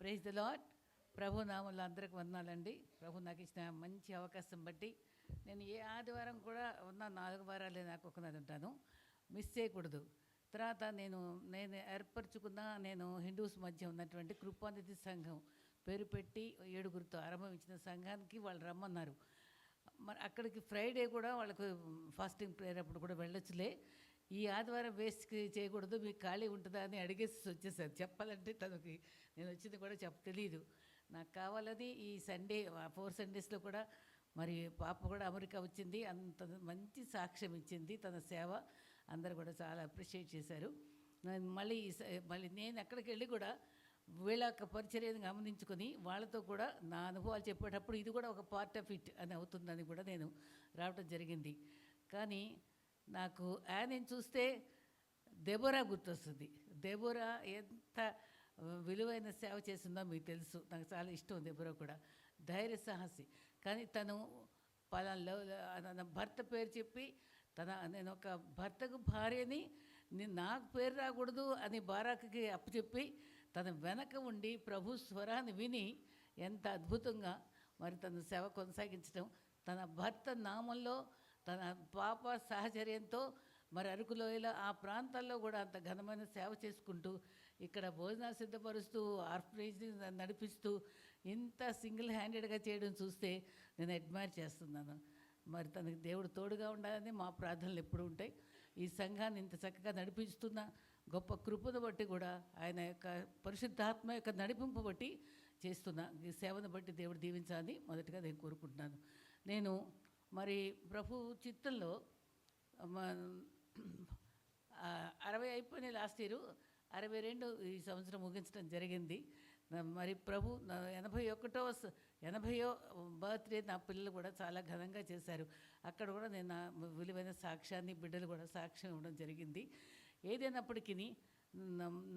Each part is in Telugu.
Praise the lord. ప్రభు నామంలో అందరికి వందనాలండి. ప్రభు నాకు ఇచ్చిన మంచి అవకాశం బట్టి నేను ఏ ఆదివారం కూడా ఉన్న 4 వారాలే నాకు ఒకనాడు ఉంటాను, మిస్ చేయకూడదు. తర్వాత నేను ఏర్పరచుకున్న హిందూస్ మధ్య ఉన్నటువంటి కృపానిధి సంఘం పేరు పెట్టి 7గురితో ఆరంభించిన సంఘానికి వాళ్ళు రమ్మన్నారు. మరి అక్కడికి ఫ్రైడే కూడా వాళ్ళకు ఫాస్టింగ్ ప్రేయర్ అప్పుడు కూడా వెళ్ళొచ్చులే, ఈ ఆదివారం వేస్ట్కి చేయకూడదు, మీకు ఖాళీ ఉంటుందా అని అడిగేసి వచ్చేసారు. చెప్పాలంటే తనకి నేను వచ్చింది కూడా తెలియదు. నాకు కావాలని ఈ సండే 4 సండేస్లో కూడా మరి పాప కూడా అమెరికా వచ్చింది, అంత మంచి సాక్ష్యం ఇచ్చింది. తన సేవ అందరు కూడా చాలా అప్రిషియేట్ చేశారు. మళ్ళీ నేను అక్కడికి వెళ్ళి కూడా వీళ్ళ యొక్క పరిచర్యను గమనించుకొని వాళ్ళతో కూడా నా అనుభవాలు చెప్పేటప్పుడు ఇది కూడా ఒక పార్ట్ ఆఫ్ ఇట్ అని అవుతుందని కూడా నేను రావటం జరిగింది. కానీ నాకు ఆయనని చూస్తే దెబోరా గుర్తొస్తుంది. దెబోరా ఎంత విలువైన సేవ చేసిందో మీకు తెలుసు. నాకు చాలా ఇష్టం దెబోరా కూడా, ధైర్య సాహసి. కానీ తను పలానా భర్త పేరు చెప్పి నేను ఒక భర్తకు భార్యని, నాకు పేరు రాకూడదు అని బారాకుకి అప్పచెప్పి తన వెనక ఉండి ప్రభు స్వరాన్ని విని ఎంత అద్భుతంగా మరి తన సేవ కొనసాగించడం, తన భర్త నామంలో తన పాప సహచర్యంతో మరి అరకులోయలో ఆ ప్రాంతాల్లో కూడా అంత ఘనమైన సేవ చేసుకుంటూ ఇక్కడ భోజనాలు సిద్ధపరుస్తూ ఆర్ఫనేజ్ని నడిపిస్తూ ఇంత సింగిల్ హ్యాండెడ్గా చేయడం చూస్తే నేను అడ్మైర్ చేస్తున్నాను. మరి తనకి దేవుడు తోడుగా ఉండాలని మా ప్రార్థనలు ఎప్పుడు ఉంటాయి. ఈ సంఘాన్ని ఇంత చక్కగా నడిపిస్తున్న గొప్ప కృపను బట్టి కూడా ఆయన యొక్క పరిశుద్ధాత్మ యొక్క నడిపింపు బట్టి చేస్తున్న ఈ సేవను బట్టి దేవుడు దీవించాలని మొదటిగా నేను కోరుకుంటున్నాను. నేను మరి ప్రభు చిత్తంలో 60 అయిపోయినాయి లాస్ట్ ఇయర్, 62 ఈ సంవత్సరం ముగించడం జరిగింది. మరి ప్రభు 80వ బర్త్డే నా పిల్లలు కూడా చాలా ఘనంగా చేశారు. అక్కడ కూడా నేను నా విలువైన సాక్ష్యాన్ని బిడ్డలు కూడా సాక్ష్యం ఇవ్వడం జరిగింది. ఏదైనప్పటికీ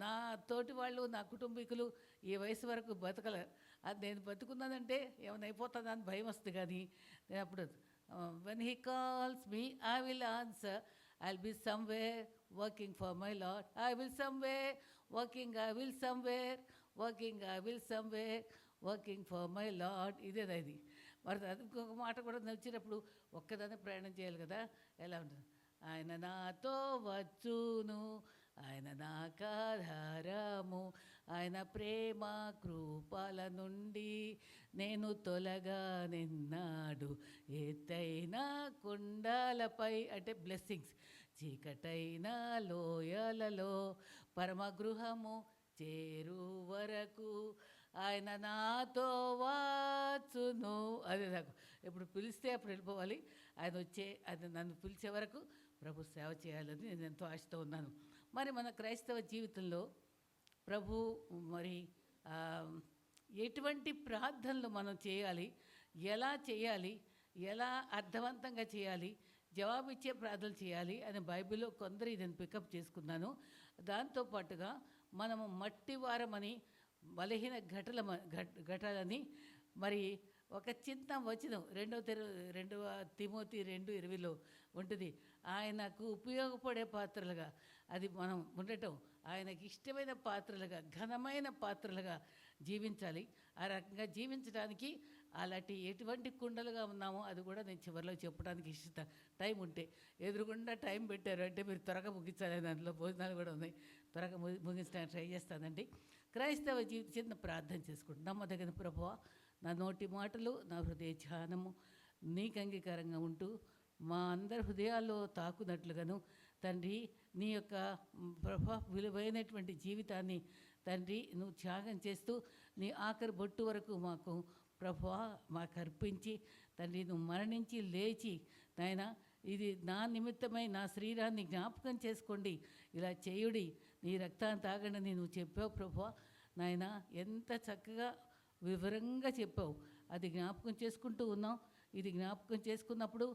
నా తోటి వాళ్ళు, నా కుటుంబీకులు ఈ వయసు వరకు బతకలేరు. అది నేను బతుకున్నానంటే ఏమైనా అయిపోతుందా అని భయం వస్తుంది. కానీ నేను అప్పుడు when he calls me I will answer, I'll be somewhere working for my Lord. I will somewhere working, I will somewhere working, I will somewhere working for my Lord. ఇది మరి ఇంకొక మాట కూడా వచ్చినప్పుడు ఒక్కదాన్ని ప్రయాణం చేయాలి కదా, ఎలా ఉంటుంది? ఆయన నాతో వచ్చును, ఆయన నాకాధారము, ఆయన ప్రేమ కృపల నుండి నేను తొలగా నిన్నాడు, ఎత్తైన కొండలపై అంటే బ్లెస్సింగ్స్, చీకటైన లోయలలో పరమగృహము చేరు వరకు ఆయన నాతో వచ్చును. అదే నాకు ఎప్పుడు పిలిస్తే అప్పుడు వెళ్ళిపోవాలి. ఆయన నన్ను పిలిచే వరకు ప్రభు సేవ చేయాలని నేను ఎంతో ఆశతో ఉన్నాను. మరి మన క్రైస్తవ జీవితంలో ప్రభు మరి ఎటువంటి ప్రార్థనలు మనం చేయాలి, ఎలా చేయాలి, ఎలా అర్థవంతంగా చేయాలి, జవాబిచ్చే ప్రార్థనలు చేయాలి అని బైబిల్లో కొందరు నేను పికప్ చేసుకున్నాను. దాంతోపాటుగా మనము మట్టివారమని, బలహీన ఘటాలని మరి ఒక చిన్న వచనం 2 తిమోతి 2:20 ఉంటుంది. ఆయనకు ఉపయోగపడే పాత్రలుగా అది మనం ఉండటం, ఆయనకి ఇష్టమైన పాత్రలుగా, ఘనమైన పాత్రలుగా జీవించాలి. ఆ రకంగా జీవించడానికి అలాంటి ఎటువంటి కుండలుగా ఉన్నామో అది కూడా నేను చివరిలో చెప్పడానికి టైం ఉంటే, ఎదురుగుండా టైం పెట్టారు అంటే మీరు త్వరగా ముగించాలి. దాంట్లో భోజనాలు కూడా ఉన్నాయి, త్వరగా ముగించడానికి ట్రై చేస్తానండి. క్రైస్తవ జీవితం చిన్న ప్రార్థన చేసుకుంటాం. నమ్మదగిన ప్రభువా, నా నోటి మాటలు, నా హృదయ ధ్యానము నీకు అంగీకారంగా ఉంటూ మా అందరి హృదయాల్లో తాకునట్లుగాను తండ్రి, నీ యొక్క విలువైనటువంటి జీవితాన్ని తండ్రి నువ్వు త్యాగం చేస్తూ నీ ఆఖరి బొట్టు వరకు ప్రభువా మాకు అర్పించి తండ్రి నువ్వు మరణించి లేచి నాయన ఇది నా నిమిత్తమై నా శరీరాన్ని జ్ఞాపకం చేసుకోండి, ఇలా చేయుడి, నీ రక్తాన్ని తాగండి నువ్వు చెప్పావు ప్రభువా. నాయన ఎంత చక్కగా వివరంగా చెప్పావు, అది జ్ఞాపకం చేసుకుంటూ ఉన్నాం. ఇది జ్ఞాపకం చేసుకున్నప్పుడు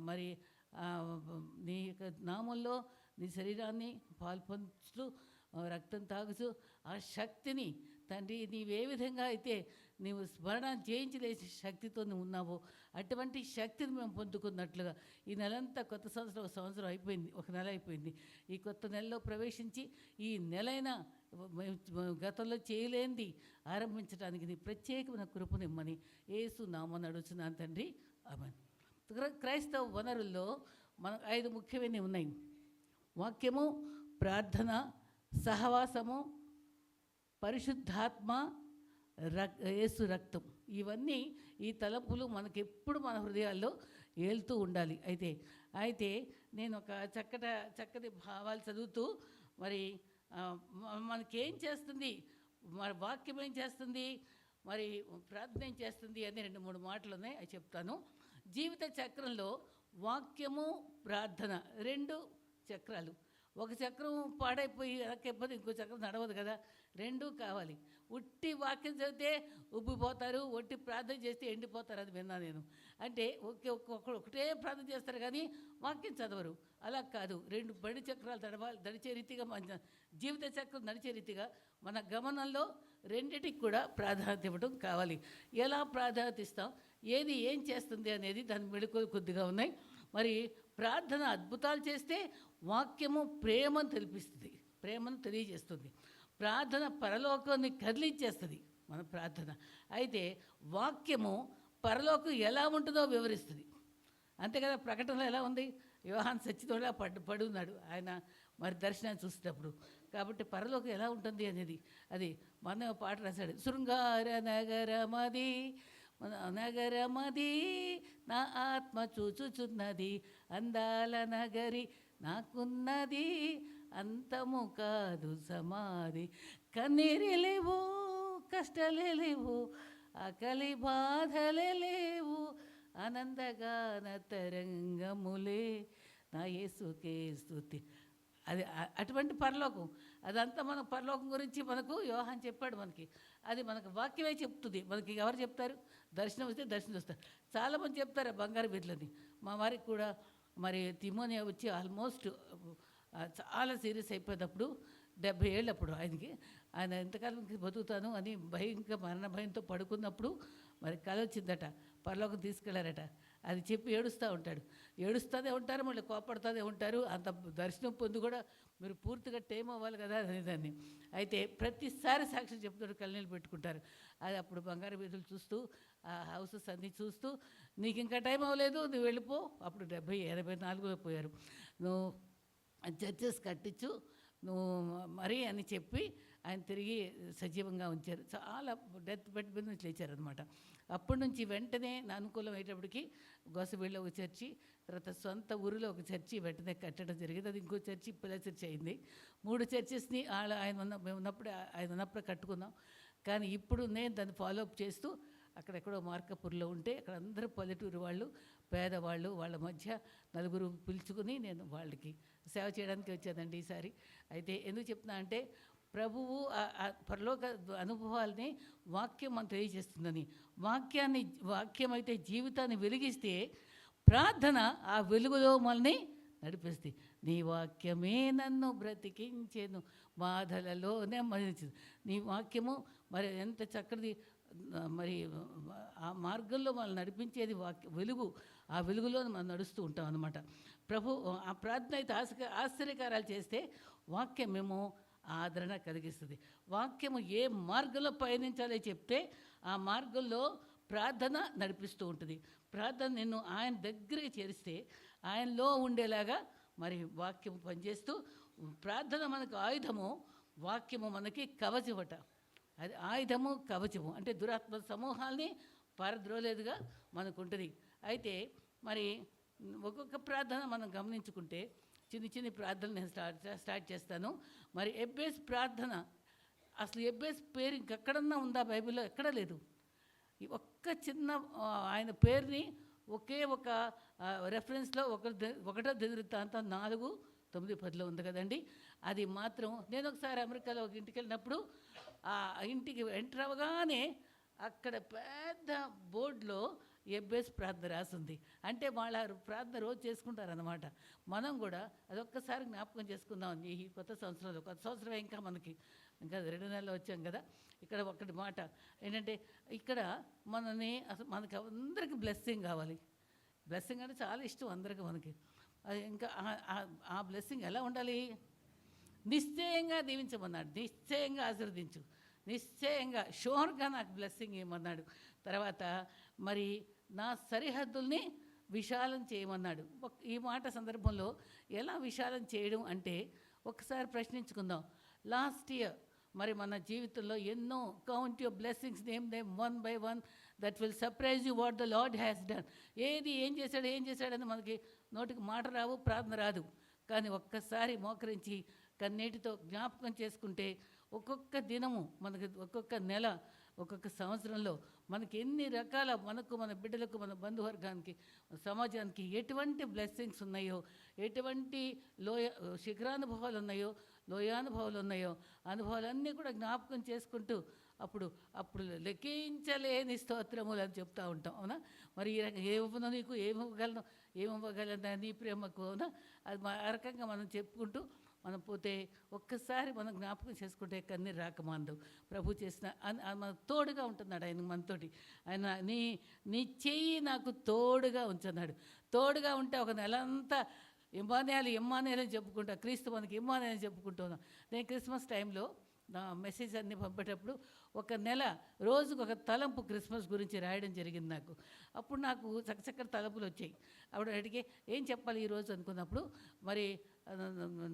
మరి నీ యొక్క నామంలో నీ శరీరాన్ని పాల్పొంచుతూ రక్తం తాగుతూ ఆ శక్తిని తండ్రి నీవే విధంగా అయితే నీవు స్మరణ జయించలేసే శక్తితో నువ్వు ఉన్నావో అటువంటి శక్తిని మేము పొందుకున్నట్లుగా ఈ నెలంతా కొత్త సంవత్సరం ఒక సంవత్సరం అయిపోయింది, ఒక నెల అయిపోయింది. ఈ కొత్త నెలలో ప్రవేశించి ఈ నెలైనా గతంలో చేయలేనిది ఆరంభించడానికి నీ ప్రత్యేకమైన కృపనిమ్మని యేసు నామమున అడుగుచున్నాను తండ్రి, ఆమేన్. క్రైస్తవ వనరుల్లో మనకు 5 ముఖ్యమైనవి ఉన్నాయి. వాక్యము, ప్రార్థన, సహవాసము, పరిశుద్ధాత్మ, యేసు రక్తం. ఇవన్నీ ఈ తలంపులు మనకెప్పుడు మన హృదయాల్లో ఏలుతూ ఉండాలి. అయితే నేను ఒక చక్కటి భావాలు చదువుతూ మరి మనకేం చేస్తుంది, మరి వాక్యం ఏం చేస్తుంది, మరి ప్రార్థన ఏం చేస్తుంది అని 2-3 మాటలు ఉన్నాయి, అవి చెప్తాను. జీవిత చక్రంలో వాక్యము, ప్రార్థన 2 చక్రాలు. ఒక చక్రం పాడైపోయి వెనక్కిపోతే ఇంకో చక్రం నడవదు కదా, 2 కావాలి. ఉట్టి వాక్యం చదివితే ఉబ్బిపోతారు, ఒట్టి ప్రార్థన చేస్తే ఎండిపోతారు, అది విన్నా నేను. అంటే ఒకటే ప్రార్థన చేస్తారు కానీ వాక్యం చదవరు. అలా కాదు, 2 బండి చక్రాలు నడిచే రీతిగా మన జీవిత చక్రం నడిచే రీతిగా మన గమనంలో రెండిటికి కూడా ప్రాధాన్యత ఇవ్వడం కావాలి. ఎలా ప్రాధాన్యత ఇస్తాం, ఏం చేస్తుంది అనేది దాని మెళకువలు కొద్దిగా ఉన్నాయి. మరి ప్రార్థన అద్భుతాలు చేస్తే వాక్యము ప్రేమను తెలియజేస్తుంది. ప్రార్థన పరలోకాన్ని కదిలించేస్తుంది మన ప్రార్థన. అయితే వాక్యము పరలోకం ఎలా ఉంటుందో వివరిస్తుంది. అంతే కదా, ప్రకటనలో ఎలా ఉంది, యోహాను సచ్చితోడా పడున్నాడు ఆయన మరి దర్శనాన్ని చూసేటప్పుడు. కాబట్టి పరలోకం ఎలా ఉంటుంది అనేది అది మన పాట రాశాడు. శృంగార నగరమది నా ఆత్మ చూచుచున్నది, అందాల నగరి నాకున్నది, అంతము కాదు సమాధి, కన్నీరే లేవు, కష్టాలే లేవు, ఆకలి బాధలే లేవు, ఆనందగాన తరంగములే, నా యేసుకే స్తుతి. అది అటువంటి పరలోకం. అదంతా మన పరలోకం గురించి మనకు యోహాను చెప్పాడు మనకి. అది మనకు వాక్యమే చెప్తుంది. మనకి ఎవరు చెప్తారు, దర్శనం వస్తే దర్శనం వస్తారు. చాలామంది చెప్తారు బంగారు బిడ్డలని. మా వారికి కూడా మరి తిమోనియా వచ్చి ఆల్మోస్ట్ చాలా సీరియస్ అయిపోయినప్పుడు 70 ఏళ్ళు అప్పుడు ఆయన ఎంతకాలం బతుకుతాను అని మరణ భయంతో పడుకున్నప్పుడు మరి కల వచ్చిందట, పరలోకం తీసుకెళ్లారట. అది చెప్పి ఏడుస్తూనే ఉంటారు, మళ్ళీ కోపడుతూనే ఉంటారు. అంత దర్శనం పొంది కూడా మీరు పూర్తిగా టైం అవ్వాలి కదా అనేదాన్ని. అయితే ప్రతిసారి సాక్ష్యం చెప్తాడు, కళ్ళనీళ్ళు పెట్టుకుంటారు. అది అప్పుడు బంగారు వీధులు చూస్తూ ఆ హౌసెస్ అన్నీ చూస్తూ, నీకు ఇంకా టైం అవ్వలేదు, నువ్వు వెళ్ళిపో. అప్పుడు 84 పోయారు. నువ్వు చర్చెస్ కట్టించు నువ్వు మరీ అని చెప్పి ఆయన తిరిగి సజీవంగా ఉంచారు. చాలా డెత్ బెడ్ మీద నుంచి లేచారనమాట. అప్పటి నుంచి వెంటనే నా అనుకూలం అయ్యేటప్పటికి గోసబీళ్ళలో ఒక చర్చి, తర్వాత సొంత ఊరిలో ఒక చర్చి వెంటనే కట్టడం జరిగింది. అది ఇంకో చర్చి పిల్ల చర్చి అయింది. 3 చర్చెస్ని మేము ఉన్నప్పుడు కట్టుకున్నాం. కానీ ఇప్పుడు నేను దాన్ని ఫాలోఅప్ చేస్తూ అక్కడెక్కడో మార్కపూర్లో ఉంటే అక్కడ అందరూ పల్లెటూరు వాళ్ళు, పేదవాళ్ళు, వాళ్ళ మధ్య 4 పిలుచుకుని నేను వాళ్ళకి సేవ చేయడానికి వచ్చానండి ఈసారి. అయితే ఎందుకు చెప్తున్నా అంటే ప్రభువు పరలోక అనుభవాల్ని వాక్యం మనం తెలియజేస్తుందని. వాక్యం అయితే జీవితాన్ని వెలిగిస్తే ప్రార్థన ఆ వెలుగులో మనల్ని నడిపిస్తుంది. నీ వాక్యమే నన్ను బ్రతికించెను, బాధలలోనే మరణించింది. నీ వాక్యము మరి ఎంత చక్కటిది. మరి ఆ మార్గంలో మనం నడిపించేది వెలుగు. ఆ వెలుగులో మనం నడుస్తూ ఉంటాం అన్నమాట. ప్రభు ఆ ప్రార్థన అయితే ఆశ్చర్యకారాలు చేస్తే వాక్యమేమో ఆదరణ కలిగిస్తుంది. వాక్యము ఏ మార్గంలో పయనించాలో చెప్తే ఆ మార్గంలో ప్రార్థన నడిపిస్తూ ఉంటుంది. ప్రార్థన నిన్ను ఆయన దగ్గరికి చేరిస్తే ఆయనలో ఉండేలాగా మరి వాక్యం పనిచేస్తూ, ప్రార్థన మనకు ఆయుధము, వాక్యము మనకి కవచమట. అది ఆయుధము, కవచము అంటే దురాత్మ సమూహాల్ని పారద్రోలేదుగా మనకు ఉంటుంది. అయితే మరి ఒక్కొక్క ప్రార్థన మనం గమనించుకుంటే చిన్ని ప్రార్థనలు నేను స్టార్ట్ చేస్తాను. మరి ఎబ్బేస్ ప్రార్థన, అసలు ఎబ్బేస్ పేరు ఇంకెక్కడన్నా ఉందా బైబిల్లో? ఎక్కడా లేదు. ఈ ఒక్క చిన్న ఆయన పేరుని ఒకే ఒక రెఫరెన్స్లో ఒకటో దినవృత్తాంతం 4:9-10 ఉంది కదండి. అది మాత్రం నేను ఒకసారి అమెరికాలో ఒక ఇంటికి వెళ్ళినప్పుడు ఆ ఇంటికి ఎంటర్ అవ్వగానే అక్కడ పెద్ద బోర్డులో ఎబ్బేసి ప్రార్థన రాసింది. అంటే వాళ్ళ ప్రార్థన రోజు చేసుకుంటారన్నమాట. మనం కూడా అదొక్కసారి జ్ఞాపకం చేసుకుందాం ఈ కొత్త సంవత్సరంలో. కొత్త సంవత్సరమే ఇంకా మనకి, ఇంకా 2 నెలలు వచ్చాం కదా. ఇక్కడ ఒకటి మాట ఏంటంటే, ఇక్కడ మనని అసలు మనకి అందరికీ బ్లెస్సింగ్ కావాలి. బ్లెస్సింగ్ అంటే చాలా ఇష్టం అందరికీ మనకి. అది ఇంకా ఆ బ్లెస్సింగ్ ఎలా ఉండాలి? నిశ్చయంగా దీవించమన్నాడు, నిశ్చయంగా ఆశీర్వదించు, నిశ్చయంగా షూర్గా నాకు బ్లెస్సింగ్ ఇవ్వమన్నాడు. తర్వాత మరి నా సరిహద్దుల్ని విశాలం చేయమన్నాడు. ఈ మాట సందర్భంలో ఎలా విశాలం చేయడం అంటే ఒకసారి ప్రశ్నించుకుందాం. లాస్ట్ ఇయర్ మరి మన జీవితంలో ఎన్నో count your blessings, name one by one, that will surprise you what the lord has done. ఏం చేశాడని మనకి నోటికి మాట రావు, ప్రార్థన రాదు. కానీ ఒక్కసారి మోకరించి కన్నీటితో జ్ఞాపకం చేసుకుంటే ఒక్కొక్క దినము మనకి, ఒక్కొక్క నెల, ఒక్కొక్క సంవత్సరంలో మనకి ఎన్ని రకాల, మనకు, మన బిడ్డలకు, మన బంధువర్గానికి, సమాజానికి ఎటువంటి బ్లెస్సింగ్స్ ఉన్నాయో, ఎటువంటి శిఖరానుభవాలు ఉన్నాయో, లోయానుభవాలు ఉన్నాయో, అనుభవాలన్నీ కూడా జ్ఞాపకం చేసుకుంటూ అప్పుడు లెక్కించలేని స్తోత్రములు అని చెప్తూ ఉంటాం. అవునా? మరి ఈ రకంగా ఏమివ్వను నీకు, ఏమివ్వగలను నీ ప్రేమకు, అవునా? అది ఆ రకంగా మనం చెప్పుకుంటూ మనం పోతే ఒక్కసారి మనం జ్ఞాపకం చేసుకుంటే కన్నీరు రాకమాందు. ప్రభు చేసిన మనకు తోడుగా ఉంటున్నాడు ఆయన మనతోటి. ఆయన నీ చెయ్యి నాకు తోడుగా ఉంచున్నాడు. తోడుగా ఉంటే ఒక నెలంతా ఇమ్మానేలు చెప్పుకుంటా, క్రీస్తు మనకి ఇమ్మానేలు చెప్పుకుంటున్నాం. నేను క్రిస్మస్ టైంలో నా మెసేజ్ అన్ని పంపేటప్పుడు ఒక నెల రోజుకు ఒక తలంపు క్రిస్మస్ గురించి రాయడం జరిగింది నాకు. అప్పుడు నాకు చక్కచక్కర తలంపులు వచ్చాయి. అప్పుడు అడిగే ఏం చెప్పాలి ఈరోజు అనుకున్నప్పుడు మరి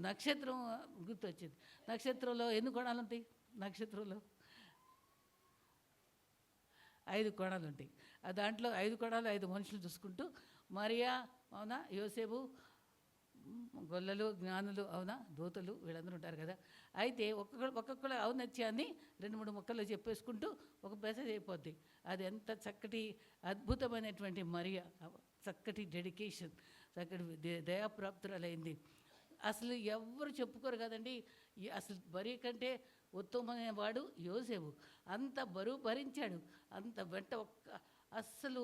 నక్షత్రం గుర్తొచ్చింది. నక్షత్రంలో ఎన్ని కోణాలు ఉంటాయి? నక్షత్రంలో 5 కోణాలు ఉంటాయి. దాంట్లో 5 కోణాలు 5 మనుషులు చూసుకుంటూ మరియా, అవునా, యోసేపు, గొల్లలు, జ్ఞానులు, అవునా, దూతలు, వీళ్ళందరూ ఉంటారు కదా. అయితే ఒక్కొక్కళ్ళ ఔన్నత్యాన్ని 2-3 ముక్కల్లో చెప్పేసుకుంటూ ఒక మెసేజ్ అయిపోద్ది. అది ఎంత చక్కటి అద్భుతమైనటువంటి మరియా, చక్కటి డెడికేషన్, చక్కటి దయాప్రాప్తురాలైంది. అసలు ఎవరు చెప్పుకోరు కదండి. అసలు బరీ కంటే ఉత్తమమైన వాడు యోసేపు. అంత బరువు భరించాడు. అంత వెంట అస్సలు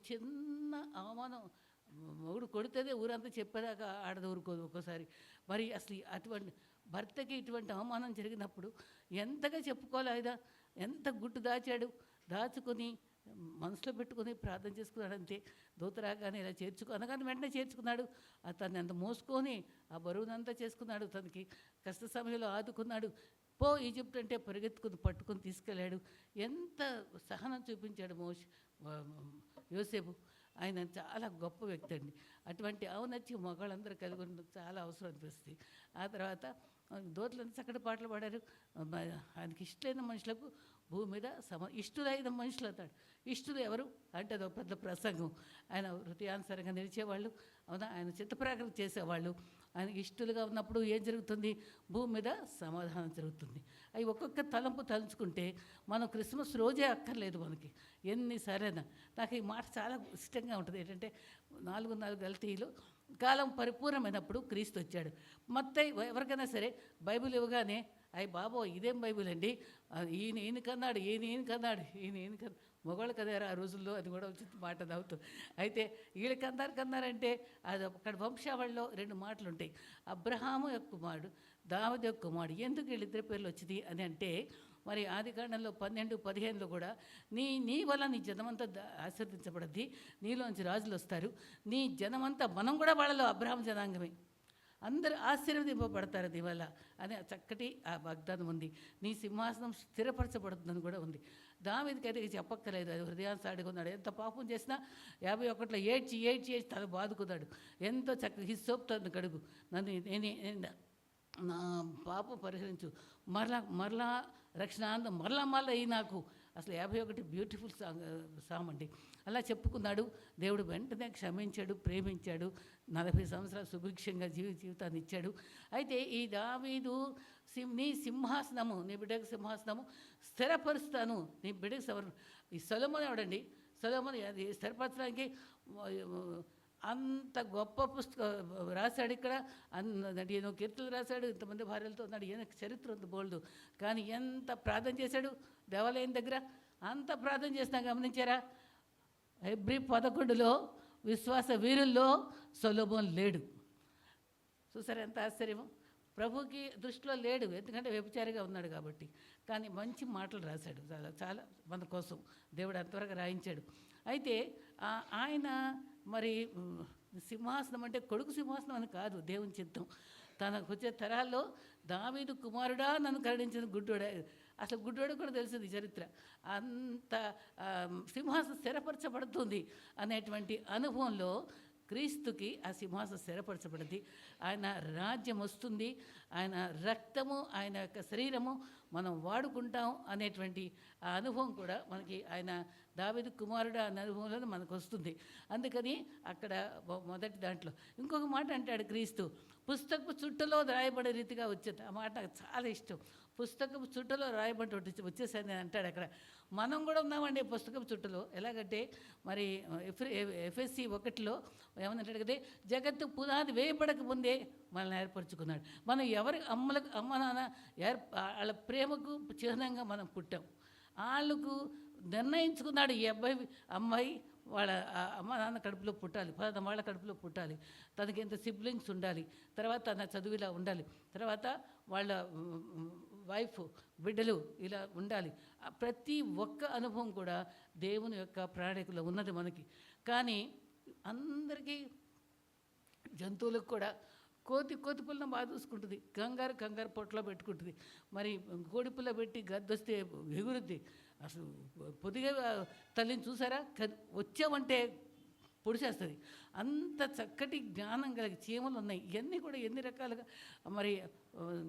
చిన్న అవమానం, మొగుడు కొడితేనే ఊరంతా చెప్పేదాకా ఆడదు, ఊరుకోదు ఒక్కోసారి. మరి అసలు అటువంటి భర్తకి ఇటువంటి అవమానం జరిగినప్పుడు ఎంతగా చెప్పుకోవాలి ఆయన, ఎంత గుట్టు దాచుకొని మనసులో పెట్టుకుని ప్రార్థన చేసుకున్నాడు. అంతే. దూతరాగానే ఇలా అనగానే వెంటనే చేర్చుకున్నాడు. తను ఎంత మోసుకొని ఆ బరువునంతా చేసుకున్నాడు. తనకి కష్ట సమయంలో ఆదుకున్నాడు. ఈజిప్ట్ అంటే పట్టుకుని తీసుకెళ్ళాడు. ఎంత సహనం చూపించాడు యోసేపు. ఆయన చాలా గొప్ప వ్యక్తి అండి. అటువంటి ఔన్నత్యం మగవాళ్ళందరూ కలిగి ఉండడం చాలా అవసరం అనిపిస్తుంది. ఆ తర్వాత దోతలంతా చక్కటి పాటలు పాడారు. ఆయనకి ఇష్టమైన మనుషులకు భూమి మీద ఇష్టులైన మనుషులు అవుతాడు. ఇష్టులు ఎవరు అంటే అదొక పెద్ద ప్రసంగం. ఆయన హృదయానుసారంగా నిలిచేవాళ్ళు, అవునా, ఆయన చిత్తప్రకారం చేసేవాళ్ళు. ఆయనకి ఇష్టలుగా ఉన్నప్పుడు ఏం జరుగుతుంది? భూమి మీద సమాధానం జరుగుతుంది. అవి ఒక్కొక్క తలంపు తలుచుకుంటే మనం క్రిస్మస్ రోజే అక్కర్లేదు మనకి, ఎన్నిసారైనా. నాకు ఈ మాట చాలా ఇష్టంగా ఉంటుంది. ఏంటంటే 4 గల్తీలు కాలం పరిపూర్ణమైనప్పుడు క్రీస్తు వచ్చాడు. మత్తయి ఎవరికైనా సరే బైబిల్ ఇవ్వగానే అయ్యి బాబో ఇదేం బైబిల్ అండి, ఈయన కన్నాడు మొగోళ్ళు కదారు ఆ రోజుల్లో, అది కూడా వచ్చింది మాట నవ్వుతూ. అయితే వీళ్ళు కన్నారంటే అది అక్కడ వంశావళిలో 2 మాటలు ఉంటాయి. అబ్రహాము యొక్క కుమారుడు, దావీదు యొక్క కుమారుడు. ఎందుకు వీళ్ళిద్దరి పేర్లు వచ్చింది అని అంటే, మరి ఆదికాండంలో 12-15లో కూడా నీ వల్ల నీ జనమంతా ఆశీర్వదించబడద్ది, నీలోంచి రాజులు వస్తారు, నీ జనమంతా, మనం కూడా వాళ్ళలో అబ్రహాం జనాంగమే, అందరూ ఆశీర్వదింపబడతారు దీవల్ల అని చక్కటి ఆ వాగ్దానం ఉంది. నీ సింహాసనం స్థిరపరచబడుతుందని కూడా ఉంది. దావీదుకైతే చెప్పక్కర్లేదు, అది హృదయాన్ని ఎంత పాపం చేసినా 51లో ఏడ్చి తల బాదుకున్నాడు. ఎంతో చక్కగా హిస్సోపు తను కడుగు, నన్ను నా పాపం పరిహరించు, మరలా రక్షణానందం మరలా అయ్యి నాకు. అసలు 51 బ్యూటిఫుల్ సాంగ్ అండి. అలా చెప్పుకున్నాడు. దేవుడు వెంటనే క్షమించాడు, ప్రేమించాడు. 40 సంవత్సరాలు సుభిక్షంగా జీవితాన్ని ఇచ్చాడు. అయితే ఈ దావీదు నీ సింహాసనము, నీ బిడ్డకు సింహాసనము స్థిరపరుస్తాను, నీ బిడ్డకు ఈ సొలొమోను ఎవడండి? సొలొమోను అది స్థిరపరచడానికి అంత గొప్ప పుస్తకం రాశాడు. ఇక్కడ ఈయన కీర్తనలు రాశాడు, ఇంతమంది భార్యలతో ఉన్నాడు, ఈయన చరిత్ర ఉంది బోల్దు. కానీ ఎంత ప్రార్థన చేశాడు దేవాలయం దగ్గర, అంత ప్రార్థన చేసినా గమనించారా? హెబ్రీ 11లో విశ్వాస వీరుల్లో సొలొమోన్ లేడు. చూసారు ఎంత ఆశ్చర్యము. ప్రభుకి దృష్టిలో లేడు, ఎందుకంటే వ్యభిచారిగా ఉన్నాడు కాబట్టి. కానీ మంచి మాటలు రాశాడు, చాలా చాలా మన కోసం దేవుడు అంతవరకు రాయించాడు. అయితే ఆయన మరి సింహాసనం అంటే కొడుకు సింహాసనం అని కాదు దేవుని చిత్తం. తనకు వచ్చే తరాల్లో దావీదు కుమారుడా నన్ను కరుణించిన గుడ్డోడా, అసలు గుడ్డోడు కూడా తెలిసింది చరిత్ర. అంత సింహాసనం స్థిరపరచబడుతుంది అనేటువంటి అనుభవంలో క్రీస్తుకి ఆ సింహాసనం స్థిరపరచబడింది. ఆయన రాజ్యం వస్తుంది, ఆయన రక్తము, ఆయన యొక్క శరీరము మనం వాడుకుంటాం అనేటువంటి ఆ అనుభవం కూడా మనకి ఆయన దావీదు కుమారుడు అనే అనుభవంలో మనకు వస్తుంది. అందుకని అక్కడ మొదటి దాంట్లో ఇంకొక మాట అంటాడు క్రీస్తు, పుస్తకపు చుట్టలో రాయబడే రీతిగా వచ్చేది. ఆ మాట నాకు చాలా ఇష్టం. పుస్తకపు చుట్టలో రాయబడి వచ్చేసరి అంటాడు అక్కడ. మనం కూడా ఉన్నామండి పుస్తకపు చుట్టలో. ఎలాగంటే మరి ఎఫ్ఎస్సి 1లో ఏమన్నాడు కదా, జగత్తు పునాది వేయబడక ముందే మనల్ని ఏర్పరచుకున్నాడు. మనం ఎవరి అమ్మ నాన్న వాళ్ళ ప్రేమకు చిహ్నంగా మనం పుట్టాం. వాళ్ళకు నిర్ణయించుకున్నాడు, ఈ అమ్మాయి వాళ్ళ అమ్మ నాన్న కడుపులో పుట్టాలి, వాళ్ళ కడుపులో పుట్టాలి, తనకి ఎంత సిబ్లింగ్స్ ఉండాలి, తర్వాత తన చదువులా ఉండాలి, తర్వాత వాళ్ళ వైఫ్ బిడ్డలు ఇలా ఉండాలి. ప్రతి ఒక్క అనుభవం కూడా దేవుని యొక్క ప్రణాళికలో ఉన్నది మనకి. కానీ అందరికీ జంతువులకు కూడా కోతి పుల్లను బాగా చూసుకుంటుంది, కంగారు పొట్టలో పెట్టుకుంటుంది. మరి కోడి పుల్ల పెట్టి గద్దొస్తే ఎగురుద్ది. అసలు పొదిగా తల్లిని చూసారా, వచ్చామంటే పొడిచేస్తుంది. అంత చక్కటి జ్ఞానం కలిగి చీమలు ఉన్నాయి. ఇవన్నీ కూడా ఎన్ని రకాలుగా మరి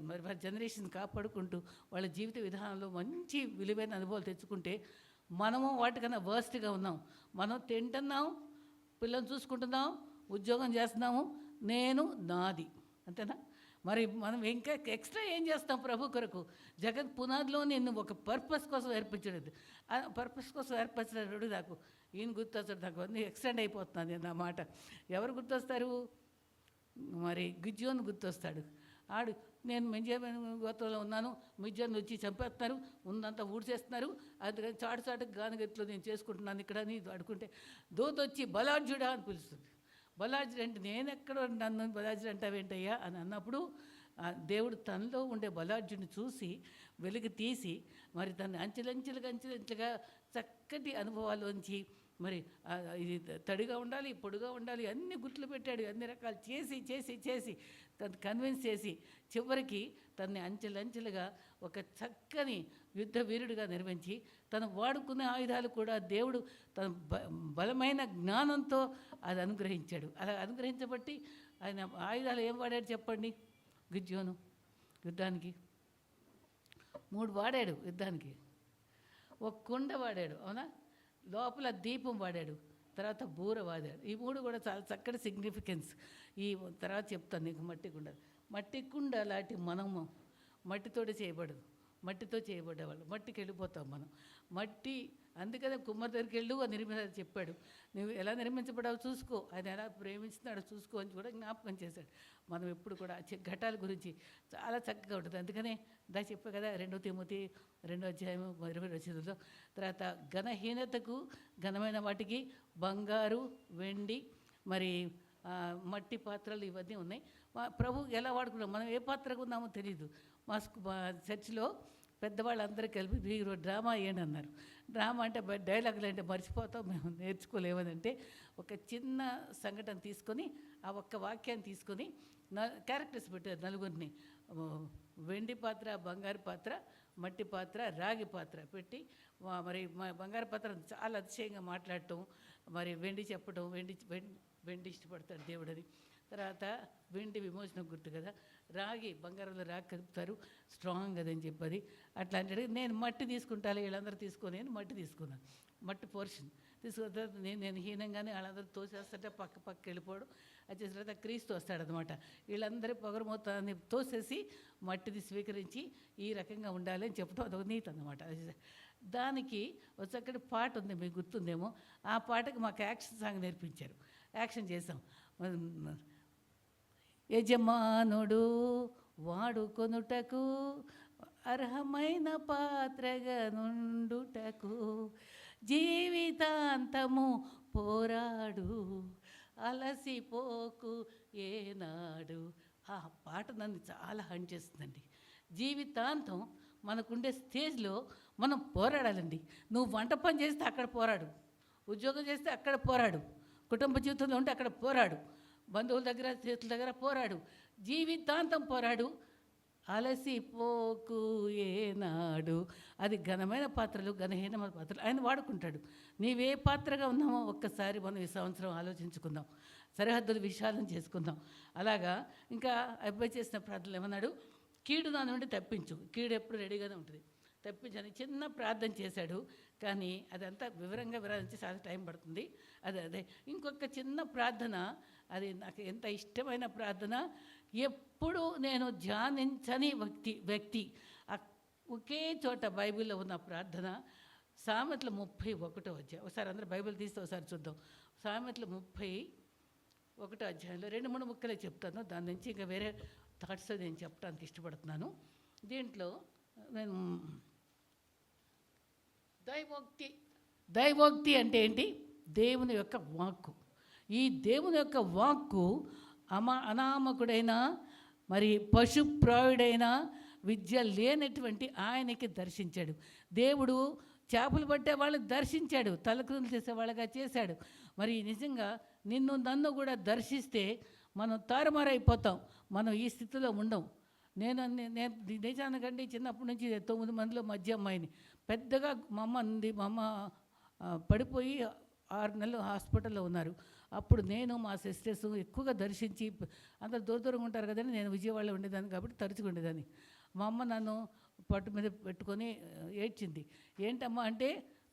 మరి జనరేషన్ కాపాడుకుంటూ వాళ్ళ జీవిత విధానంలో మంచి విలువైన అనుభవాలు తెచ్చుకుంటే మనము వాటికన్నా వర్స్ట్గా ఉన్నాం. మనం తింటున్నాం, పిల్లల్ని చూసుకుంటున్నాం, ఉద్యోగం చేస్తున్నాము, నేను నాది అంతేనా. మరి మనం ఇంకా ఎక్స్ట్రా ఏం చేస్తాం ప్రభు కొరకు? జగత్ పునాదిలో నేను ఒక పర్పస్ కోసం ఏర్పించలేదు. ఆ పర్పస్ కోసం ఏర్పరచడు. నాకు ఈయన గుర్తొస్తాడు, నాకు అన్నీ ఎక్స్టెండ్ అయిపోతుంది నా మాట. ఎవరు గుర్తొస్తారు? మరి గిజ్జోను గుర్తొస్తాడు. ఆడు నేను మిజ్యాను గోత్రంలో ఉన్నాను, మిజ్యాను వచ్చి చంపేస్తున్నారు, ఉందంతా ఊడ్చేస్తున్నారు, అందుకని చాటుకు గానగెట్లో నేను చేసుకుంటున్నాను ఇక్కడ అని అడుకుంటే దోతొచ్చి బలార్జుడా అని పిలుస్తుంది. బలార్జుడు అంటే నేనెక్కడో నన్ను బలార్జుడు అంటావేంటయ్యా అని అన్నప్పుడు దేవుడు తనలో ఉండే బలార్జుడిని చూసి వెలికి తీసి మరి తను అంచెలంచెలుగా చక్కటి అనుభవాల్లోంచి మరి ఇది తడిగా ఉండాలి, పొడుగా ఉండాలి, అన్ని గుర్తులు పెట్టాడు. అన్ని రకాలు చేసి తను కన్విన్స్ చేసి చివరికి తనని అంచెలంచెలుగా ఒక చక్కని యుద్ధ వీరుడిగా నిర్మించి తను వాడుకునే ఆయుధాలు కూడా దేవుడు తన బలమైన జ్ఞానంతో అది అనుగ్రహించాడు. అలా అనుగ్రహించబట్టి ఆయన ఆయుధాలు ఏం వాడాడు చెప్పండి? గిద్యోను యుద్ధానికి 3 వాడాడు. యుద్ధానికి ఒక కుండ వాడాడు, అవునా, లోపల దీపం వాడాడు, తర్వాత బూర వాడాడు. ఈ 3 కూడా చాలా చక్కటి సిగ్నిఫికెన్స్. ఈ తర్వాత చెప్తాను నీకు. మట్టి కుండ లాంటి మనము మట్టితోటి చేయబడదు, మట్టితో చేయబడ్డవాళ్ళు. మట్టికి వెళ్ళిపోతాం మనం. మట్టి అందుకనే కుమ్మరి దగ్గరికి వెళ్ళు అని నిర్మించాడు చెప్పాడు. నువ్వు ఎలా నిర్మించబడావు చూసుకో, ఆయన ఎలా ప్రేమిస్తున్నాడో చూసుకో అని కూడా జ్ఞాపకం చేశాడు. మనం ఎప్పుడు కూడా ఘటాల గురించి చాలా చక్కగా ఉంటుంది. అందుకనే దా చెప్పా కదా 2 తిమోతి 2:20 తర్వాత ఘనహీనతకు ఘనమైన వాటికి బంగారు, వెండి, మరి మట్టి పాత్రలు ఇవన్నీ ఉన్నాయి. ప్రభు ఎలా వాడుకున్నాం, మనం ఏ పాత్రకు ఉన్నామో తెలియదు. మా చర్చిలో పెద్దవాళ్ళందరూ కలిపి మీరు డ్రామా వేయండి అన్నారు. డ్రామా అంటే డైలాగులు అంటే మర్చిపోతాం, మేము నేర్చుకోలేమనంటే ఒక చిన్న సంఘటన తీసుకొని ఆ ఒక్క వాక్యాన్ని తీసుకొని క్యారెక్టర్స్ పెట్టారు 4 వెండి పాత్ర, బంగారు పాత్ర, మట్టి పాత్ర, రాగి పాత్ర పెట్టి మరి బంగారు పాత్ర చాలా అతిశయంగా మాట్లాడటం, మరి వెండి చెప్పటం, వెండి ఇష్టపడతాడు దేవుడని. తర్వాత వెండి విమోచన గుర్తు కదా, రాగి బంగారంలో రాగి కలుపుతారు స్ట్రాంగ్ అదని చెప్పది. అట్లాంటి నేను మట్టి తీసుకుంటాను, వీళ్ళందరూ తీసుకొని నేను మట్టి తీసుకున్నాను. మట్టి పోర్షన్ తీసుకున్న తర్వాత నేను హీనంగానే వాళ్ళందరూ తోసేస్తుంటే పక్క వెళ్ళిపోవడం. వచ్చేసిన తర్వాత క్రీస్తు వస్తాడనమాట. వీళ్ళందరూ పొగరమోతాన్ని తోసేసి మట్టిని స్వీకరించి ఈ రకంగా ఉండాలి అని చెప్పడం అదొక నీతి అన్నమాట. దానికి ఒక చక్కటి పాట ఉంది, మీకు గుర్తుందేమో. ఆ పాటకి మాకు యాక్షన్ సాంగ్ నేర్పించారు, యాక్షన్ చేసాం. యజమానుడు వాడుకొనుటకు అర్హమైన పాత్రగా నుండుటకు జీవితాంతము పోరాడు అలసిపోకు ఏనాడు. ఆ పాట నన్ను చాలా హంట్ చేస్తుందండి. జీవితాంతం మనకుండే స్టేజ్లో మనం పోరాడాలండి. నువ్వు వంట పని చేస్తే అక్కడ పోరాడు, ఉద్యోగం చేస్తే అక్కడ పోరాడు, కుటుంబ జీవితంలో ఉంటే అక్కడ పోరాడు, బంధువుల దగ్గర చేతుల దగ్గర పోరాడు, జీవితాంతం పోరాడు. అలసిపోకు ఏనాడు. అది ఘనమైన పాత్రలు, ఘనహీనమైన పాత్రలు ఆయన వాడుకుంటాడు. నీవే పాత్రగా ఉన్నామో ఒక్కసారి మనం ఈ సంవత్సరం ఆలోచించుకుందాం, సరిహద్దులు విశాలం చేసుకుందాం. అలాగా ఇంకా అబ్బాయి చేసిన ప్రార్థనలు ఏమన్నాడు, కీడు నా నుండి తప్పించు. కీడు ఎప్పుడు రెడీగానే ఉంటుంది, తప్పించని చిన్న ప్రార్థన చేశాడు. కానీ అదంతా వివరంగా వివరించి చాలా టైం పడుతుంది. అదే ఇంకొక చిన్న ప్రార్థన, అది నాకు ఎంత ఇష్టమైన ప్రార్థన. ఎప్పుడు నేను ధ్యానించని వ్యక్తి ఒకే చోట బైబిల్లో ఉన్న ప్రార్థన సామెతలు 31వ అధ్యాయం. ఒకసారి అందరూ బైబిల్ తీస్తే ఒకసారి చూద్దాం. సామెతలు 31వ అధ్యాయంలో 2-3 ముక్కలే చెప్తాను, దాని నుంచి ఇంకా వేరే థాట్స్ నేను చెప్పడానికి ఇష్టపడుతున్నాను. దీంట్లో నేను దైవోక్తి అంటే ఏంటి? దేవుని యొక్క వాక్కు. ఈ దేవుని యొక్క వాక్కు అనామకుడైన మరి పశుప్రాయుడైన విద్య లేనటువంటి ఆయనకి దర్శించాడు. దేవుడు చేపలు పట్టే వాళ్ళని దర్శించాడు, తలక్రిందులు చేసేవాళ్ళగా చేశాడు. మరి నిజంగా నిన్ను నన్ను కూడా దర్శిస్తే మనం తారుమారైపోతాం, మనం ఈ స్థితిలో ఉండం. నేను నిజానికండి చిన్నప్పటి నుంచి 9 మందిలో మధ్య అమ్మాయిని. పెద్దగా మా అమ్మ ఉంది, మా అమ్మ పడిపోయి 6 నెలలు హాస్పిటల్లో ఉన్నారు. అప్పుడు నేను మా సిస్టర్స్ ఎక్కువగా దర్శించి, అందరు దూరంగా ఉంటారు కదండి, నేను విజయవాడలో ఉండేదాన్ని కాబట్టి తరచుగా ఉండేదాన్ని. మా అమ్మ నన్ను పట్టు మీద పెట్టుకొని ఏడ్చింది. ఏంటమ్మా అంటే,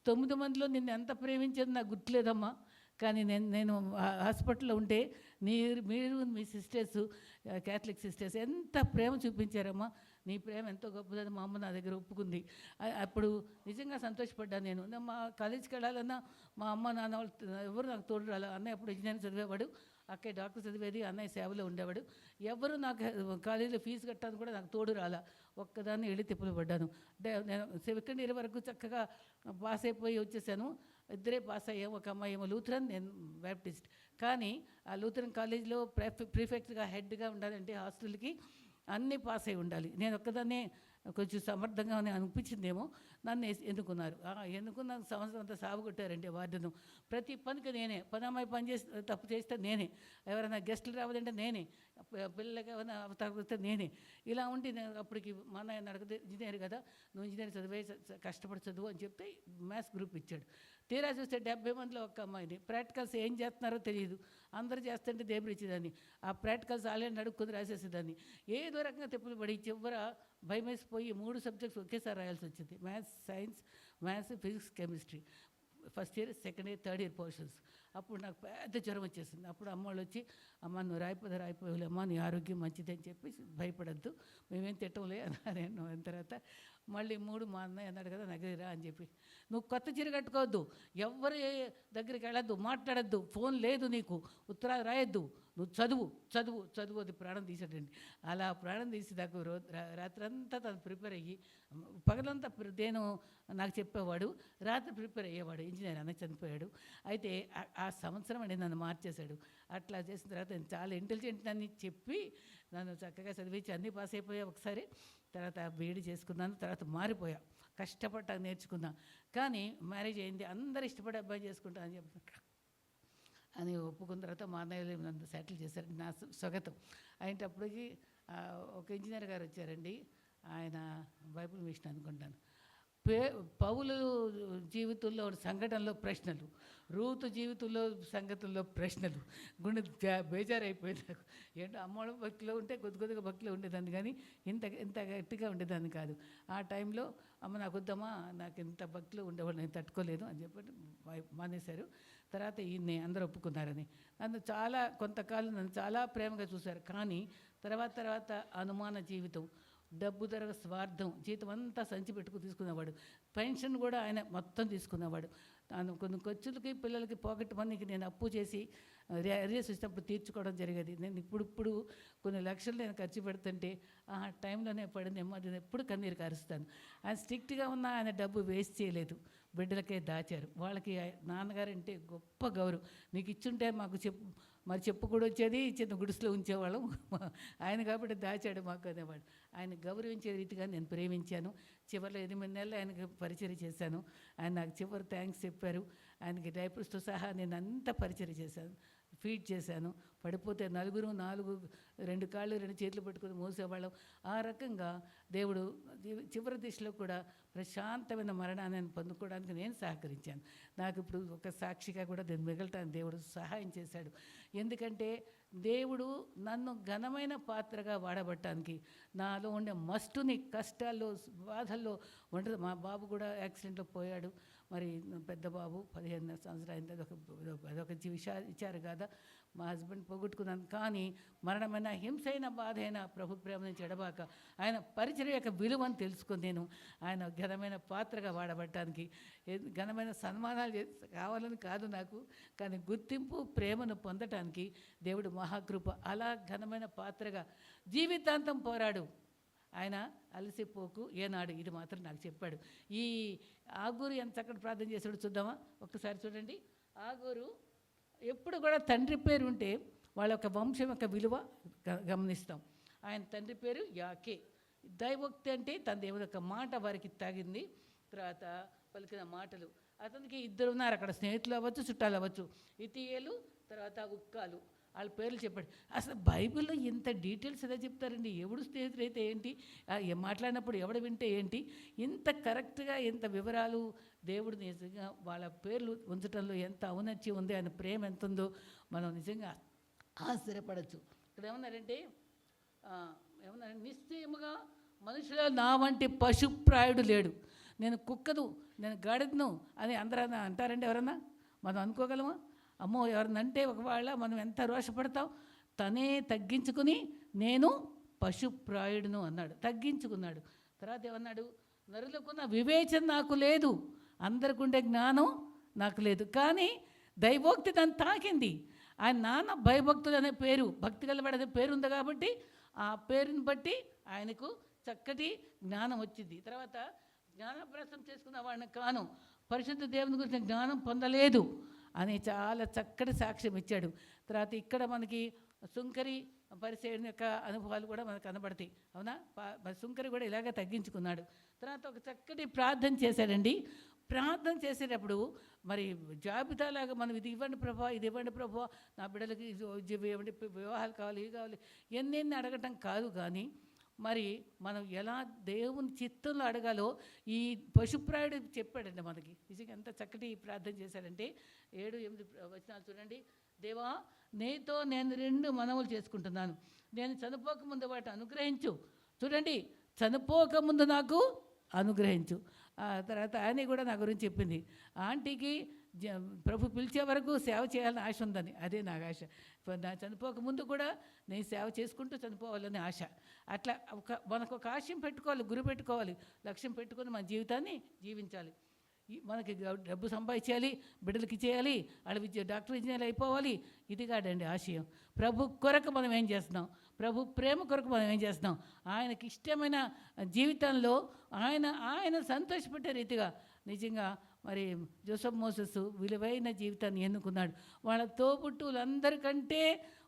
9 మందిలో నిన్ను ఎంత ప్రేమించేది నాకు గుర్తులేదమ్మా, కానీ నేను హాస్పిటల్లో ఉంటే మీరు మీ సిస్టర్స్, క్యాథలిక్ సిస్టర్స్ ఎంత ప్రేమ చూపించారమ్మా, నీ ప్రేమ ఎంతో గొప్పదని మా అమ్మ నా దగ్గర ఒప్పుకుంది. అప్పుడు నిజంగా సంతోషపడ్డాను. నేను మా కాలేజీకి వెళ్ళాలన్నా మా అమ్మ నాన్న వాళ్ళు ఎవరు నాకు తోడు రాలి. అన్నయ్య అప్పుడు ఇంజనీరింగ్ చదివేవాడు, అక్కయ్య డాక్టర్ చదివేది, అన్నయ్య సేవలో ఉండేవాడు. ఎవరు నాకు కాలేజీలో ఫీజు కట్టాలని కూడా నాకు తోడు రాలా. ఒక్కదాన్ని వెళ్ళి తిప్పులు పడ్డాను. నేను 2nd ఇయర్ వరకు చక్కగా పాస్ అయిపోయి వచ్చేసాను. ఇద్దరే పాస్ అయ్యాము, ఒక అమ్మాయి ఏమో లూథరన్, నేను బ్యాప్టిస్ట్. కానీ ఆ లూథరన్ కాలేజీలో ప్రిఫెక్ట్గా హెడ్గా ఉండాలంటే హాస్టల్కి అన్నీ పాస్ అయి ఉండాలి. నేను ఒక్కదాన్నే కొంచెం సమర్థంగా అనిపించిందేమో, నన్ను ఎన్నుకున్నారు. ఎన్నుకున్న సంవత్సరం అంతా సాగు కొట్టారంటే వార్డును. ప్రతి పనికి నేనే, పనమ్మాయి పని చేసి తప్పు చేస్తే నేనే, ఎవరైనా గెస్టులు రావాలంటే నేనే, పిల్లలకి ఏమైనా తగ్గితే నేనే. ఇలా ఉండి నేను అప్పటికి మా నాయన అడిగితే, ఇంజనీర్ కదా నువ్వు ఇంజనీర్ చదివే కష్టపడి చదువు అని చెప్తే మ్యాథ్స్ గ్రూప్ ఇచ్చాడు. తీరా చూస్తే 70 మందిలో ఒక్క అమ్మాయిని. ప్రాక్టికల్స్ ఏం చేస్తున్నారో తెలియదు, అందరూ చేస్తుంటే దేబులు ఇచ్చేదాన్ని. ఆ ప్రాక్టికల్స్ ఆల్రెడీ అడుక్కొని రాసేసేదాన్ని. ఏదో రకంగా తెప్పులు పడి చివర భయమేసిపోయి 3 సబ్జెక్ట్స్ ఒకేసారి రాయాల్సి వచ్చింది. Maths, science, maths, physics, chemistry. First year, second year, third year portions. అప్పుడు నాకు పెద్ద జ్వరం వచ్చేసింది. అప్పుడు అమ్మవాళ్ళు వచ్చి, అమ్మ నువ్వు రాయిపోలేమ్మా, నీ ఆరోగ్యం మంచిది అని చెప్పి భయపడద్దు, మేమేం తిట్టంలే అన్నాను. అయిన తర్వాత మళ్ళీ 3 మా అన్నయ్య అన్నాడు కదా నగరిరా అని చెప్పి, నువ్వు కొత్త చీర కట్టుకోవద్దు, ఎవరి దగ్గరికి వెళ్ళొద్దు, మాట్లాడద్దు, ఫోన్ లేదు నీకు, ఉత్తరాలు రాయొద్దు, నువ్వు చదువు అది ప్రాణం తీసేటండి. అలా ప్రాణం తీసి నాకు రాత్రంతా తను ప్రిపేర్ అయ్యి, పగలంతా నేను నాకు చెప్పేవాడు, రాత్రి ప్రిపేర్ అయ్యేవాడు. ఇంజనీర్ అన్న చనిపోయాడు. అయితే ఆ సంవత్సరం అండి నన్ను మార్చేశాడు. అట్లా చేసిన తర్వాత నేను చాలా ఇంటెలిజెంట్ అని చెప్పి నన్ను చక్కగా చదివించి అన్నీ పాస్ అయిపోయా ఒకసారి. తర్వాత బీఈడీ చేసుకున్నాను. తర్వాత మారిపోయా, కష్టపడ్డా నేర్చుకున్నా. కానీ మ్యారేజ్ అయింది, అందరూ ఇష్టపడే అబ్బాయి చేసుకుంటా అని చెప్పి అని ఒప్పుకున్న తర్వాత మా అన్నయ్యలు నన్ను సెటిల్ చేశారు. నా స్వాగతం అయినప్పటికీ ఒక ఇంజనీర్ గారు వచ్చారండి, ఆయన బైబిల్ మిషన్ అనుకుంటాను. పౌలు జీవితంలో సంఘటనలో ప్రశ్నలు, రూతు జీవితంలో సంగతుల్లో ప్రశ్నలు, గుండె బేజారైపోయింది నాకు. ఏంటో అమ్మోళ్ళ భక్తిలో ఉంటే కొద్దిగా భక్తిలో ఉండేదాన్ని, కానీ ఇంత గట్టిగా ఉండేదాన్ని కాదు. ఆ టైంలో అమ్మ నాకు వద్దమ్మా, నాకు ఇంత భక్తిలో ఉండేవాళ్ళు, నేను తట్టుకోలేను అని చెప్పి మానేశారు. తర్వాత ఈయన్ని అందరూ ఒప్పుకున్నారని నన్ను కొంతకాలం నన్ను చాలా ప్రేమగా చూశారు. కానీ తర్వాత అనుమాన జీవితం, డబ్బు ధర స్వార్థం, జీతం అంతా సంచి పెట్టుకు తీసుకునేవాడు. పెన్షన్ కూడా ఆయన మొత్తం తీసుకునేవాడు. తాను కొన్ని ఖర్చులకి, పిల్లలకి పాకెట్ మనీకి నేను అప్పు చేసి అరియర్స్ వచ్చినప్పుడు తీర్చుకోవడం జరిగేది. నేను ఇప్పుడు కొన్ని లక్షలు నేను ఖర్చు పెడుతుంటే ఆ టైంలోనే పడిందేమో, అది ఎప్పుడు కన్నీరు కారుస్తాను. ఆయన స్ట్రిక్ట్గా ఉన్న ఆయన డబ్బు వేస్ట్ చేయలేదు, బిడ్డలకే దాచారు. వాళ్ళకి నాన్నగారంటే గొప్ప గౌరవం. నీకు ఇచ్చుంటే మాకు మరి చెప్పు కూడా వచ్చేది, చిన్న గుడిసెలో ఉంచేవాళ్ళం. ఆయన కాబట్టి దాచాడు మాకు అనేవాడు. ఆయన గౌరవించే రీతిగా నేను ప్రేమించాను. చివరిలో 8 నెలలు ఆయనకి పరిచయం చేశాను. ఆయన నాకు చివరి థ్యాంక్స్ చెప్పారు. ఆయనకి డైపర్స్తో సహా నేను అంతా పరిచయం చేశాను, ఫీడ్ చేశాను. పడిపోతే 2 కాళ్ళు 2 చేతులు పట్టుకొని మోసేవాళ్ళం. ఆ రకంగా దేవుడు చివరి దిశలో కూడా ప్రశాంతమైన మరణాన్ని పొందుకోవడానికి నేను సహకరించాను. నాకు ఇప్పుడు ఒక సాక్షిగా కూడా నేను మిగలటానికి దేవుడు సహాయం చేశాడు. ఎందుకంటే దేవుడు నన్ను ఘనమైన పాత్రగా వాడబట్టడానికి, నాలో ఉండే మస్టుని కష్టాల్లో బాధల్లో ఉంటుంది. మా బాబు కూడా యాక్సిడెంట్లో పోయాడు. మరి పెద్ద బాబు 15 సంవత్సరాలు అయింది. అదొక విచారు కాదా. మా హస్బెండ్ పోగొట్టుకున్నాను. కానీ మరణమైన హింసైన బాధ అయినా ప్రభు ప్రేమ నుంచి ఎడబాక ఆయన పరిచర్య యొక్క విలువను తెలుసుకొని నేను ఆయన ఘనమైన పాత్రగా వాడబట్టడానికి, ఘనమైన సన్మానాలు కావాలని కాదు నాకు, కానీ గుర్తింపు ప్రేమను పొందటానికి దేవుడు మహాకృప. అలా ఘనమైన పాత్రగా జీవితాంతం పోరాడు. ఆయన అలసిపోకు ఏనాడు, ఇది మాత్రం నాకు చెప్పాడు. ఈ ఆగూరు ఎంత చక్కటి ప్రార్థన చేశాడు చూద్దామా ఒక్కసారి చూడండి. ఆగూరు ఎప్పుడు కూడా తండ్రి పేరు ఉంటే వాళ్ళ యొక్క వంశం యొక్క విలువ గమనిస్తాం. ఆయన తండ్రి పేరు యాకే. దైవోక్తి అంటే తన దేవుని యొక్క మాట వారికి తాగింది. తర్వాత పలికిన మాటలు. అతనికి 2 ఉన్నారు అక్కడ, స్నేహితులు అవ్వచ్చు, చుట్టాలు అవ్వచ్చు. ఇతియేలు, తర్వాత ఉక్కాలు, వాళ్ళ పేర్లు చెప్పాడు. అసలు బైబిల్లో ఇంత డీటెయిల్స్ ఎలా చెప్తారండి? ఎవడు స్నేహితుడైతే ఏంటి, మాట్లాడినప్పుడు ఎవడు వింటే ఏంటి, ఇంత కరెక్ట్గా ఇంత వివరాలు దేవుడు నిజంగా వాళ్ళ పేర్లు ఉంచడంలో ఎంత ఔన్నత్యం ఉంది, ఆయన ప్రేమ ఎంత ఉందో మనం నిజంగా ఆశ్చర్యపడచ్చు. ఇక్కడ ఏమన్నారంటే నిశ్చయముగా మనుషుల నా వంటి పశుప్రాయుడు లేడు. నేను కుక్కను, నేను గాడిదను అని అందరూ అంటారండి. ఎవరన్నా మనం అనుకోగలమా? అమ్మో ఎవరినంటే ఒకవేళ మనం ఎంత రోషపడతాం. తనే తగ్గించుకుని నేను పశుప్రాయుడును అన్నాడు, తగ్గించుకున్నాడు. తర్వాత ఏమన్నాడు? నరులకున్న వివేచన నాకు లేదు, అందరికి ఉండే జ్ఞానం నాకు లేదు, కానీ దైవోక్తి దాన్ని తాకింది. ఆయన నాన్న భయభక్తులు అనే పేరు, భక్తి గలవాడు అనే పేరు ఉంది కాబట్టి ఆ పేరుని బట్టి ఆయనకు చక్కటి జ్ఞానం వచ్చింది. తర్వాత జ్ఞానభ్యాసం చేసుకున్న వాడిని కాను, పరిశుద్ధ దేవుని గురించి జ్ఞానం పొందలేదు అని చాలా చక్కటి సాక్ష్యం ఇచ్చాడు. తర్వాత ఇక్కడ మనకి సుంకరి పరిచయం యొక్క అనుభవాలు కూడా మనకు కనబడతాయి. అవునా? సుంకరి కూడా ఇలాగే తగ్గించుకున్నాడు. తర్వాత ఒక చక్కటి ప్రార్థన చేశాడండి. ప్రార్థన చేసేటప్పుడు మరి జాబితాలాగా మనం ఇది ఇవ్వండి ప్రభా, ఇది ఇవ్వండి ప్రభా, నా బిడ్డలకి ఇవ్వండి, వివాహాలు కావాలి, ఇవి కావాలి, ఎన్నెన్ని అడగటం కాదు. కానీ మరి మనం ఎలా దేవుని చిత్తంలో అడగాలో ఈ పశుప్రాయుడు చెప్పాడండి మనకి. నిజంగా ఎంత చక్కటి ప్రార్థన చేశాడంటే 7-8 వచనాలు చూడండి. దేవా, నీతో నేను 2 మనవులు చేసుకుంటున్నాను, నేను చనిపోకముందు వాటిని అనుగ్రహించు. చూడండి, చనిపోకముందు నాకు అనుగ్రహించు. తర్వాత ఆయన కూడా నా గురించి చెప్పింది, ఆంటీకి ప్రభు పిలిచే వరకు సేవ చేయాలని ఆశ ఉందని. అదే నాకు ఆశ. నా చనిపోకముందు కూడా నేను సేవ చేసుకుంటూ చనిపోవాలని ఆశ. అట్లా మనకు ఒక ఆశయం పెట్టుకోవాలి, గురి పెట్టుకోవాలి, లక్ష్యం పెట్టుకొని మన జీవితాన్ని జీవించాలి. మనకి డబ్బు సంపాదించాలి, బిడ్డలకి చేయాలి, వాళ్ళ డాక్టర్ ఇంజనీర్ అయిపోవాలి, ఇది కాదండి ఆశయం. ప్రభు కొరకు మనం ఏం చేస్తున్నాం, ప్రభు ప్రేమ కొరకు మనం ఏం చేస్తున్నాం, ఆయనకి ఇష్టమైన జీవితంలో ఆయన సంతోషపెట్టే రీతిగా. నిజంగా మరి జోసెఫ్ మోసెస్ విలువైన జీవితాన్ని ఎన్నుకున్నాడు. వాళ్ళ తోబుట్టువులందరికంటే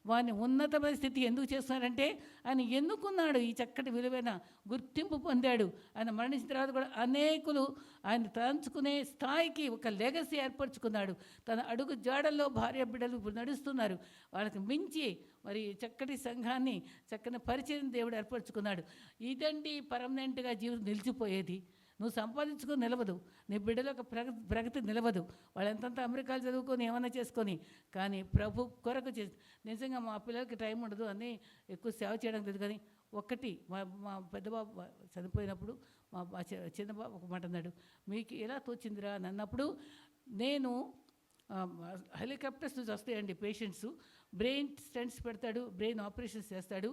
వాడిని ఉన్నతమైన స్థితి ఎందుకు చేస్తున్నాడంటే ఆయన ఎన్నుకున్నాడు, ఈ చక్కటి విలువైన గుర్తింపు పొందాడు. ఆయన మరణించిన తర్వాత కూడా అనేకులు ఆయన తలంచుకునే స్థాయికి ఒక లెగసీ ఏర్పరచుకున్నాడు. తన అడుగు జాడల్లో భార్య బిడ్డలు నడుస్తున్నారు. వాళ్ళకి మించి మరి చక్కటి సంఘాన్ని, చక్కని పరిచయం దేవుడు ఏర్పరచుకున్నాడు. ఇదండి పర్మనెంట్గా జీవితం నిలిచిపోయేది. నువ్వు సంపాదించుకొని నిలవదు, నీ బిడ్డల యొక్క ప్రగతి నిలవదు. వాళ్ళు ఎంతంత అమెరికాలు చదువుకొని ఏమన్నా చేసుకొని, కానీ ప్రభు కొరకు చేసి. నిజంగా మా పిల్లలకి టైం ఉండదు అని ఎక్కువ సేవ చేయడం లేదు. కానీ ఒక్కటి మా పెద్దబాబు చనిపోయినప్పుడు మా చిన్నబాబు ఒక మాట అన్నాడు, మీకు ఎలా తోచిందిరా అని అన్నప్పుడు, నేను హెలికాప్టర్స్ నుంచి వస్తాయండి పేషెంట్స్, బ్రెయిన్ స్టెంట్స్ పెడతాడు, బ్రెయిన్ ఆపరేషన్స్ చేస్తాడు,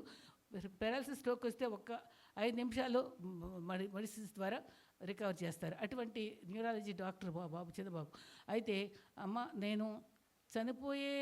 పెరాలసిస్ స్ట్రోక్ వస్తే 5 నిమిషాల్లో మెడిసిన్స్ ద్వారా రికవర్ చేస్తారు. అటువంటి న్యూరాలజీ డాక్టర్ బాబు చిన్నబాబు. అయితే అమ్మ, నేను చనిపోయే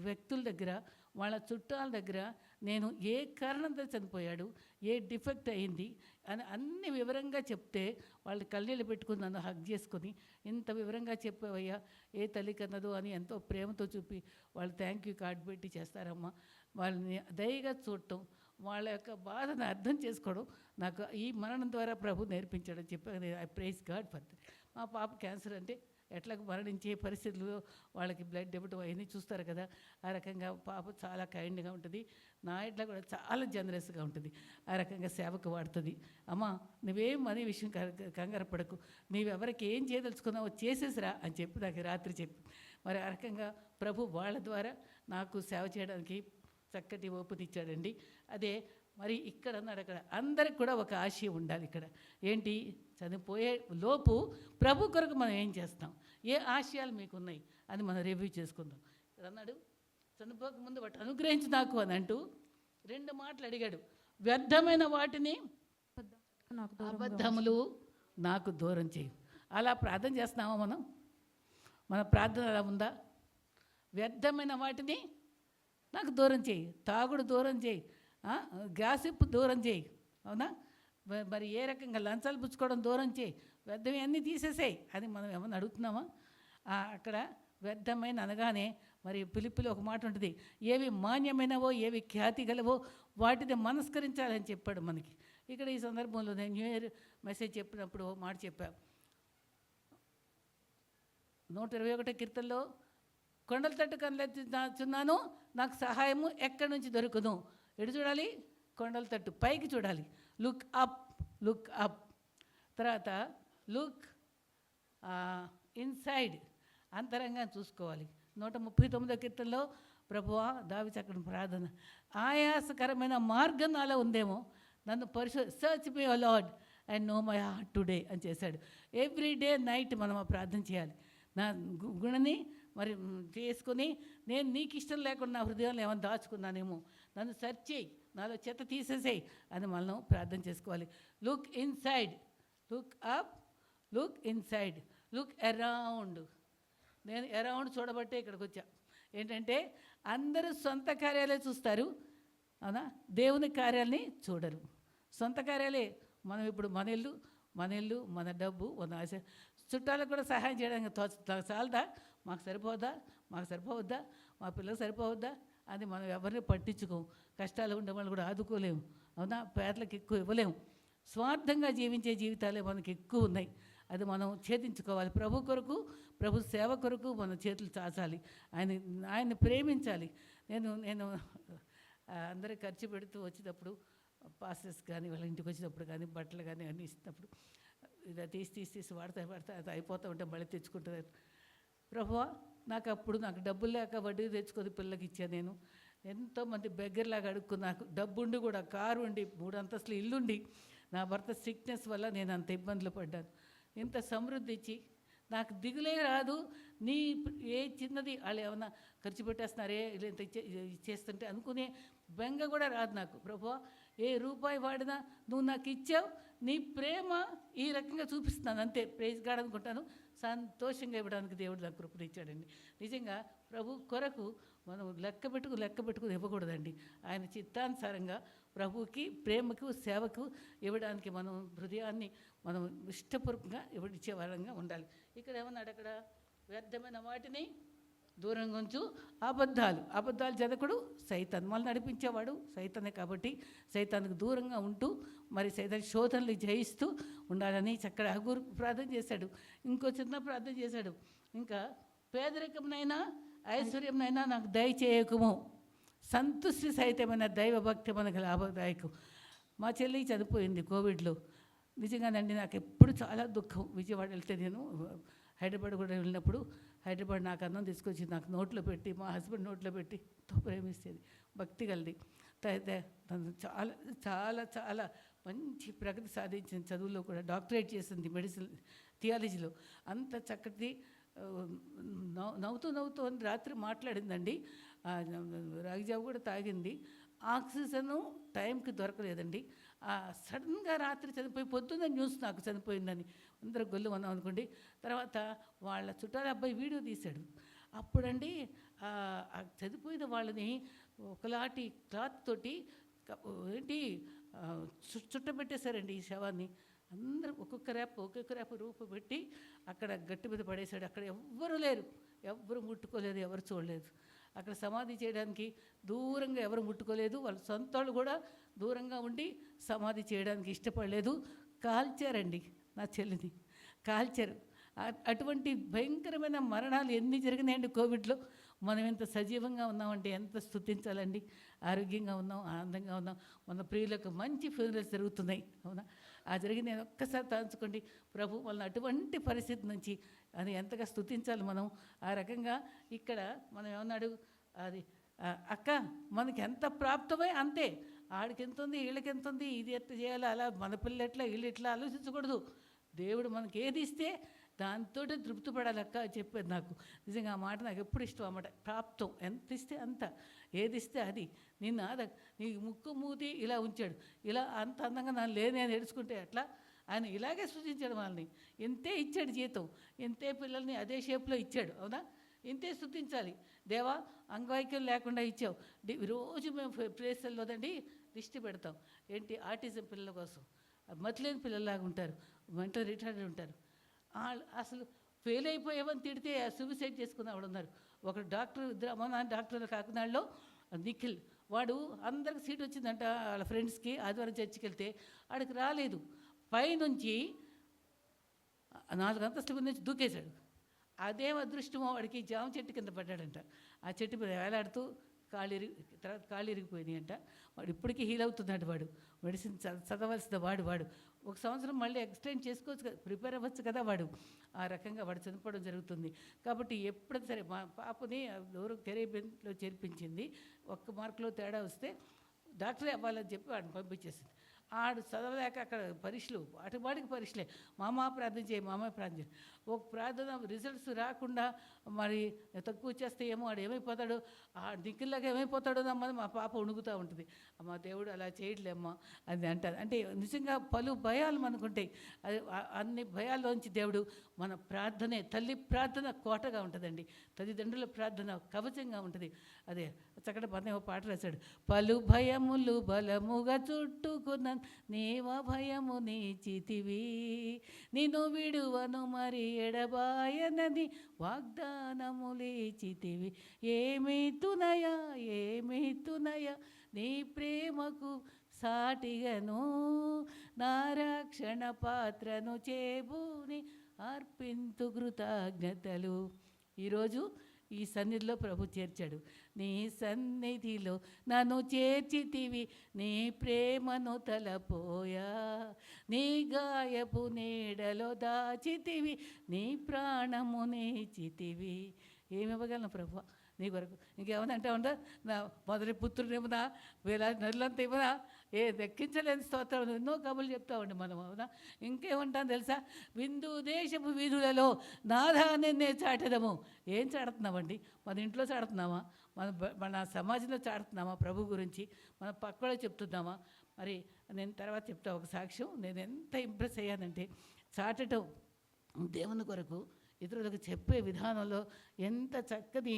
వ్యక్తుల దగ్గర, వాళ్ళ చుట్టాల దగ్గర నేను ఏ కారణంతో చనిపోయాడు, ఏ డిఫెక్ట్ అయింది అని అన్ని వివరంగా చెప్తే వాళ్ళు కళ్ళీళ్ళు పెట్టుకుని నన్ను హగ్ చేసుకొని, ఇంత వివరంగా చెప్పావయ్యా, ఏ తల్లి కన్నదో అని ఎంతో ప్రేమతో చూపి వాళ్ళు థ్యాంక్ యూ కార్డు పెట్టి చేస్తారమ్మా. వాళ్ళని దయగా చూడటం, వాళ్ళ యొక్క బాధను అర్థం చేసుకోవడం నాకు ఈ మరణం ద్వారా ప్రభు నేర్పించాడని చెప్పి I praise God for that. మా పాప క్యాన్సర్ అంటే ఎట్లాగ మరణించే పరిస్థితుల్లో వాళ్ళకి బ్లడ్ ఇవ్వడం అవన్నీ చూస్తారు కదా, ఆ రకంగా పాప చాలా కైండ్గా ఉంటుంది. నా ఇట్లా కూడా చాలా జనరస్గా ఉంటుంది. ఆ రకంగా సేవకు వాడుతుంది. అమ్మ నువ్వేం అనే విషయం కంగారు పడకు, నీవెవరికి ఏం చేయదలుచుకున్నావో చేసేసిరా అని చెప్పి నాకు రాత్రి చెప్పి, మరి ఆ రకంగా ప్రభు వాళ్ళ ద్వారా నాకు సేవ చేయడానికి చక్కటి ఓపునిచ్చాడండి. అదే మరి ఇక్కడ అన్నాడు, అక్కడ అందరికి కూడా ఒక ఆశయం ఉండాలి. ఇక్కడ ఏంటి, చనిపోయే లోపు ప్రభు కొరకు మనం ఏం చేస్తాం, ఏ ఆశయాలు మీకు ఉన్నాయి అని మనం రివ్యూ చేసుకుందాం. ఇక్కడ అన్నాడు, చనిపోక ముందు వాటి అనుగ్రహించి నాకు అని అంటూ 2 మాటలు అడిగాడు. వ్యర్థమైన వాటిని, అబద్ధములు నాకు దూరం చేయు. అలా ప్రార్థన చేస్తున్నామా మనం? మన ప్రార్థన అలా ఉందా? వ్యర్థమైన వాటిని నాకు దూరం చేయి, తాగుడు దూరం చేయి, గ్యాసిప్ దూరం చేయి, అవునా? మరి ఏ రకంగా లంచాలు పుచ్చుకోవడం దూరం చేయి, వ్యర్థమే అన్నీ తీసేసేయి అని మనం ఏమన్నా అడుగుతున్నామా? అక్కడ వ్యర్థమైన అనగానే మరి పిలుపులో ఒక మాట ఉంటుంది, ఏవి మాన్యమైనవో ఏవి ఖ్యాతి గలవో వాటిని మనస్కరించాలని చెప్పాడు మనకి. ఇక్కడ ఈ సందర్భంలో నేను న్యూ ఇయర్ మెసేజ్ చెప్పినప్పుడు మాట చెప్పాను. 121 కీర్తనలో కొండల తట్టు కనలేచున్నాను, నాకు సహాయము ఎక్కడి నుంచి దొరుకును. ఎటు చూడాలి? కొండల తట్టు పైకి చూడాలి. Look up, look up. తర్వాత లుక్ ఇన్సైడ్, అంతరంగా చూసుకోవాలి. 139 కీర్తనలో ప్రభువా, దావీదు చక్కని ప్రార్థన, ఆయాసకరమైన మార్గం నాలో ఉందేమో, నన్ను search me O Lord and know my heart today అని చేశాడు. ఎవ్రీ డే నైట్ మనం ఆ ప్రార్థన చేయాలి. నా గుణని మరి చేసుకొని, నేను నీకు ఇష్టం లేకుండా నా హృదయంలో ఏమైనా దాచుకున్నానేమో, నన్ను సెర్చ్ చేయి, నాలో చెత్త తీసేసేయి అని మనం ప్రార్థన చేసుకోవాలి. Look inside, look up, look inside, look around. నేను అరౌండ్ చూడబట్టే ఇక్కడికి వచ్చా. ఏంటంటే అందరూ సొంత కార్యాలే చూస్తారు, అవునా? దేవుని కార్యాలని చూడరు. సొంత కార్యాలే. మనం ఇప్పుడు మన ఇల్లు, మన డబ్బు, మన ఆశ, చుట్టాలకు కూడా సహాయం చేయడానికి చాలదా? మాకు సరిపోవద్దా, మా పిల్లలకు సరిపోవద్దా అని మనం ఎవరిని పట్టించుకోము. కష్టాలు ఉండే వాళ్ళు కూడా ఆదుకోలేము, అవునా? పేదలకు ఎక్కువ ఇవ్వలేము. స్వార్థంగా జీవించే జీవితాలే మనకి ఎక్కువ ఉన్నాయి. అది మనం ఛేదించుకోవాలి. ప్రభు కొరకు, ప్రభు సేవ కొరకు మన చేతులు చాచాలి. ఆయన్ని ప్రేమించాలి. నేను అందరికి ఖర్చు పెడుతూ వచ్చేటప్పుడు, పాస్టర్స్ కానీ వాళ్ళ ఇంటికి వచ్చినప్పుడు కానీ, బట్టలు కానీ అన్నీ ఇచ్చినప్పుడు ఇలా తీసి వాడతా అది అయిపోతూ ఉంటే మళ్ళీ తెచ్చుకుంటారు. ప్రభువా, నాకు డబ్బులు లేక వడ్డీ తెచ్చుకొని పిల్లలకి ఇచ్చాను. నేను ఎంతోమంది బెగ్గర్లాగా అడుక్కుని, నాకు డబ్బుండి కూడా, కారు ఉండి, 3 అంతస్తులు ఇల్లుండి, నా భర్త సిక్నెస్ వల్ల నేను అంత ఇబ్బందులు పడ్డాను. ఇంత సమృద్ధి ఇచ్చి నాకు దిగులే రాదు. నీ ఏ చిన్నది వాళ్ళు ఏమన్నా ఖర్చు పెట్టేస్తున్నారే, ఇంత ఇచ్చేస్తుంటే అనుకునే బెంగ కూడా రాదు నాకు. ప్రభువా, ఏ రూపాయి వాడినా నువ్వు నాకు ఇచ్చావు, నీ ప్రేమ ఈ రకంగా చూపిస్తున్నాను, అంతే. ప్రైజ్ గాడ్ అనుకుంటాను. సంతోషంగా ఇవ్వడానికి దేవుడు నాకు కృపనిచ్చాడండి. నిజంగా ప్రభు కొరకు మనం లెక్క పెట్టుకుని ఇవ్వకూడదండి. ఆయన చిత్తానుసారంగా ప్రభువుకి, ప్రేమకు, సేవకు ఇవ్వడానికి మనం హృదయాన్ని మనం ఇష్టపూర్వకంగా ఇచ్చే వారంగా ఉండాలి. ఇక్కడ ఏమన్నాడు, అక్కడ వ్యర్థమైన వాటిని దూరంగా ఉంచు, అబద్ధాలు జదకుడు సైతాన్, మనల్ని నడిపించేవాడు సైతానే. కాబట్టి సైతానికి దూరంగా ఉంటూ మరి సైతాన్ శోధనలు జయిస్తూ ఉండాలని చక్కడ హగూరు ప్రార్థన చేశాడు. ఇంకో చిన్న ప్రార్థన చేశాడు, ఇంకా పేదరికంనైనా ఐశ్వర్యంనైనా నాకు దయచేయకము, సంతుష్టి సహితమైన దైవభక్తి మనకు లాభదాయకం. మా చెల్లి చనిపోయింది కోవిడ్లో. నిజంగానండి నాకు ఎప్పుడు చాలా దుఃఖం. విజయవాడ వెళ్తే, నేను హైదరాబాద్ కూడా వెళ్ళినప్పుడు, హైదరాబాద్ నాకు అన్నం తీసుకొచ్చి నాకు నోట్లో పెట్టి, మా హస్బెండ్ నోట్లో పెట్టి ఎంతో ప్రేమిస్తేది, భక్తి కలిది. తను చాలా చాలా చాలా మంచి ప్రగతి సాధించింది. చదువులో కూడా డాక్టరేట్ చేసింది, మెడిసిన్ థియాలజీలో. అంత చక్కటి నవ్వుతూ అని రాత్రి మాట్లాడిందండి. రాగిజావు కూడా తాగింది. ఆక్సిజను టైంకి దొరకలేదండి. సడన్గా రాత్రి చనిపోయి, పొద్దున్న న్యూస్ నాకు చనిపోయిందని అందరూ గొల్లు అన్నాం అనుకోండి. తర్వాత వాళ్ళ చుట్టాల అబ్బాయి వీడియో తీశాడు. అప్పుడండి చనిపోయిన వాళ్ళని ఒకలాంటి క్లాత్ తోటి ఏంటి చుట్టబెట్టేశారండి ఈ శవాన్ని. అందరూ ఒక్కొక్క రేపు రూపు పెట్టి అక్కడ గట్టి మీద పడేశాడు. అక్కడ ఎవ్వరూ లేరు, ఎవ్వరు ముట్టుకోలేదు, ఎవరు చూడలేదు. అక్కడ సమాధి చేయడానికి దూరంగా ఎవరు ముట్టుకోలేదు. వాళ్ళ సొంత వాళ్ళు కూడా దూరంగా ఉండి సమాధి చేయడానికి ఇష్టపడలేదు. కాల్చారండి నా చెల్లిని, కాల్చారు. అటువంటి భయంకరమైన మరణాలు ఎన్ని జరిగినాయండి కోవిడ్లో. మనం ఎంత సజీవంగా ఉన్నామంటే ఎంత స్తుతించాలండి. ఆరోగ్యంగా ఉన్నాం, ఆనందంగా ఉన్నాం. మన ప్రియులకు మంచి ఫ్యూనరల్స్ జరుగుతున్నాయి, అవునా? ఆ జరిగి నేను ఒక్కసారి తలుచుకోండి, ప్రభు వాళ్ళని అటువంటి పరిస్థితి నుంచి అని ఎంతగా స్తుతించాలి మనం. ఆ రకంగా ఇక్కడ మనం ఏమన్నాడు, అది అక్క మనకి ఎంత ప్రాప్తమై అంతే, ఆడికి ఎంత ఉంది, వీళ్ళకి ఎంత ఉంది, ఇది ఎట్లా చేయాలి, అలా మన పిల్లలు ఎట్లా వీళ్ళు ఎట్లా ఆలోచించకూడదు. దేవుడు మనకి ఏది ఇస్తే దాంతో తృప్తి పడాలి అక్క చెప్పేది నాకు. నిజంగా ఆ మాట నాకు ఎప్పుడు ఇష్టం అన్నమాట. ప్రాప్తం ఎంత ఇస్తే అంత, ఏది ఇస్తే అది. నిన్ను నీ ముక్కు మూతి ఇలా ఉంచాడు, ఇలా అంత అందంగా నన్ను లేని అని ఏడుచుకుంటే ఎట్లా, ఆయన ఇలాగే సృష్టించాడు మనల్ని. ఇంతే ఇచ్చాడు జీతం, ఇంతే పిల్లల్ని అదే షేప్లో ఇచ్చాడు, అవునా? ఇంతే స్తుతించాలి. దేవా అంగవైకల్యం లేకుండా ఇచ్చావు. రోజు మేము ప్లేసుల్లోదండి లిస్ట్ పెడతాం. ఏంటి, ఆర్టిజం పిల్లల కోసం, మతిలేని పిల్లల్లాగా ఉంటారు, మెంటల్ రిటార్డెడ్ ఉంటారు. అసలు ఫెయిల్ అయిపోయామని తిడితే సూసైడ్ చేసుకున్నవాడు ఉన్నారు. ఒక డాక్టర్, ఇద్దరు అమ్మ నాన్న డాక్టర్లు కాకినాడలో, నిఖిల్ వాడు అందరికి సీట్ వచ్చిందంట వాళ్ళ ఫ్రెండ్స్కి. ఆదివారం చర్చికి వెళ్తే వాడికి రాలేదు. పైనుంచి 4 అంతస్తుల నుంచి దూకేశాడు. అదేం అదృష్టమో వాడికి జామ చెట్టు కింద పడ్డాడంట. ఆ చెట్టు మీద వేలాడుతూ తర్వాత కాళ్ళు ఇరిగిపోయినాయి అంట. వాడు ఇప్పటికీ హీల్ అవుతున్నాడు. వాడు మెడిసిన్ చదవలసిన వాడు 1 సంవత్సరం మళ్ళీ ఎక్స్టెండ్ చేసుకోవచ్చు కదా, ప్రిపేర్ అవ్వచ్చు కదా. వాడు ఆ రకంగా వాడు చనిపోవడం జరుగుతుంది. కాబట్టి ఎప్పుడైనా సరే మా పాపని ఎవరు కెరీబియన్లో చేర్పించింది. 1 మార్కులో తేడా వస్తే డాక్టరే అవ్వాలని చెప్పి వాడిని పంపించేసింది. ఆడు చదవలేక అక్కడ పరీక్షలు, వాడికి పరీక్షలే. మామ ప్రార్థన చేయి, మామ ప్రార్థన చేయి. ఒక ప్రార్థన రిజల్ట్స్ రాకుండా మరి తక్కువ వచ్చేస్తే ఏమో వాడు ఏమైపోతాడు, ఆ దిక్కుల్లాగా ఏమైపోతాడో అమ్మని మా పాప ఉణుగుతూ ఉంటుంది. అమ్మ దేవుడు అలా చేయట్లేమ్మా అని అంటారు. అంటే నిజంగా పలు భయాలు మనకుంటాయి. అది అన్ని భయాల్లోంచి దేవుడు మన ప్రార్థనే, తల్లి ప్రార్థన కోటగా ఉంటుందండి, తల్లిదండ్రుల ప్రార్థన కవచంగా ఉంటుంది. అదే చక్కటి పదం పాట రాశాడు. పలు భయములు బలముగా చుట్టుకున్న నీవ భయము నీచితివి, నిన్ను విడువను మరి ఎడబాయనది వాగ్దానములేచితివి. ఏమి తునయ నీ ప్రేమకు సాటిగను, నా రక్షణ పాత్రను చేబూని అర్పింతు కృతజ్ఞతలు. ఈరోజు ఈ సన్నిధిలో ప్రభు చేర్చాడు. నీ సన్నిధిలో నన్ను చేర్చితివి, నీ ప్రేమను తలపోయా, నీ గాయపు నీడలో దాచితివి, నీ ప్రాణము నేచితివి. ఏమి ఇవ్వగలను ప్రభు నీ కొరకు? ఇంకేమన్నా అంటే ఉందా, నా మొదటి పుత్రుడేమన్నా, వేలాది నదులంతా ఇవ్వనా, దక్కించలేని స్తోత్రం. ఎన్నో కబుర్లు చెప్తామండి మనం, అవునా? ఇంకేమంటాను తెలుసా, విందు దేశపు వీధులలో నాదాన్ని చాటదము. ఏం చాడుతున్నామండి? మన ఇంట్లో చాడుతున్నామా, మన సమాజంలో చాడుతున్నామా ప్రభు గురించి? మన పక్కలో చెప్తున్నామా? మరి నేను తర్వాత చెప్తా ఒక సాక్ష్యం. నేను ఎంత ఇంప్రెస్ అయ్యానంటే, చాటటం దేవుని కొరకు ఇతరులకు చెప్పే విధానంలో ఎంత చక్కని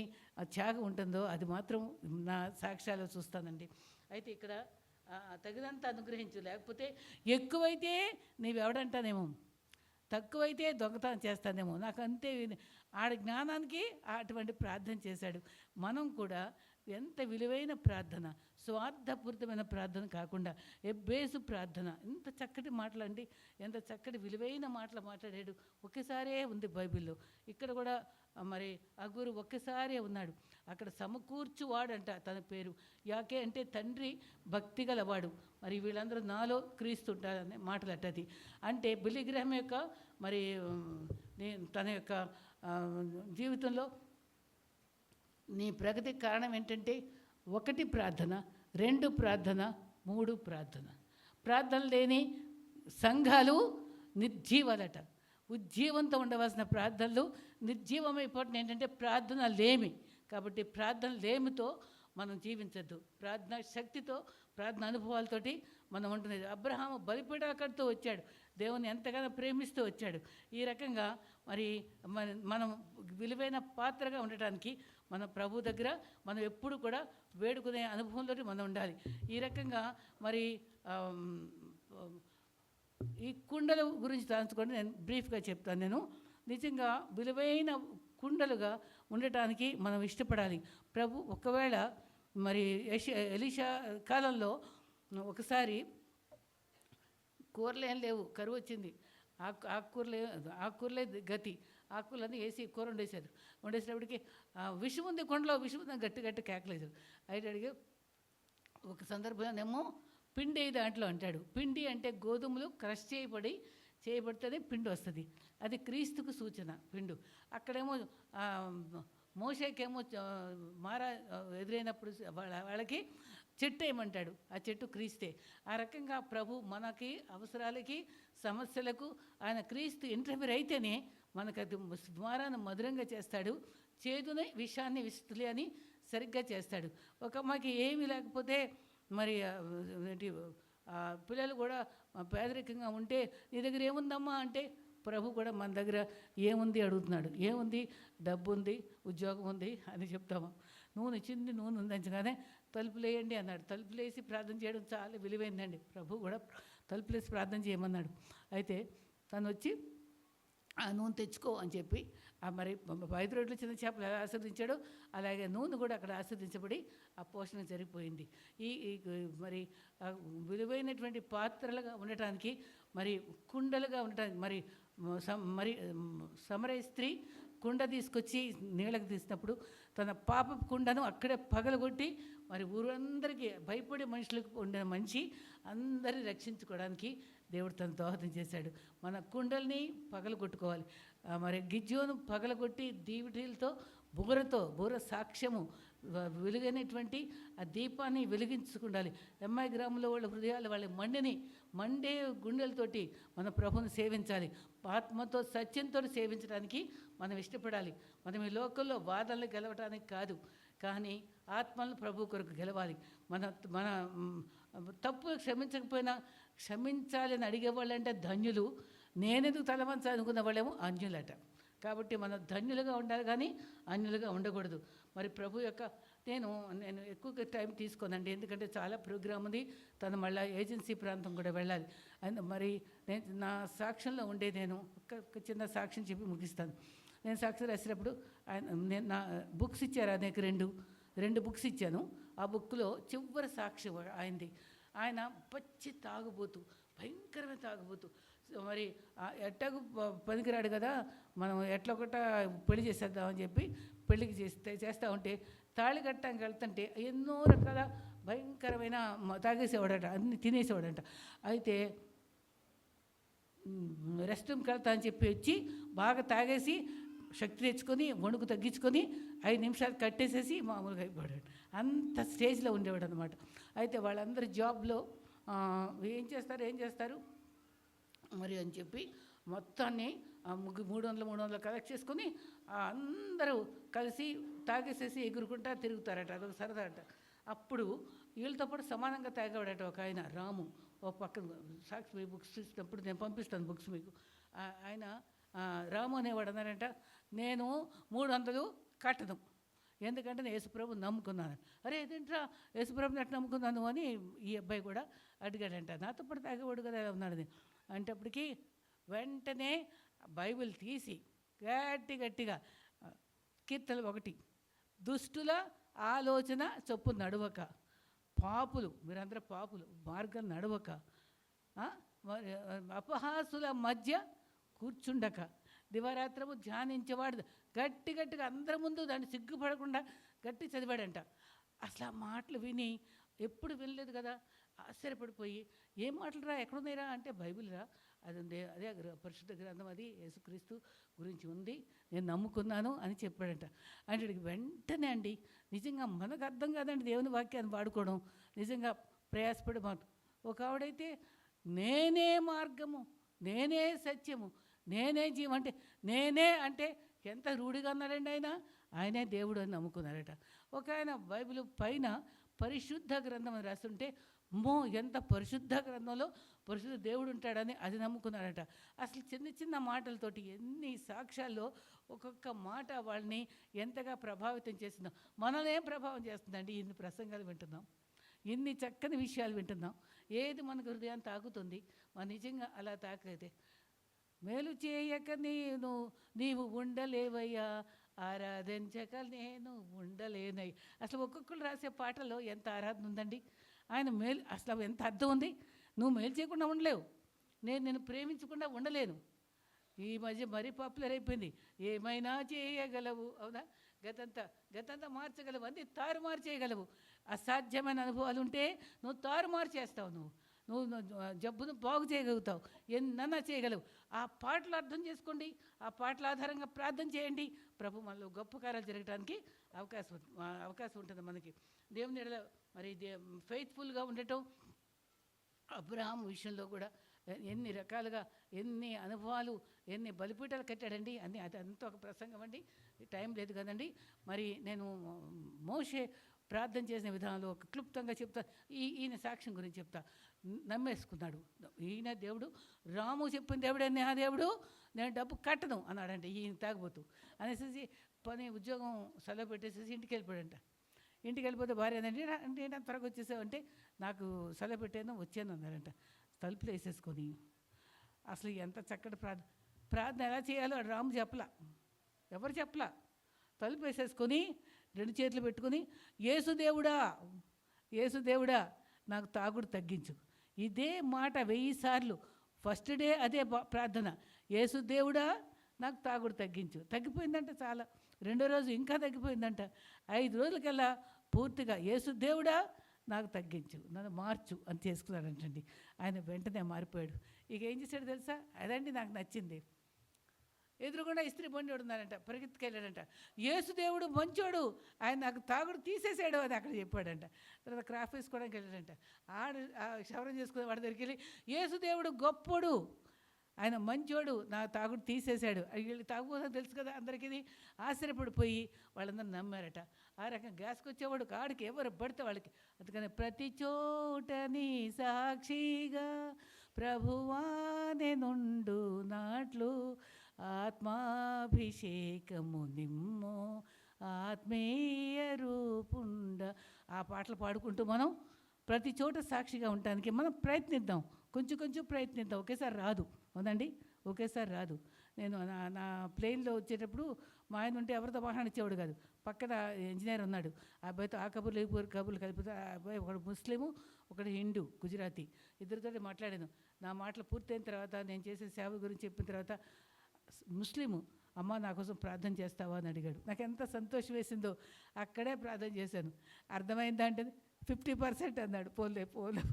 త్యాగం ఉంటుందో అది మాత్రం నా సాక్ష్యాలు చూస్తానండి. అయితే ఇక్కడ తగినంత అనుగ్రహించు, లేకపోతే ఎక్కువైతే నీవెవడంటానేమో, తక్కువైతే దొంగతనం చేస్తానేమో. నాకు అంతే. ఆడి జ్ఞానానికి అటువంటి ప్రార్థన చేశాడు. మనం కూడా ఎంత విలువైన ప్రార్థన, స్వార్థపూరితమైన ప్రార్థన కాకుండా ఎబ్బేసు ప్రార్థన. ఎంత చక్కటి మాటలండి, ఎంత చక్కటి విలువైన మాటలు మాట్లాడాడు. ఒకేసారే ఉంది బైబిల్లో. ఇక్కడ కూడా మరి అగురు ఒక్కసారే ఉన్నాడు. అక్కడ సమకూర్చువాడంట తన పేరు. యాకే అంటే తండ్రి భక్తి గలవాడు. మరి వీళ్ళందరూ నాలో క్రీస్తుంటారనే మాటలట్టది. అంటే బిల్లీ గ్రహం యొక్క మరి తన యొక్క జీవితంలో నీ ప్రగతికి కారణం ఏంటంటే 1 ప్రార్థన, 2 ప్రార్థన, 3 ప్రార్థన. ప్రార్థన లేని సంఘాలు నిర్జీవాలట. ఉజ్జీవంతో ఉండవలసిన ప్రార్థనలు నిర్జీవమైపోవడం ఏంటంటే ప్రార్థన లేమి. కాబట్టి ప్రార్థన లేమితో మనం జీవించద్దు. ప్రార్థనా శక్తితో, ప్రార్థన అనుభవాలతోటి మనం ఉంటున్నది. అబ్రహాము బలిపీఠాలతో వచ్చాడు, దేవుని ఎంతగానో ప్రేమిస్తూ వచ్చాడు. ఈ రకంగా మరి మనం విలువైన పాత్రగా ఉండటానికి మన ప్రభు దగ్గర మనం ఎప్పుడు కూడా వేడుకునే అనుభవంలో మనం ఉండాలి. ఈ రకంగా మరి ఈ కుండల గురించి తలంచుకోండి, నేను బ్రీఫ్గా చెప్తాను. నేను నిజంగా విలువైన కుండలుగా ఉండటానికి మనం ఇష్టపడాలి. ప్రభు ఒకవేళ మరి ఎలీషా కాలంలో ఒకసారి కూరలు ఏం లేవు, కరువు వచ్చింది. ఆకుకూరలే గతి. ఆకుకూరలన్నీ వేసి కూర వండేసినప్పటికీ విషం ఉంది, కొండలో విషం ఉంది, గట్టి కేకలేసారు. అయితే అడిగి ఒక సందర్భంలోనేమో పిండి దాంట్లో అంటాడు. పిండి అంటే గోధుమలు క్రష్ చేయబడితేనే పిండి వస్తుంది. అది క్రీస్తుకు సూచన పిండు. అక్కడేమో మోషేకేమో మారా ఎదురైనప్పుడు వాళ్ళకి చెట్టు వేయమంటాడు. ఆ చెట్టు క్రీస్తే. ఆ రకంగా ప్రభు మనకి అవసరాలకి, సమస్యలకు ఆయన క్రీస్తు ఇంటర్ఫీర్ అయితేనే మనకు అది ద్వారాన్ని మధురంగా చేస్తాడు. చేదునే విషాన్ని విస్తులే అని సరిగ్గా చేస్తాడు. ఒక అమ్మకి ఏమీ లేకపోతే మరి ఏంటి పిల్లలు కూడా పేదరికంగా ఉంటే నీ దగ్గర ఏముందమ్మా అంటే ప్రభు కూడా మన దగ్గర ఏముంది అడుగుతున్నాడు. ఏముంది? డబ్బు ఉంది, ఉద్యోగం ఉంది అని చెప్తాము. నూనె ఉందంచగానే తలుపులేయండి అన్నాడు. తలుపులేసి ప్రార్థన చేయడం చాలా విలువైందండి. ప్రభు కూడా తలుపులేసి ప్రార్థన చేయమన్నాడు. అయితే తను వచ్చి ఆ నూనె తెచ్చుకో అని చెప్పి మరి 5 రోడ్లు చిన్న చేపలు ఎలా ఆశీర్వదించాడో అలాగే నూనె కూడా అక్కడ ఆశీర్వదించబడి ఆ పోషణ జరిగిపోయింది. ఈ మరి విలువైనటువంటి పాత్రలుగా ఉండటానికి, మరి కుండలుగా ఉండటానికి, మరి సమరయ స్త్రీ కుండ తీసుకొచ్చి నీళ్ళకి తీసినప్పుడు తన పాప కుండను అక్కడే పగలగొట్టి మరి ఊరందరికీ భయపడే మనుషులకు ఉండే మంచి అందరినీ రక్షించుకోవడానికి దేవుడు తను దోహదం చేశాడు. మన కుండల్ని పగలగొట్టుకోవాలి. మరి గిజ్జోను పగలగొట్టి దీవిటీలతో బూర సాక్ష్యము వెలుగైనటువంటి ఆ దీపాన్ని వెలిగించుకుండాలి. ఎంఐ గ్రామంలో వాళ్ళ హృదయాలు వాళ్ళ మండే గుండెలతోటి మన ప్రభుని సేవించాలి. ఆత్మతో సత్యంతో సేవించడానికి మనం ఇష్టపడాలి. మనం ఈ లోకంలో బాధలను గెలవటానికి కాదు, కానీ ఆత్మలను ప్రభు కొరకు గెలవాలి. మన తప్పు క్షమించకపోయినా క్షమించాలని అడిగేవాళ్ళు అంటే ధన్యులు. నేనెందుకు తలవంచ అనుకున్న వాళ్ళేమో అన్యులట. కాబట్టి మనం ధన్యులుగా ఉండాలి, కానీ అన్యులుగా ఉండకూడదు. మరి ప్రభు యొక్క నేను ఎక్కువగా టైం తీసుకోనండి, ఎందుకంటే చాలా ప్రోగ్రామ్ ఉంది. తను మళ్ళీ ఏజెన్సీ ప్రాంతం కూడా వెళ్ళాలి. మరి నేను నా సాక్ష్యంలో ఉండే నేను ఒక చిన్న సాక్ష్యం చెప్పి ముగిస్తాను. నేను సాక్ష్యం రాసినప్పుడు నేను నా బుక్స్ ఇచ్చారు, అనేక రెండు బుక్స్ ఇచ్చాను. ఆ బుక్లో చివరి సాక్ష్యం ఆయనది. ఆయన పచ్చి తాగుబోతు, భయంకరమైన తాగుబోతు. మరి ఎట్టకు పనికిరాడు కదా, మనం ఎట్లా ఒకట పెళ్లి చేసేద్దామని చెప్పి పెళ్ళికి చేస్తూ ఉంటే తాళి కట్టడానికి వెళ్తుంటే ఎన్నో రకాల భయంకరమైన తాగేసేవాడట, అన్ని తినేసేవాడంట. అయితే రెస్ట్ రూమ్కి వెళ్తా అని చెప్పి వచ్చి బాగా తాగేసి శక్తి తెచ్చుకొని వణుకు తగ్గించుకొని 5 నిమిషాలు కట్టేసేసి మామూలుగా అయిపోయాడు. అంత స్టేజ్లో ఉండేవాడు అనమాట. అయితే వాళ్ళందరూ జాబ్లో ఏం చేస్తారు మరి అని చెప్పి మొత్తాన్ని 300 కలెక్ట్ చేసుకొని అందరూ కలిసి తాగేసేసి ఎగురుకుంటా తిరుగుతారట. అదొక సరదా అట. అప్పుడు వీళ్ళతో పాటు సమానంగా తాగేవాడట ఒక ఆయన రాము. ఓ పక్కన సాక్షి బుక్స్ ఇచ్చినప్పుడు నేను పంపిస్తాను బుక్స్ మీకు. ఆయన రాము అనేవాడు అన్నారంట, నేను 300 కట్టను, ఎందుకంటే నేను యేసుప్రభు నమ్ముకున్నాను. అరే ఏంట్రా యేసుప్రభుని ఎట్లా నమ్ముకున్నాను అని ఈ అబ్బాయి కూడా అడిగాడంట. నాతో పాటు తాగేవాడు కదా ఉన్నాడు అంటప్పటికీ వెంటనే బైబిల్ తీసి గట్టిగా కీర్తనలు 1, దుష్టుల ఆలోచన చొప్పు నడవక, పాపులు మీరందరూ పాపులు మార్గం నడవక, అపహాసుల మధ్య కూర్చుండక, దివారాత్రము ధ్యానించేవాడు. గట్టిగా అందరి ముందు దాన్ని సిగ్గుపడకుండా గట్టి చదివాడంట. అసలు ఆ మాటలు విని ఎప్పుడు వినలేదు కదా, ఆశ్చర్యపడిపోయి ఏం మాటలురా, ఎక్కడున్నాయిరా అంటే బైబిల్ రా, అది ఉంది, అదే పరిశుద్ధ గ్రంథం, అది యేసుక్రీస్తు గురించి ఉంది, నేను నమ్ముకున్నాను అని చెప్పాడంట. అంటే వెంటనే అండి, నిజంగా మనకు అర్థం కాదండి దేవుని వాక్యాన్ని వాడుకోవడం, నిజంగా ప్రయాసపడి మాట. ఒక ఆవిడైతే నేనే మార్గము, నేనే సత్యము, నేనే జీవం అంటే నేనే అంటే ఎంత రూఢిగా అన్నాడండి ఆయనే దేవుడు అని నమ్ముకున్నారట. ఒక ఆయన బైబిల్ పైన పరిశుద్ధ గ్రంథం అని రాస్తుంటే ఎంత పరిశుద్ధ గ్రంథంలో పరిశుద్ధ దేవుడు ఉంటాడని అది నమ్ముకున్నాడట. అసలు చిన్న చిన్న మాటలతోటి ఎన్ని సాక్ష్యాల్లో ఒక్కొక్క మాట వాళ్ళని ఎంతగా ప్రభావితం చేస్తుందో. మనల్ని ఏం ప్రభావం చేస్తుందండి? ఇన్ని ప్రసంగాలు వింటున్నాం, ఇన్ని చక్కని విషయాలు వింటున్నాం, ఏది మనకు హృదయాన్ని తాకుతుంది? మన నిజంగా అలా తాకైతే మేలు చేయక నీవు ఉండలేవయ్యా, ఆరాధించక నేను ఉండలేనై. అసలు ఒక్కొక్కరు రాసే పాటలో ఎంత ఆరాధన ఉందండి. ఆయన మేలు అసలు ఎంత అర్థం ఉంది. నువ్వు మేలు చేయకుండా ఉండలేవు, నేను ప్రేమించకుండా ఉండలేను. ఈ మధ్య మరీ పాపులర్ అయిపోయింది, ఏమైనా చేయగలవు. అవునా? గతంతా మార్చగలవు, అన్నీ తారుమారు చేయగలవు. అసాధ్యమైన అనుభవాలు ఉంటే నువ్వు తారుమారు చేస్తావు, నువ్వు జబ్బును బాగు చేయగలుగుతావు, ఎన్నన్నా చేయగలవు. ఆ పాటలు అర్థం చేసుకోండి, ఆ పాటల ఆధారంగా ప్రార్థన చేయండి. ప్రభు మనలో గొప్ప కార్యాలు జరగడానికి అవకాశం ఉంటుంది మనకి. దేవుని ఎడల మరి ఫెయిత్ఫుల్గా ఉండటం. అబ్రహాం విషయంలో కూడా ఎన్ని రకాలుగా ఎన్ని అనుభవాలు, ఎన్ని బలిపీఠాలు కట్టాడండి. అదంతా ఒక ప్రసంగం అండి, టైం లేదు కదండి. మరి నేను మోషే ప్రార్థన చేసిన విధానంలో ఒక క్లుప్తంగా చెప్తా. ఈయన సాక్ష్యం గురించి చెప్తా. నమ్మేసుకున్నాడు, ఈయన దేవుడు, రాము చెప్పిన దేవుడే నా దేవుడు, నేను డబ్బు కట్టను అన్నాడంటే ఈయన తాగబోతూ అనేసి ఉద్యోగం సెలవు పెట్టేసేసి ఇంటికి వెళ్ళిపోయాడంట. ఇంటికి వెళ్ళిపోతే భార్య అంటే ఏంటంటే త్వరగా వచ్చేసావంటే నాకు సెలవు పెట్టాను వచ్చాను అన్నారంట. తలుపులు వేసేసుకొని అసలు ఎంత చక్కటి ప్రార్థన ఎలా చేయాలో రాము చెప్పలా, ఎవరు చెప్పలా. తలుపు వేసేసుకొని 2 చేతులు పెట్టుకొని, యేసుదేవుడా నాకు తాగుడు తగ్గించు. ఇదే మాట 1000 సార్లు. ఫస్ట్ డే అదే ప్రార్థన, యేసుదేవుడా నాకు తాగుడు తగ్గించు. తగ్గిపోయిందంట చాలా. 2వ రోజు ఇంకా తగ్గిపోయిందంట. 5 రోజులకల్లా పూర్తిగా యేసుదేవుడా నాకు తగ్గించు, నన్ను మార్చు అని చేసుకున్నాడంటండి. ఆయన వెంటనే మారిపోయాడు. ఇక ఏం చేశాడు తెలుసా? అదండి నాకు నచ్చింది. ఎదురుగుండా ఇస్త్రీ బండి ఉన్నాడంట, పరిగెత్తుకెళ్ళాడంట. యేసుదేవుడు మంచోడు, ఆయన నాకు తాగుడు తీసేసాడు అని అక్కడ చెప్పాడంట. తర్వాత క్రాఫ్ వేసుకోవడానికి వెళ్ళాడంట. క్షవరం చేసుకునే వాడి దగ్గరికి వెళ్ళి, యేసుదేవుడు గొప్పోడు, ఆయన మంచోడు, నా తాగుడు తీసేశాడు. వీళ్ళు తాగుబోదని తెలుసు కదా అందరికీ. ఆశ్చర్యపడిపోయి వాళ్ళందరూ నమ్మారట. ఆ రకంగా గ్యాస్కి వచ్చేవాడు కాడికి ఎవరు పడితే వాళ్ళకి. అందుకని ప్రతి చోటని సాక్షిగా ప్రభువానే నుండు నాట్లు, ఆత్మాభిషేకము నిమ్మో ఆత్మీయ రూపుండ. ఆ పాటలు పాడుకుంటూ మనం ప్రతి చోట సాక్షిగా ఉండటానికి మనం ప్రయత్నిద్దాం. కొంచెం ప్రయత్నిద్దాం. ఒకేసారి రాదు అవునండి, ఒకేసారి రాదు. నేను నా ప్లేన్లో వచ్చేటప్పుడు మా ఆయన ఉంటే ఎవరితో మాట్లాడిచ్చేవాడు కాదు. పక్కన ఇంజనీర్ ఉన్నాడు, ఆ అబ్బాయితో ఆ కబుర్లు కలిపితే ఆ అబ్బాయి ఒకడు ముస్లిము, ఒకడు హిందూ, గుజరాతీ, ఇద్దరితో మాట్లాడాను. నా మాటలు పూర్తయిన తర్వాత, నేను చేసే సేవ గురించి చెప్పిన తర్వాత ముస్లిము, అమ్మ నా కోసం ప్రార్థన చేస్తావా అని అడిగాడు. నాకు ఎంత సంతోషం వేసిందో. అక్కడే ప్రార్థన చేశాను. అర్థమైందంటే 50% అన్నాడు. పోలే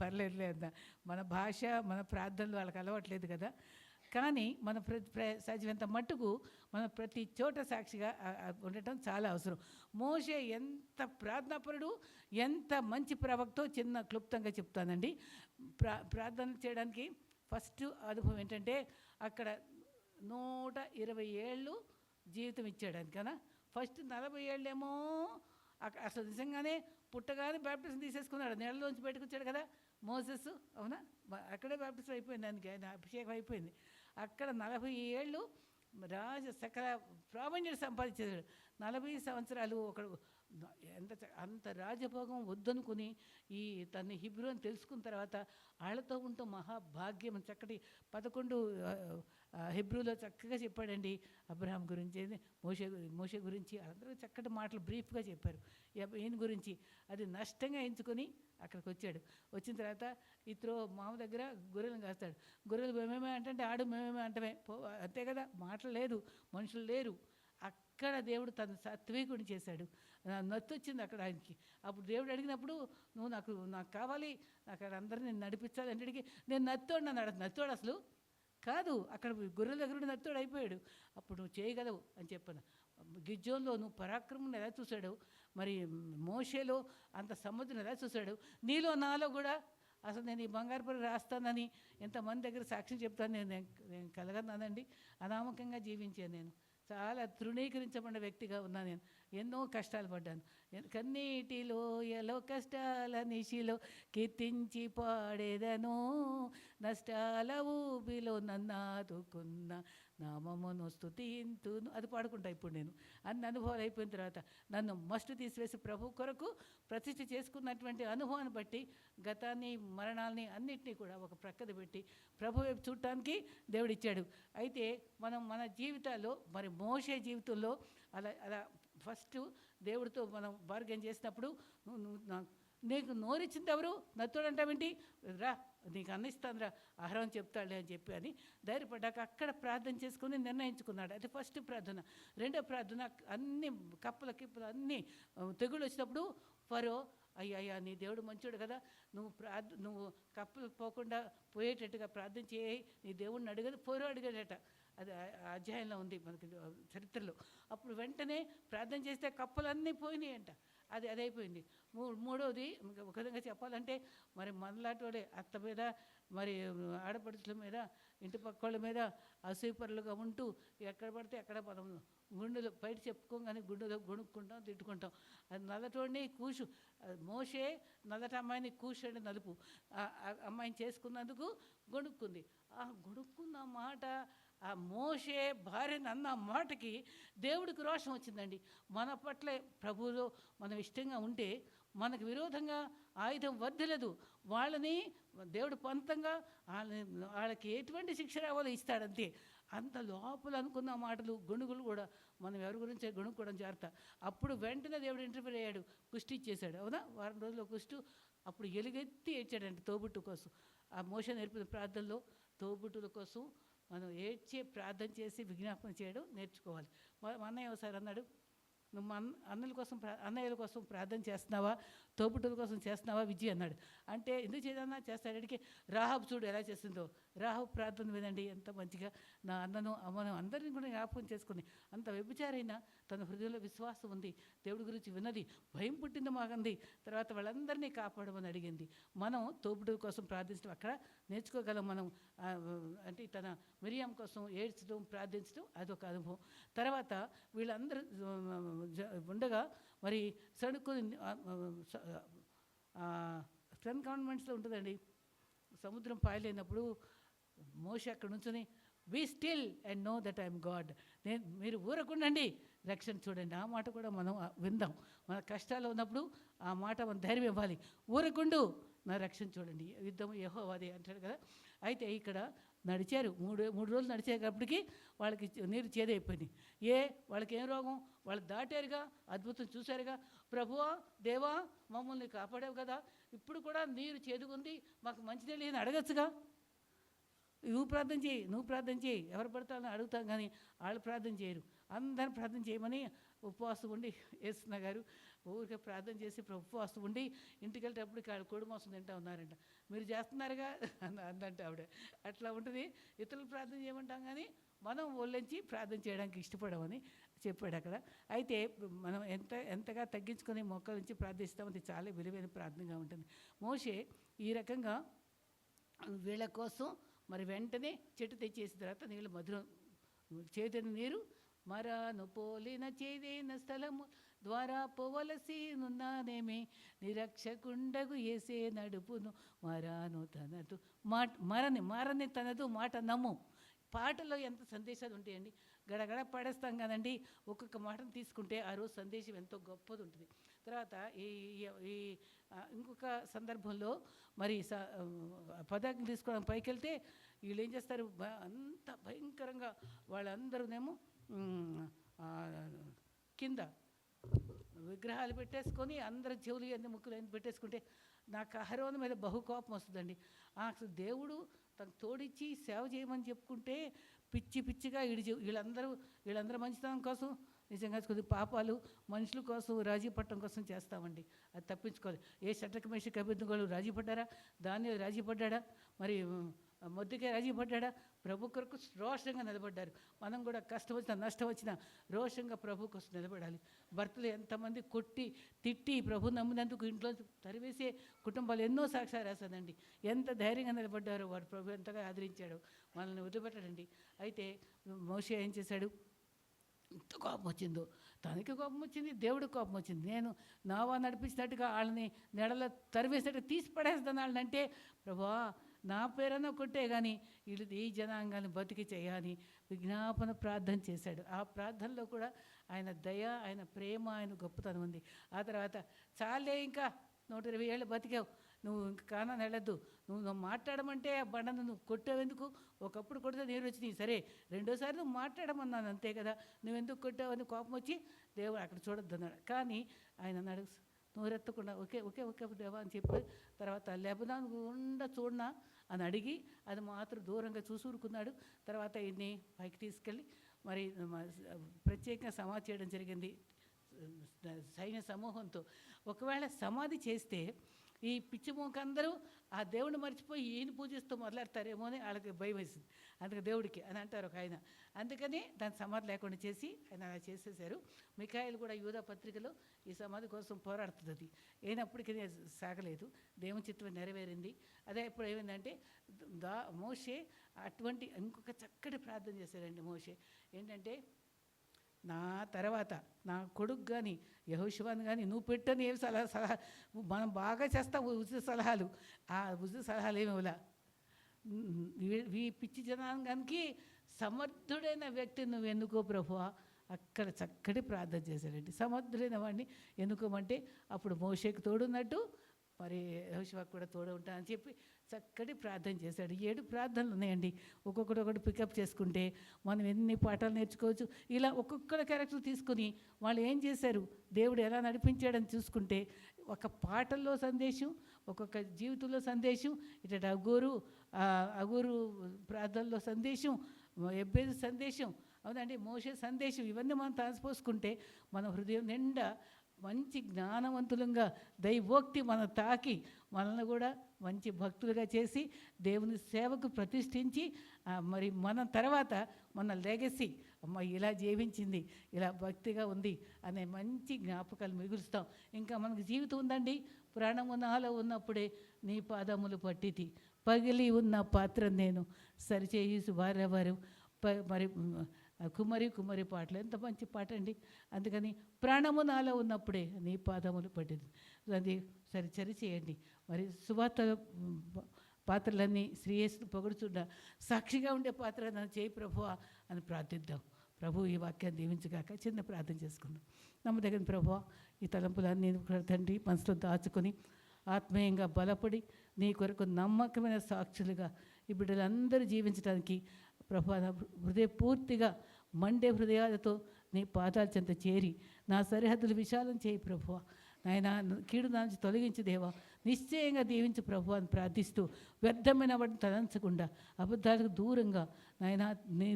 పర్లేదులే అన్నా. మన భాష మన ప్రార్థనలు వాళ్ళకి అలవాట్లేదు కదా. కానీ మన సాధ్యమంత మట్టుకు మన ప్రతి చోట సాక్షిగా ఉండటం చాలా అవసరం. మోషే ఎంత ప్రార్థనాపరుడు, ఎంత మంచి ప్రవక్తో చిన్న క్లుప్తంగా చెప్తానండి. ప్రార్థన చేయడానికి ఫస్ట్ అనుభవం ఏంటంటే, అక్కడ 120 ఏళ్ళు జీవితం ఇచ్చాడు అందుకనా. ఫస్ట్ 40 ఏళ్ళేమో అసలు నిజంగానే పుట్టగానే బ్యాప్టిజం తీసేసుకున్నాడు, నెలలోంచి బయటకు వచ్చాడు కదా మోసెస్. అవునా? అక్కడే బ్యాప్టిజం అయిపోయింది, దానికి ఆయన అభిషేకం అయిపోయింది. అక్కడ 40 ఏళ్ళు సకల ప్రావీణ్యం సంపాదించాడు. 40 సంవత్సరాలు ఒకడు అంత రాజభోగం వద్దనుకుని తన హిబ్రూని తెలుసుకున్న తర్వాత వాళ్ళతో ఉంటూ మహాభాగ్యం. చక్కటి 11 హిబ్రూలో చక్కగా చెప్పాడండి అబ్రహాం గురించి, మోషే గురించి. అందరూ చక్కటి మాటలు బ్రీఫ్గా చెప్పారు ఈయన గురించి. అది నష్టంగా ఎంచుకొని అక్కడికి వచ్చాడు. వచ్చిన తర్వాత ఇతరు మామ దగ్గర గొర్రెలను కాస్తాడు. గొర్రెలు మేమేమే అంటే ఆడు మేమేమే అంటమే, అంతే కదా, మాటలు లేదు, మనుషులు లేరు. అక్కడ దేవుడు తన సాత్వికుడిని చేశాడు. నత్తు వచ్చింది అక్కడ ఆయనకి. అప్పుడు దేవుడు అడిగినప్పుడు, నాకు కావాలి, అక్కడ అందరినీ నడిపించాలి అంటే, నేను నత్తోడు అన్నాడు. నత్తోడు అసలు కాదు, అక్కడ గొర్రెల దగ్గర నత్తోడు అయిపోయాడు. అప్పుడు నువ్వు చేయగలవు అని చెప్పాను. గిజ్జోన్లో నువ్వు పరాక్రమం ఎలా చూశాడు, మరి మోషేలో అంత సముద్రం ఎలా చూశాడు, నీలో నాలో కూడా అసలు నేను ఈ బంగారు పరుగు రాస్తానని ఎంతమంది దగ్గర సాక్ష్యం చెప్తాను. నేను కలగన్నానండి, అనామకంగా జీవించాను. నేను చాలా తృణీకరించబడిన వ్యక్తిగా ఉన్నాను. నేను ఎన్నో కష్టాలు పడ్డాను. కన్నీటిలో ఎలో కష్టాల నిశిలో కీర్తించి పాడేదను, నష్టాల ఊబిలో నన్నాదుకున్న నామమును స్తుతింతును. అది పాడుకుంటా ఇప్పుడు నేను. అన్ని అనుభవాలు అయిపోయిన తర్వాత నన్ను మస్టు తీసివేసి ప్రభు కొరకు ప్రతిష్ఠ చేసుకున్నటువంటి అనుభవాన్ని బట్టి గతాన్ని, మరణాలని అన్నిటినీ కూడా ఒక ప్రక్కన పెట్టి ప్రభు వైపు చూడటానికి దేవుడు ఇచ్చాడు. అయితే మనం మన జీవితాల్లో మరి మోషే జీవితంలో అలా అలా ఫస్ట్ దేవుడితో మనం బార్గెన్ చేసినప్పుడు, నీకు నోరిచ్చింది ఎవరు, నత్తుడంటావేంటి, రా నీకు అన్నిస్తాను రా, ఆహారం చెప్తాడులే అని చెప్పి అని ధైర్యపడ్డాక అక్కడ ప్రార్థన చేసుకుని నిర్ణయించుకున్నాడు. అది ఫస్ట్ ప్రార్థన. రెండో ప్రార్థన, అన్ని కప్పల కిప్పలు అన్నీ తెగుళ్ళు వచ్చినప్పుడు ఫరో, అయ్యా నీ దేవుడు మంచోడు కదా, నువ్వు కప్పలు పోకుండా పోయేటట్టుగా ప్రార్థన చేయి, నీ దేవుడిని అడిగదు. ఫరో అడిగాడట. అది అధ్యాయంలో ఉంది మనకి చరిత్రలో. అప్పుడు వెంటనే ప్రార్థన చేస్తే కప్పలన్నీ పోయినాయి అంట. అది అయిపోయింది. మూడోది ఒక విధంగా చెప్పాలంటే, మరి మనలాంటి వాళ్ళే అత్త మీద, మరి ఆడపడుచుల మీద, ఇంటి పక్క వాళ్ళ మీద అసూయపరులుగా ఉంటూ ఎక్కడ పడితే అక్కడ మనం గుండెలు బయట చెప్పుకోగానే గుండెలో గొణుక్కుంటాం, తిట్టుకుంటాం. అది నల్లటోడిని కూషు, మోషే నల్లట అమ్మాయిని కూషు అంటే నలుపు, అమ్మాయిని చేసుకున్నందుకు గొణుక్కుంది. ఆ గొణుక్కున్న మాట, ఆ మోషే భార్యను అన్న మాటకి దేవుడికి రోషం వచ్చిందండి. మన పట్ల ప్రభువులో మనం ఇష్టంగా ఉంటే మనకు విరోధంగా ఆయుధం వర్ధలేదు. వాళ్ళని దేవుడు పంతంగా వాళ్ళకి ఎటువంటి శిక్ష రావాలో ఇస్తాడంతే. అంత లోపల అనుకున్న మాటలు, గొణుగులు కూడా మనం ఎవరి గురించి గొణుక్కోవడం జాగ్రత్త. అప్పుడు వెంటనే దేవుడు ఇంటర్వ్యూ అయ్యాడు, కుష్టి ఇచ్చేశాడు. అవునా, వారం రోజుల్లో కుష్టు. అప్పుడు ఎలుగెత్తి ఏడ్చాడంటే తోబుట్టు కోసం. ఆ మోషే నేర్పిన ప్రార్థనలో తోబుట్టుల కోసం మనం ఏడ్చే ప్రార్థన చేసి విజ్ఞాపన చేయడం నేర్చుకోవాలి. మా అన్నయ్య ఒకసారి అన్నాడు, నువ్వు అన్నయ్యల కోసం ప్రార్థన చేస్తున్నావా, తోబుట్టుల కోసం చేస్తున్నావా విజయ్ అన్నాడు. అంటే ఎందుకు చేయాలన్నా చేస్తాడు. అడిగి రాహాబు చూడు ఎలా చేస్తుందో. రాహాబు ప్రార్థన వినండి ఎంత మంచిగా, నా అన్నను అమ్మను అందరినీ కూడా జ్ఞాపకం చేసుకుని, అంత వ్యభిచారైనా తన హృదయంలో విశ్వాసం ఉంది, దేవుడి గురించి విన్నది, భయం పుట్టింది మాకంది, తర్వాత వాళ్ళందరినీ కాపాడమని అడిగింది. మనం తోబుట్టుల కోసం ప్రార్థించడం అక్కడ నేర్చుకోగలం మనం. అంటే తన మిరియాం కోసం ఏడ్చడం, ప్రార్థించడం అదొక అనుభవం. తర్వాత వీళ్ళందరూ ఉండగా మరి సడుకుని 10 Commandmentsలో ఉంటుందండి, సముద్రం పాయలేనప్పుడు మోషే అక్కడ నుంచుని, be still and know that I am God, మీరు ఊరకుండండి, రక్షణ చూడండి. ఆ మాట కూడా మనం విందాం. మన కష్టాలు ఉన్నప్పుడు ఆ మాట మనం ధైర్యం ఇవ్వాలి. ఊరకుండు, నా రక్షణ చూడండి, యుద్ధం యెహోవాదే అంటాడు కదా. అయితే ఇక్కడ నడిచారు, మూడు రోజులు నడిచేటప్పటికి వాళ్ళకి నీరు చేదైపోయింది. వాళ్ళకి ఏం రోగం, వాళ్ళు దాటారుగా, అద్భుతం చూశారుగా. ప్రభువా, దేవా, మమ్మల్ని కాపాడావు కదా, ఇప్పుడు కూడా నీరు చేదుగుంది, మాకు మంచినీళ్ళు అని అడగచ్చుగా. నువ్వు ప్రార్థన చేయి, ఎవరు పడతారని అడుగుతాం, కానీ వాళ్ళు ప్రార్థన చేయరు. అందరూ ప్రార్థన చేయమని ఉపవాసం ఉండి, యేసున్న గారు ఊరికే ప్రార్థన చేసి ఉపవాసం ఉండి ఇంటికి వెళ్ళేటప్పుడు కాళ్ళు కోడి మాంసం తింటా ఉన్నారంట. మీరు చేస్తున్నారుగా అందంటే ఆవిడ. అట్లా ఉంటుంది. ఇతరులు ప్రార్థన చేయమంటాం, కానీ మనం ఒళ్ళెంచి ప్రార్థన చేయడానికి ఇష్టపడమని చెప్పాడు అక్కడ. అయితే మనం ఎంతగా తగ్గించుకొని మొక్కల నుంచి ప్రార్థిస్తాం, అది చాలా విలువైన ప్రార్థనగా ఉంటుంది. మోషే ఈ రకంగా వీళ్ళ కోసం మరి వెంటనే చెట్టు తెచ్చేసిన తర్వాత నీళ్ళు మధురం, చేతిన నీరు మరాను పోలిన చేదైన స్థలము ద్వారా పోవలసి నున్నానేమి, నిరక్షకుండగు ఏసే నడుపును మరాను తనదు మారని తనదు మాట నమ్ము. పాటలో ఎంత సందేశాలు ఉంటాయండి. గడగడ పడేస్తాం కదండి, ఒక్కొక్క మాటను తీసుకుంటే ఆ రోజు సందేశం ఎంతో గొప్పది ఉంటుంది. తర్వాత ఈ ఇంకొక సందర్భంలో మరి పదార్థం తీసుకోవడం పైకి వెళ్తే వీళ్ళు ఏం చేస్తారు, అంత భయంకరంగా వాళ్ళందరూనేమో కింద విగ్రహాలు పెట్టేసుకొని అందరు చెవులు అన్ని ముక్కులు అన్ని పెట్టేసుకుంటే నాకు అహరోను మీద బహుకోపం వస్తుందండి. అసలు దేవుడు తనకు తోడిచ్చి సేవ చేయమని చెప్పుకుంటే పిచ్చిగా వీళ్ళందరూ మంచితనం కోసం, నిజంగా కొద్ది పాపాలు మనుషుల కోసం రాజీ పట్టడం కోసం చేస్తామండి. అది తప్పించుకోవాలి. ఏ శట్రక మేష అభిజ్ఞలు రాజీ పడ్డారా, దాన్ని రాజీ పడ్డా, మరి మొద్దుకే రాజీ పడ్డా, ప్రభు కొరకు రోషంగా నిలబడ్డారు. మనం కూడా కష్టం వచ్చినా నష్టం వచ్చినా రోషంగా ప్రభు కోసం నిలబడాలి. భర్తలు ఎంతమంది కొట్టి తిట్టి ప్రభు నమ్మినందుకు ఇంట్లో తరివేసే కుటుంబాలు ఎన్నో సాక్ష్యాలు రాశానండి. ఎంత ధైర్యంగా నిలబడ్డారో వారు ప్రభు ఎంతగా ఆదరించాడు, మనల్ని వదిలిపెట్టడండి. అయితే మోషే ఏం చేశాడు, ఎంత కోపం వచ్చిందో, తనకి కోపం వచ్చింది, దేవుడికి కోపం వచ్చింది. నేను నావా నడిపించినట్టుగా వాళ్ళని నెడలో తరివేసినట్టుగా తీసి పడేస్తాను వాళ్ళని అంటే, ప్రభా నా పేరన్నా కొట్టే కానీ వీళ్ళు ఈ జనాంగాన్ని బతికి చేయాలని విజ్ఞాపన ప్రార్థన చేశాడు. ఆ ప్రార్థనలో కూడా ఆయన దయ, ఆయన ప్రేమ, ఆయన గొప్పతనం ఉంది. ఆ తర్వాత చాలే ఇంకా 120 ఏళ్ళు బతికావు, నువ్వు ఇంక కానాన్ని వెళ్ళొద్దు, నువ్వు మాట్లాడమంటే ఆ బండను నువ్వు కొట్టావెందుకు? ఒకప్పుడు కొడితే నీరు వచ్చినాయి, సరే రెండోసారి నువ్వు మాట్లాడమన్నాను అంతే కదా, నువ్వెందుకు కొట్టావని కోపం వచ్చి దేవుడు అక్కడ చూడొద్దు అన్నాడు. కానీ ఆయన అన్నాడు నోరెత్తకుండా ఓకే ఓకే ఓకే దేవా అని చెప్పి తర్వాత లెబనాన్ గుండా చూడనా అని అడిగి అది మాత్రం దూరంగా చూసుకున్నాడు. తర్వాత ఈయన్ని పైకి తీసుకెళ్ళి మరి ప్రత్యేకంగా సమాధి చేయడం జరిగింది సైన్య సమూహంతో. ఒకవేళ సమాధి చేస్తే ఈ పిచ్చి మూకందరూ ఆ దేవుడిని మర్చిపోయి ఈయన పూజిస్తూ మొదలెడతారేమో అని వాళ్ళకి భయం వేసింది. అందుకే దేవుడికి అని అంటారు ఒక ఆయన. అందుకని దాని సమాధి లేకుండా చేసి ఆయన అలా చేసేసారు. మిఖాయిలు కూడా యూదా పత్రికలో ఈ సమాధి కోసం పోరాడుతుంది. అది అయినప్పటికీ సాగలేదు, దేవుని చిత్తం నెరవేరింది. అదే ఇప్పుడు ఏమైందంటే మోషే అటువంటి ఇంకొక చక్కటి ప్రార్థన చేశారండి. మోషే ఏంటంటే, నా తర్వాత నా కొడుకు కానీ యెహోషువను కానీ నువ్వు పెట్టని ఏమి సలహా మనం బాగా చేస్తాం ఉచిత సలహాలు, ఆ ఉచిత సలహాలు ఏమి ఇవ్వలా. ఈ పిచ్చి జనాంగానికి సమర్థుడైన వ్యక్తిని నువ్వు ఎన్నుకో ప్రభువా. అక్కడ చక్కటి ప్రార్థన చేశాడండి. సమర్థుడైన వాడిని ఎన్నుకోమంటే అప్పుడు మోషేకు తోడున్నట్టు మరి యెహోషువకు కూడా తోడు ఉంటానని చెప్పి చక్కటి ప్రార్థన చేశాడు. 7 ప్రార్థనలు ఉన్నాయండి. ఒక్కొక్కటి పికప్ చేసుకుంటే మనం ఎన్ని పాఠాలు నేర్చుకోవచ్చు. ఇలా ఒక్కొక్కరి క్యారెక్టర్ తీసుకుని వాళ్ళు ఏం చేశారు, దేవుడు ఎలా నడిపించాడని చూసుకుంటే ఒక పాటల్లో సందేశం, ఒక్కొక్క జీవితంలో సందేశం, ఇటు అగూరు ప్రార్థనలో సందేశం, ఎబ్బేదు సందేశం, అవునండి మోషే సందేశం, ఇవన్నీ మనం తాసిపోసుకుంటే మన హృదయం నిండా మంచి జ్ఞానవంతులంగా దైవోక్తి మనం తాకి మనల్ని కూడా మంచి భక్తులుగా చేసి దేవుని సేవకు ప్రతిష్ఠించి మరి మన తర్వాత మన లెగసీ అమ్మ ఇలా జీవించింది, ఇలా భక్తిగా ఉంది అనే మంచి జ్ఞాపకాలు మిగులుస్తాం. ఇంకా మనకు జీవితం ఉందండి. ప్రాణము నాలో ఉన్నప్పుడే నీ పాదములు పట్టితి, పగిలి ఉన్న పాత్ర నేను సరిచేసి వారెవరు మరి కుమరి పాటలు ఎంత మంచి పాట అండి. అందుకని ప్రాణము నాలో ఉన్నప్పుడే నీ పాదములు పట్టింది, అది సరి చేయండి. మరి సువార్త పాత్రలన్నీ శ్రీయేసును పొగుడుచుండా సాక్షిగా ఉండే పాత్ర నన్ను చేయి ప్రభువా అని ప్రార్థిద్దాం. ప్రభు ఈ వాక్యాన్ని దీవించగాక చిన్న ప్రార్థన చేసుకుందాం. నమ్మదగిన ప్రభువా, ఈ తలంపులన్నీ తండ్రి మనసులో దాచుకొని ఆత్మీయంగా బలపడి నీ కొరకు నమ్మకమైన సాక్షులుగా ఈ బిడ్డలందరూ జీవించడానికి ప్రభు హృదయపూర్తిగా మండే హృదయాలతో నీ పాదాల చెంత చేరి నా సరిహద్దులు విశాలం చేయి ప్రభువా. నాయన కీడు నుంచి తొలగించి దేవా, నిశ్చయంగా దీవించు ప్రభు అని ప్రార్థిస్తూ వ్యర్థమైన వాటిని తలంచకుండా అబద్ధాలకు దూరంగా నాయన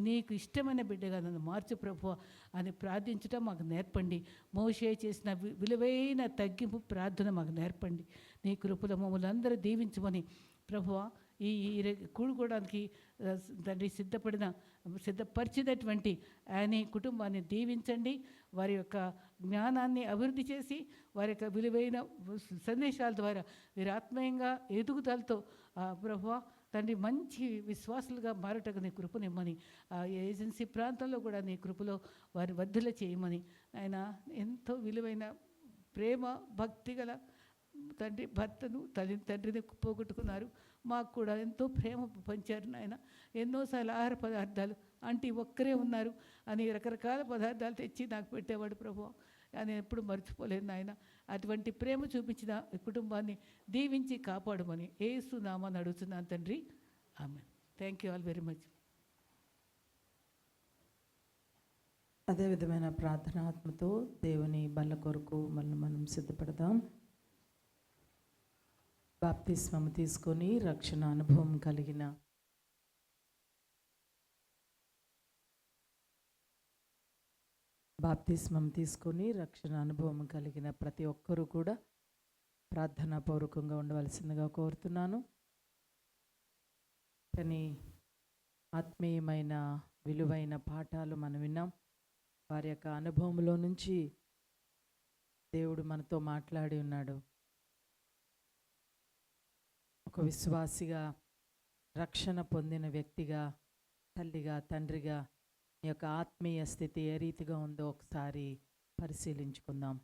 నీకు ఇష్టమైన బిడ్డగా నన్ను మార్చు ప్రభు అని ప్రార్థించటం మాకు నేర్పండి. మోషే చేసిన విలువైన తగ్గింపు ప్రార్థన మాకు నేర్పండి. నీ కృపలో మమ్మల్ని అందరూ దీవించమని ప్రభువా ఈ కూడుకోవడానికి తండ్రి సిద్ధపరిచినటువంటి ఆయన కుటుంబాన్ని దీవించండి. వారి యొక్క జ్ఞానాన్ని అభివృద్ధి చేసి వారి యొక్క విలువైన సందేశాల ద్వారా వీరి ఆత్మీయంగా ఎదుగుదలతో ప్రభువా తండ్రి మంచి విశ్వాసులుగా మారటకు నీ కృపనిమ్మని, ఆ ఏజెన్సీ ప్రాంతంలో కూడా నీ కృపలో వారి వర్ధల చేయమని ఆయన ఎంతో విలువైన ప్రేమ భక్తి గల తండ్రి భర్తను తండ్రిని పోగొట్టుకున్నారు. మాకు కూడా ఎంతో ప్రేమ పంచారు నాయన. ఎన్నోసార్లు ఆహార పదార్థాలు అంటే ఒక్కరే ఉన్నారు అని రకరకాల పదార్థాలు తెచ్చి నాకు పెట్టేవాడు ప్రభు. నేను ఎప్పుడు మర్చిపోలేను నాయన. అటువంటి ప్రేమ చూపించిన కుటుంబాన్ని దీవించి కాపాడమని యేసు నామాన్ని అడుగుతున్నాను తండ్రి, ఆమేన్. Thank you all very much. అదే విధమైన ప్రార్థనాత్మతో దేవుని బల్ల కొరకు మనం సిద్ధపడదాం. బాప్తిస్మం తీసుకొని రక్షణ అనుభవం కలిగిన ప్రతి ఒక్కరూ కూడా ప్రార్థనాపూర్వకంగా ఉండవలసిందిగా కోరుతున్నాను. కానీ ఆత్మీయమైన విలువైన పాఠాలు మనం విన్నాం. వారి యొక్క అనుభవంలో నుంచి దేవుడు మనతో మాట్లాడి ఉన్నాడు. ఒక విశ్వాసిగా, రక్షణ పొందిన వ్యక్తిగా, తల్లిగా, తండ్రిగా మీ యొక్క ఆత్మీయ స్థితి ఏ రీతిగా ఉందో ఒకసారి పరిశీలించుకుందాం.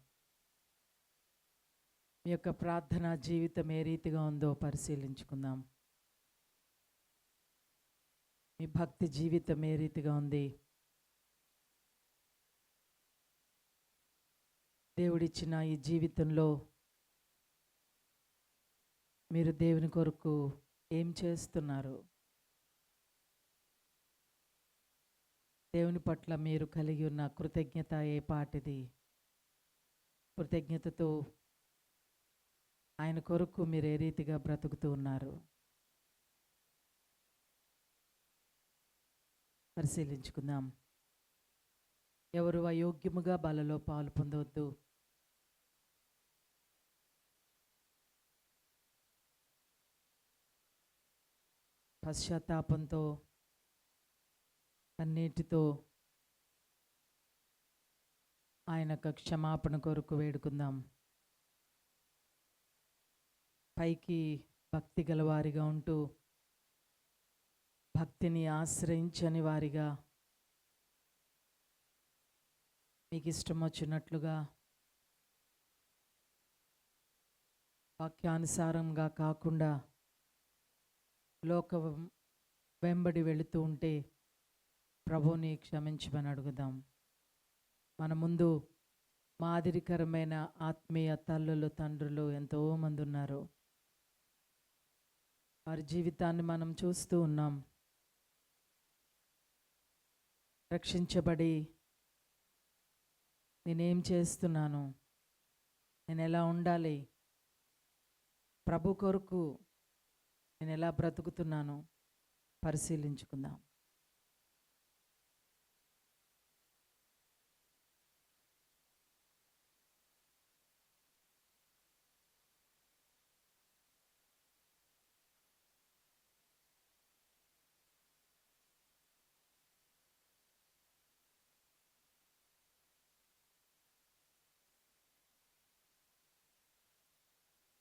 మీ యొక్క ప్రార్థనా జీవితం ఏ రీతిగా ఉందో పరిశీలించుకుందాం. మీ భక్తి జీవితం ఏ రీతిగా ఉంది? దేవుడిచ్చిన ఈ జీవితంలో మీరు దేవుని కొరకు ఏం చేస్తున్నారు? దేవుని పట్ల మీరు కలిగి ఉన్న కృతజ్ఞత ఏ పాటిది? కృతజ్ఞతతో ఆయన కొరకు మీరు ఏ రీతిగా బ్రతుకుతూ ఉన్నారు? పరిశీలించుకుందాం. ఎవరు అయోగ్యముగా బలలో పాలు పొందవద్దు. పశ్చాత్తాపంతో కన్నీటితో ఆయన క్షమాపణ కొరకు వేడుకుందాం. పైకి భక్తి గలవారిగా ఉంటూ భక్తిని ఆశ్రయించని వారిగా మీకు ఇష్టం వచ్చినట్లుగా వాక్యానుసారంగా కాకుండా లోక వెంబడి వెళుతూ ఉంటే ప్రభువుని క్షమించమని అడుగుదాం. మన ముందు మాదిరికరమైన ఆత్మీయ తల్లులు తండ్రులు ఎంతోమంది ఉన్నారు. వారి జీవితాన్ని మనం చూస్తూ ఉన్నాం. రక్షించబడి నేనేం చేస్తున్నాను, నేను ఎలా ఉండాలి, ప్రభు కొరకు నేను ఎలా బ్రతుకుతున్నాను పరిశీలించుకుందాం.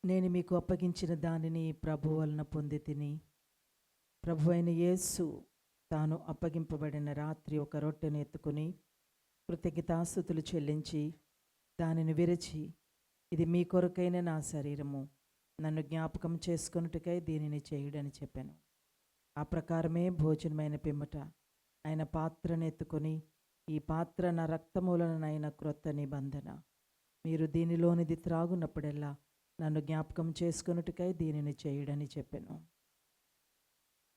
నేను మీకు అప్పగించిన దానిని ప్రభు వలన పొంది తిని, ప్రభు అయిన యేసు తాను అప్పగింపబడిన రాత్రి ఒక రొట్టెను ఎత్తుకుని కృతజ్ఞతాస్తుతులు చెల్లించి దానిని విరచి, ఇది మీ కొరకైన నా శరీరము, నన్ను జ్ఞాపకం చేసుకొనుటకై దీనిని చేయుడని చెప్పాను. ఆ ప్రకారమే భోజనమైన పిమ్మట ఆయన పాత్రను ఎత్తుకొని, ఈ పాత్ర నా రక్తమూలనైన క్రొత్త నిబంధన, మీరు దీనిలోనిది త్రాగునప్పుడెల్లా నన్ను జ్ఞాపకం చేసుకొనుటకై దీనిని చేయుడని చెప్పాను.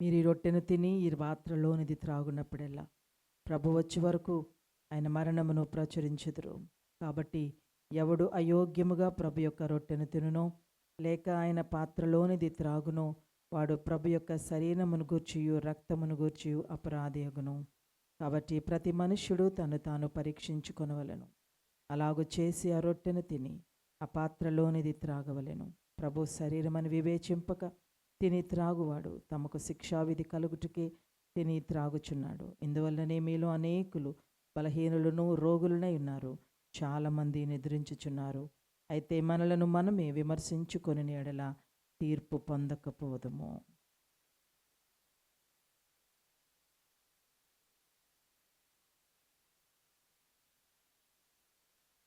మీరు ఈ రొట్టెను తిని ఈ పాత్రలోనిది త్రాగునప్పుడెల్లా ప్రభు వచ్చే వరకు ఆయన మరణమును ప్రచురించుదురు. కాబట్టి ఎవడు అయోగ్యముగా ప్రభు యొక్క రొట్టెను తినునో లేక ఆయన పాత్రలోనిది త్రాగునో వాడు ప్రభు యొక్క శరీరమును గూర్చియు రక్తమును గూర్చియు అపరాధియగును. కాబట్టి ప్రతి మనుష్యుడు తను తాను పరీక్షించుకొనవలెను. అలాగు చేసి ఆ రొట్టెను తిని ఆ పాత్రలోనిది త్రాగవలెను. ప్రభు శరీరమని వివేచింపక తిని త్రాగువాడు తమకు శిక్షావిధి కలుగుటకే తిని త్రాగుచున్నాడు. ఇందువల్లనే మీలో అనేకులు బలహీనులను రోగులనై ఉన్నారు, చాలామంది నిద్రించుచున్నారు. అయితే మనలను మనమే విమర్శించుకొని ఎడల తీర్పు పొందకపోదుము.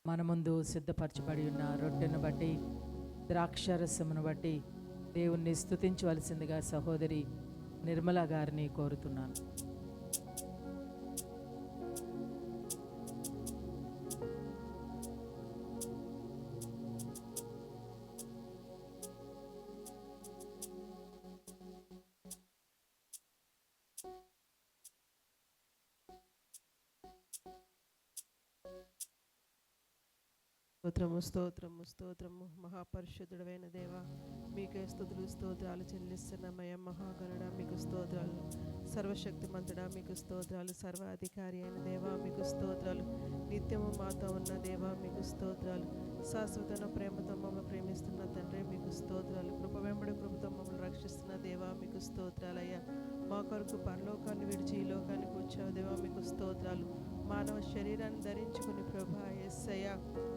మన ముందు సిద్ధపరచబడి ఉన్న రొట్టెను బట్టి ద్రాక్షారసమును బట్టి దేవుణ్ణి స్తుతించవలసిందిగా సహోదరి నిర్మల గారిని కోరుతున్నాను. స్తోత్రము స్తోత్రము స్తోత్రము మహాపరిశుద్ధుడైన దేవ, మీకే స్తుతులు స్తోత్రాలు చెల్లిస్తున్నామయ్యా. మహాగణుడ మీకు స్తోత్రాలు, సర్వశక్తిమంతుడా మీకు స్తోత్రాలు, సర్వాధికారి అయిన దేవా మీకు స్తోత్రాలు, నిత్యము మాతో ఉన్న దేవా మీకు స్తోత్రాలు, శాశ్వతమైన ప్రేమతో మమ్మల్ని ప్రేమిస్తున్న తండ్రి మీకు స్తోత్రాలు, కృప వెంబడి కృపతో మమ్మల్ని రక్షిస్తున్న దేవా మీకు స్తోత్రాలయ్యా. మా కొరకు పరలోకాన్ని విడిచి ఈ లోకానికి వచ్చావు దేవా మీకు స్తోత్రాలు. మానవ శరీరాన్ని ధరించుకుని ప్రభా యేసయ్య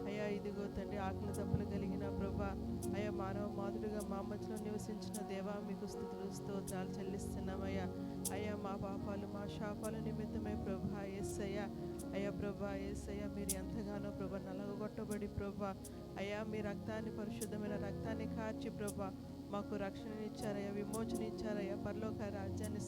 అయ్యా ఇదిగో తండ్రి ఆకలి దప్పులు కలిగిన ప్రభా అయ్యా మానవ మాదిరిగా మా మధ్యలో నివసించిన దేవా మీకు స్తుతులు స్తోత్రాలు చెల్లిస్తున్నామయ్యా. అయ్యా మా పాపాలు మా శాపాల నిమిత్తమై ప్రభా యేసయ్య అయ్యా ప్రభా యేసయ్య మీరు ఎంతగానో ప్రభా నలగొట్టబడి ప్రభా అయ్యా మీ రక్తాన్ని పరిశుద్ధమైన రక్తాన్ని కార్చి ప్రభా మాకు రక్షణనిచ్చారయ్యా, విమోచన ఇచ్చారయ్యా, పరలోక రాజ్యాన్ని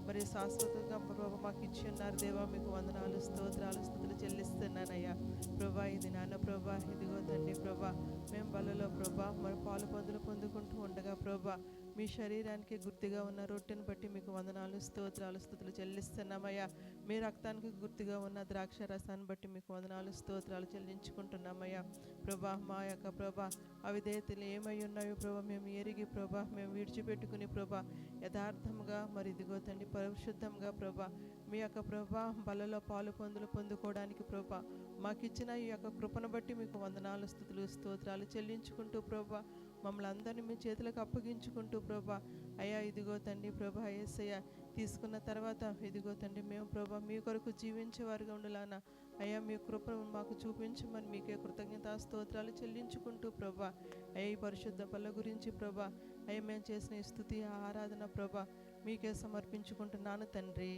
మరి శాశ్వతంగా ప్రభా మాకు ఇచ్చి ఉన్నారు దేవా. మీకు వందనాలు స్తోత్రాలు స్తుతులు చెల్లిస్తున్నానయ్యా ప్రభా. ఇది నాన్న ప్రభా ఇదిగో తండ్రి ప్రభా మేము బలలో ప్రభా మరి పాలు పొందుకుంటూ ఉండగా ప్రభా మీ శరీరానికి గుర్తుగా ఉన్న రొట్టెను బట్టి మీకు వందనాలు స్తోత్రాలు స్తుతులు చెల్లిస్తున్నామయ్యా. మీ రక్తానికి గుర్తుగా ఉన్న ద్రాక్ష రసాన్ని బట్టి మీకు వందనాలు స్తోత్రాలు చెల్లించుకుంటున్నామయ్యా ప్రభా. మా యొక్క ప్రభా అవిధేయతలు ఏమై ఉన్నాయో ప్రభా మేము ఎరిగి ప్రభా మేము విడిచిపెట్టుకుని ప్రభా యథార్థంగా మరి ఇదిగో తండ్రి పరిశుద్ధంగా ప్రభా మీ యొక్క ప్రభా బలలో పాలు పొందుకోవడానికి ప్రభా మాకు ఇచ్చిన ఈ యొక్క కృపను బట్టి మీకు వందనాలు స్తుతులు స్తోత్రాలు చెల్లించుకుంటూ ప్రభా మమ్మల్ని అందరినీ మీ చేతులకు అప్పగించుకుంటూ ప్రభా అయ్యా ఇదిగో తండ్రి ప్రభా యేసయ్య తీసుకున్న తర్వాత ఇదిగో తండ్రి మేము ప్రభా మీ కొరకు జీవించే వారిగా ఉండాలన్న అయ్యా మీ కృపను మాకు చూపించమని మీకే కృతజ్ఞతా స్తోత్రాలు చెల్లించుకుంటూ ప్రభా అయ్యా ఈ పరిశుద్ధ బల గురించి ప్రభా అయ్యా మేము చేసిన ఈ స్తుతి ఆరాధన ప్రభా మీకే సమర్పించుకుంటున్నాను తండ్రి.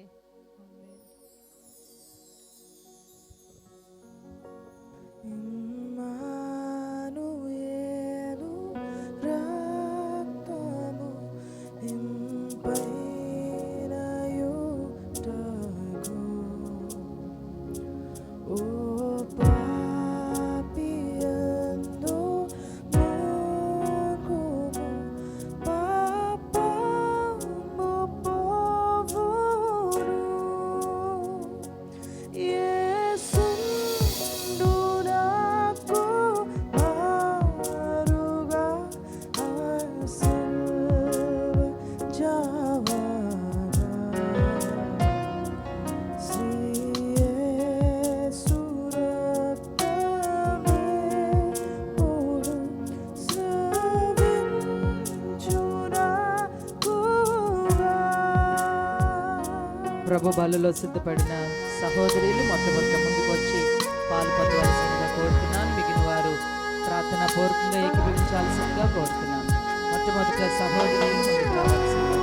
ప్రభు బలలో సిద్ధపడిన సహోదరులు మొట్టమొదట ముందుకు వచ్చి పాలు పొందవలసిందిగా కోరుతున్నాను. మిగిలిన వారు ప్రార్థన పూర్వకంగా ఏకీభవించాల్సిందిగా కోరుతున్నాను. మొట్టమొదట సహోదరులు ముందుకు రావాల్సిందిగా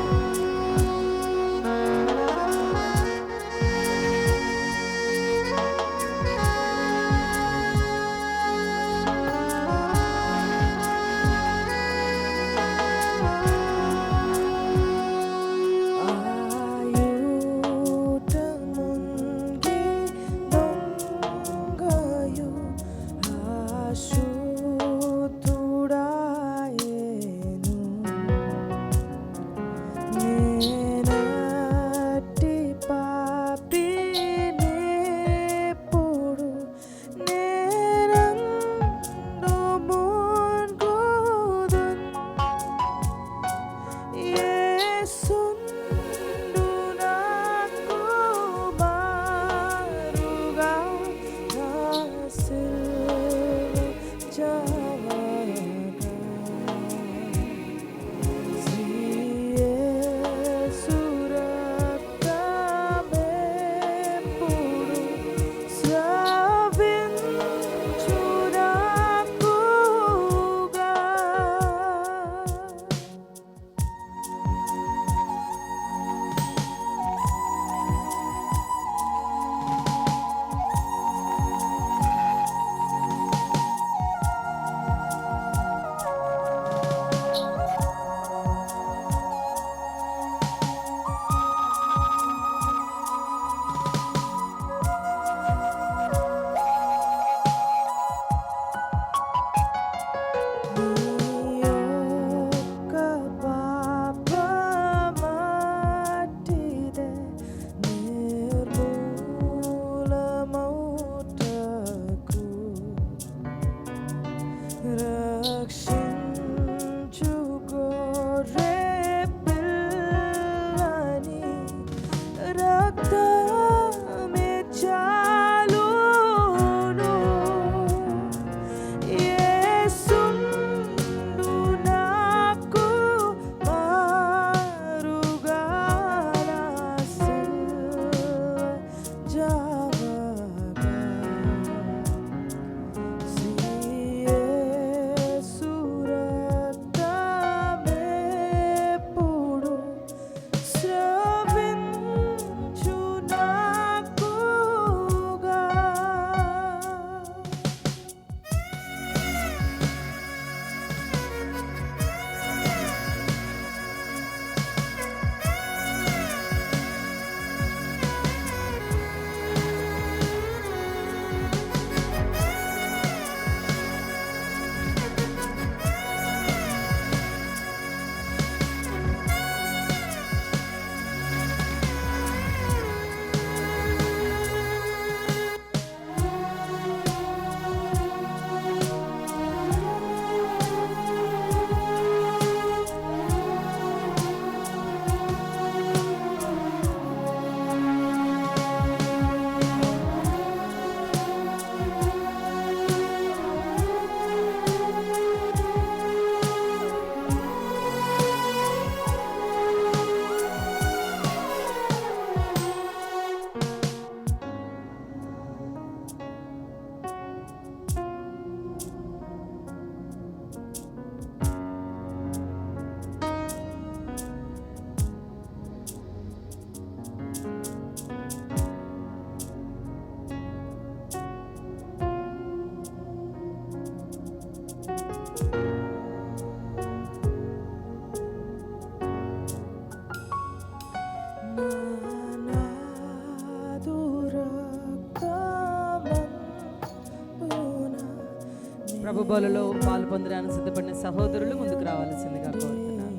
ప్రభు బలులో పాలు పొందడానికి సిద్ధపడిన సహోదరులు ముందుకు రావాల్సిందిగా కోరుతున్నాను.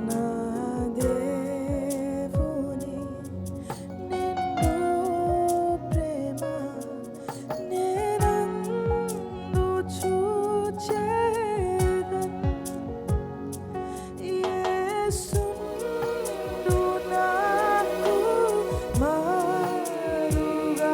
నా దేవుని నిన్ను ప్రేమ నేనందు చూచెదన్ యేసుండు నాకు మారుగా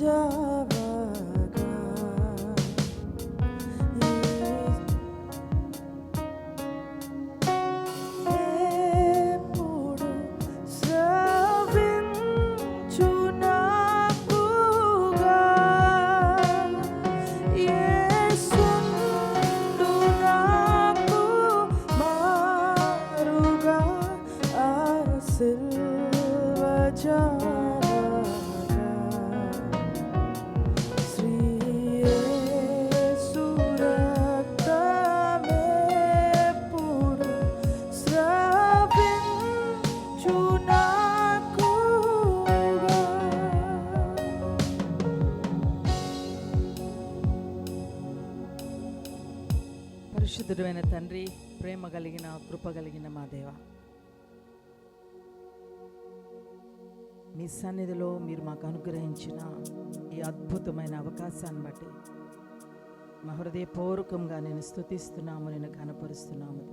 జావగా పరిశుద్ధుడైన తండ్రి, ప్రేమ కలిగిన కృప కలిగిన మా దేవ, మీ సన్నిధిలో మీరు మాకు అనుగ్రహించిన ఈ అద్భుతమైన అవకాశాన్ని బట్టి మా హృదయపూర్వకంగా నేను స్తుతిస్తున్నాము, నేను కనపరుస్తున్నాము.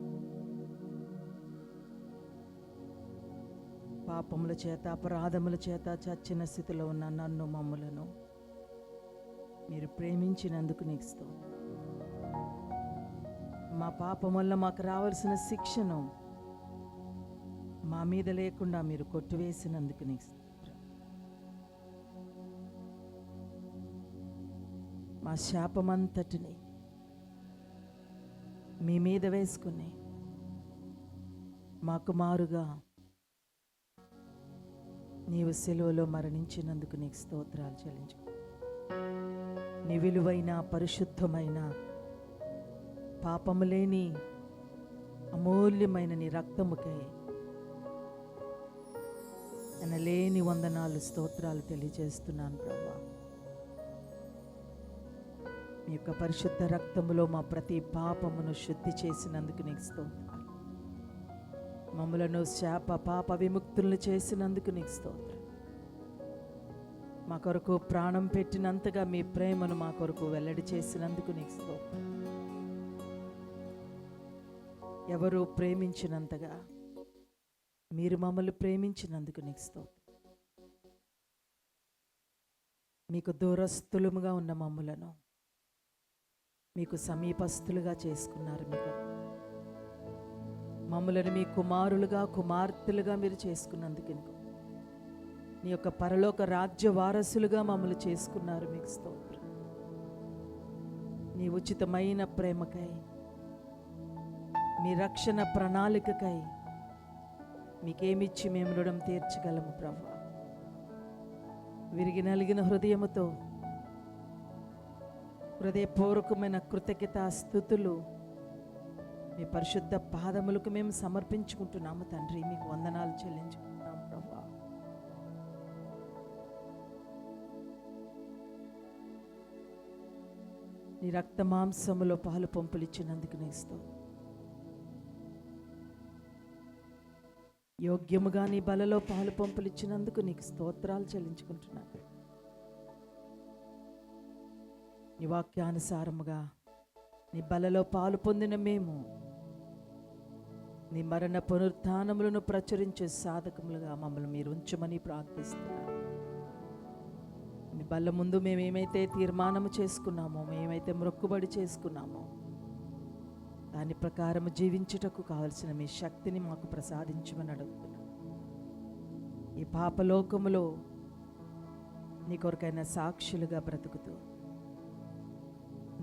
పాపముల చేత అపరాధముల చేత చచ్చిన స్థితిలో ఉన్న నన్ను మమ్ములను మీరు ప్రేమించినందుకు నీకు స్తోత్రం. మా పాపం వల్ల మాకు రావాల్సిన శిక్షను మా మీద లేకుండా మీరు కొట్టివేసినందుకు నీకు స్తోత్రం. మా శాపమంతటిని మీ మీద వేసుకుని మాకు మారుగా నీవు సెలవులో మరణించినందుకు నీకు స్తోత్రాలు చెల్లించు. నీ విలువైన పరిశుద్ధమైన పాపము లేని అమూల్యమైన నీ రక్తముకై లేని వందనాలు స్తోత్రాలు తెలియజేస్తున్నాను ప్రభా. మీ యొక్క పరిశుద్ధ రక్తములో మా ప్రతి పాపమును శుద్ధి చేసినందుకు నీకు స్తోత్రాలు. మమ్ములను శాప పాప విముక్తులను చేసినందుకు నీకు స్తోత్రం. మా కొరకు ప్రాణం పెట్టినంతగా మీ ప్రేమను మా కొరకు వెల్లడి చేసినందుకు నీకు స్తోత్రం. ఎవరు ప్రేమించినంతగా మీరు మమ్మల్ని ప్రేమించినందుకు నీకు స్తోత్రం. మీకు దూరస్థులముగా ఉన్న మమ్ములను మీకు సమీపస్తులుగా చేసుకున్నారు. మీకు మమ్మలను మీ కుమారులుగా కుమార్తెలుగా మీరు చేసుకున్నందుకు నీ యొక్క పరలోక రాజ్య వారసులుగా మమ్మల్ని చేసుకున్నారు. మీకు స్తోత్రం. నీ ఉచితమైన ప్రేమకై, మీ రక్షణ ప్రణాళికకై మీకేమిచ్చి మేము రుణం తీర్చగలము ప్రభువా. విరిగి నలిగిన హృదయముతో హృదయపూర్వకమైన కృతజ్ఞతా స్తుతులు మీ పరిశుద్ధ పాదములకు మేము సమర్పించుకుంటున్నాము తండ్రి. మీకు వందనాలు చెల్లించుకుంటున్నాము ప్రభువా. నీ రక్త మాంసములో పాలు పంపులు ఇచ్చినందుకు నీ స్తోత్రం. యోగ్యముగా నీ బలలో పాలు పంపులు ఇచ్చినందుకు నీకు స్తోత్రాలు చెల్లించుకుంటున్నాను. నీ వాక్యానుసారముగా నీ బలలో పాలు పొందిన మేము నీ మరణ పునరుత్థానములను ప్రచురించే సాధకములుగా మమ్మల్ని మీరు ఉంచమని ప్రార్థిస్తున్నాను. నీ బల్ల ముందు మేమేమైతే తీర్మానము చేసుకున్నామో, మేమైతే మొక్కుబడి చేసుకున్నామో దాని ప్రకారం జీవించుటకు కావలసిన మీ శక్తిని మాకు ప్రసాదించమని అడుగుతున్నాను. ఈ పాపలోకములో నీ కొరకైన సాక్షులుగా బ్రతుకుతూ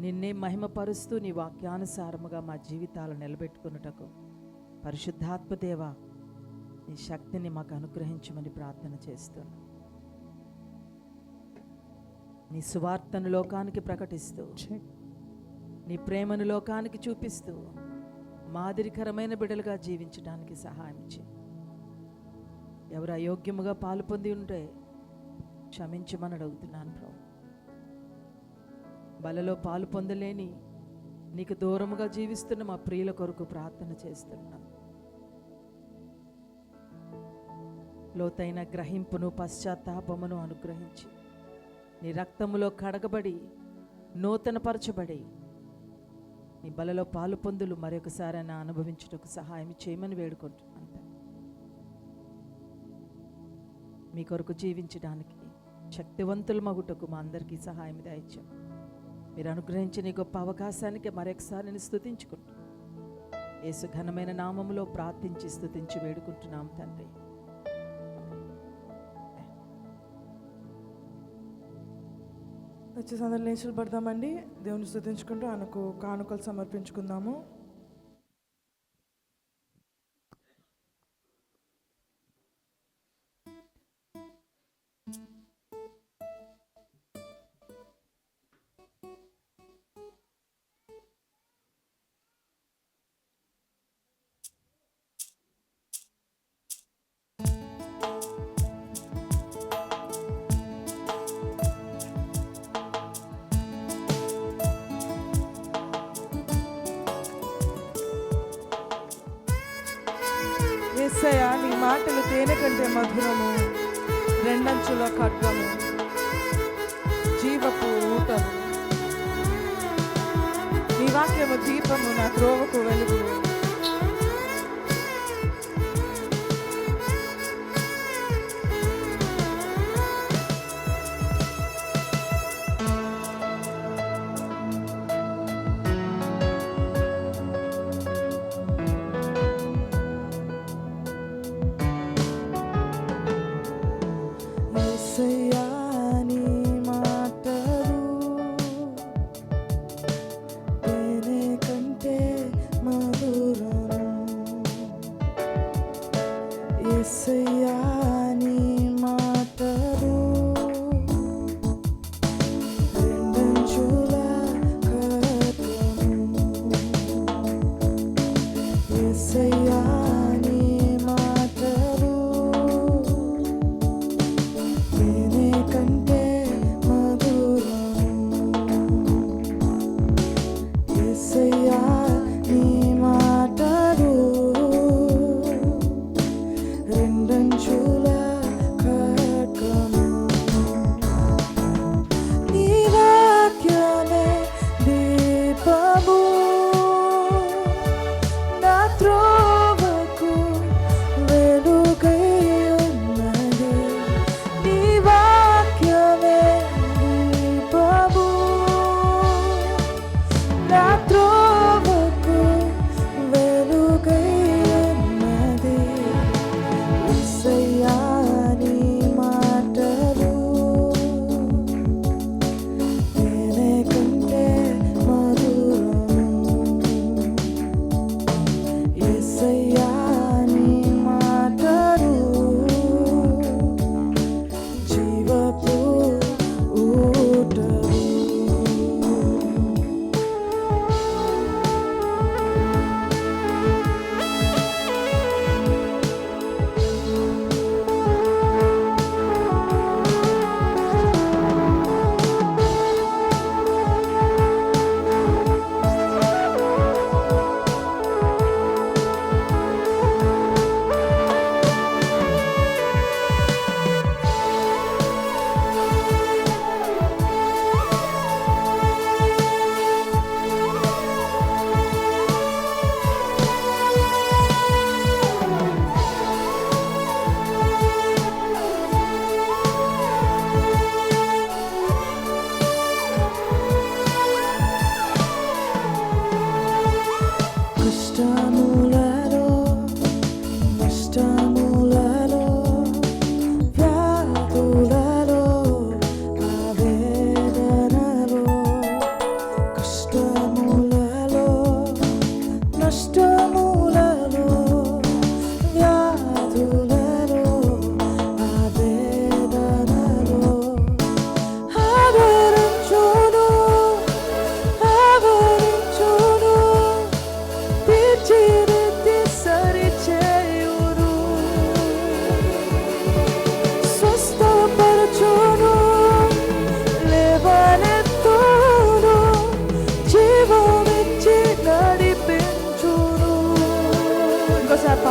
నిన్నే మహిమపరుస్తూ నీ వాక్యానుసారముగా మా జీవితాలు నిలబెట్టుకున్నటకు పరిశుద్ధాత్మదేవ నీ శక్తిని మాకు అనుగ్రహించమని ప్రార్థన చేస్తున్నాను. నీ సువార్తను లోకానికి ప్రకటిస్తూ, నీ ప్రేమను లోకానికి చూపిస్తూ మాదిరికరమైన బిడ్డలుగా జీవించడానికి సహాయం చేయి. ఎవరు అయోగ్యముగా పాలు పొంది ఉంటే క్షమించమని అడుగుతున్నాను ప్రభు. బలలో పాలు పొందలేని నీకు దూరముగా జీవిస్తున్న మా ప్రియుల కొరకు ప్రార్థన చేస్తున్నాను. లోతైన గ్రహింపును పశ్చాత్తాపమును అనుగ్రహించి నీ రక్తములో కడగబడి నూతనపరచబడి నీ బలలో పాలు పొందులు మరొకసారి అనుభవించుటకు సహాయం చేయమని వేడుకుంటున్నాను. మీ కొరకు జీవించడానికి శక్తివంతుల మగుటకు మా అందరికీ సహాయం దయచేయం. మీరు అనుగ్రహించిన ఈ గొప్ప అవకాశానికి మరొకసారి నేను స్తుతించుకుంటున్నాను. యేసు ఘనమైన నామములో ప్రార్థించి స్తుతించి వేడుకుంటున్నాం తండ్రి. వచ్చేసి అందరు లేచులు పడదామండి. దేవుని స్తుతించుకుంటూ ఆయనకు కానుకలు సమర్పించుకుందాము. యేసయ్యా, నీ మాటలు తేనె కంటే మధురము, రెండంచుల ఖడ్గము, జీవపు ఊటము. నీ వాక్యము దీపము, నా త్రోవకు వెలుగు. యేసయ్యా, నీ మాటలు తేనె కంటే మధురము. యేసయ్యా, నీ మాటలు రెండంచుల ఖడ్గము. యేసయ్యా, నీ మాటలు తేనె కంటే మధురము. యేసయ్యా, నీ మాటలు రెండంచుల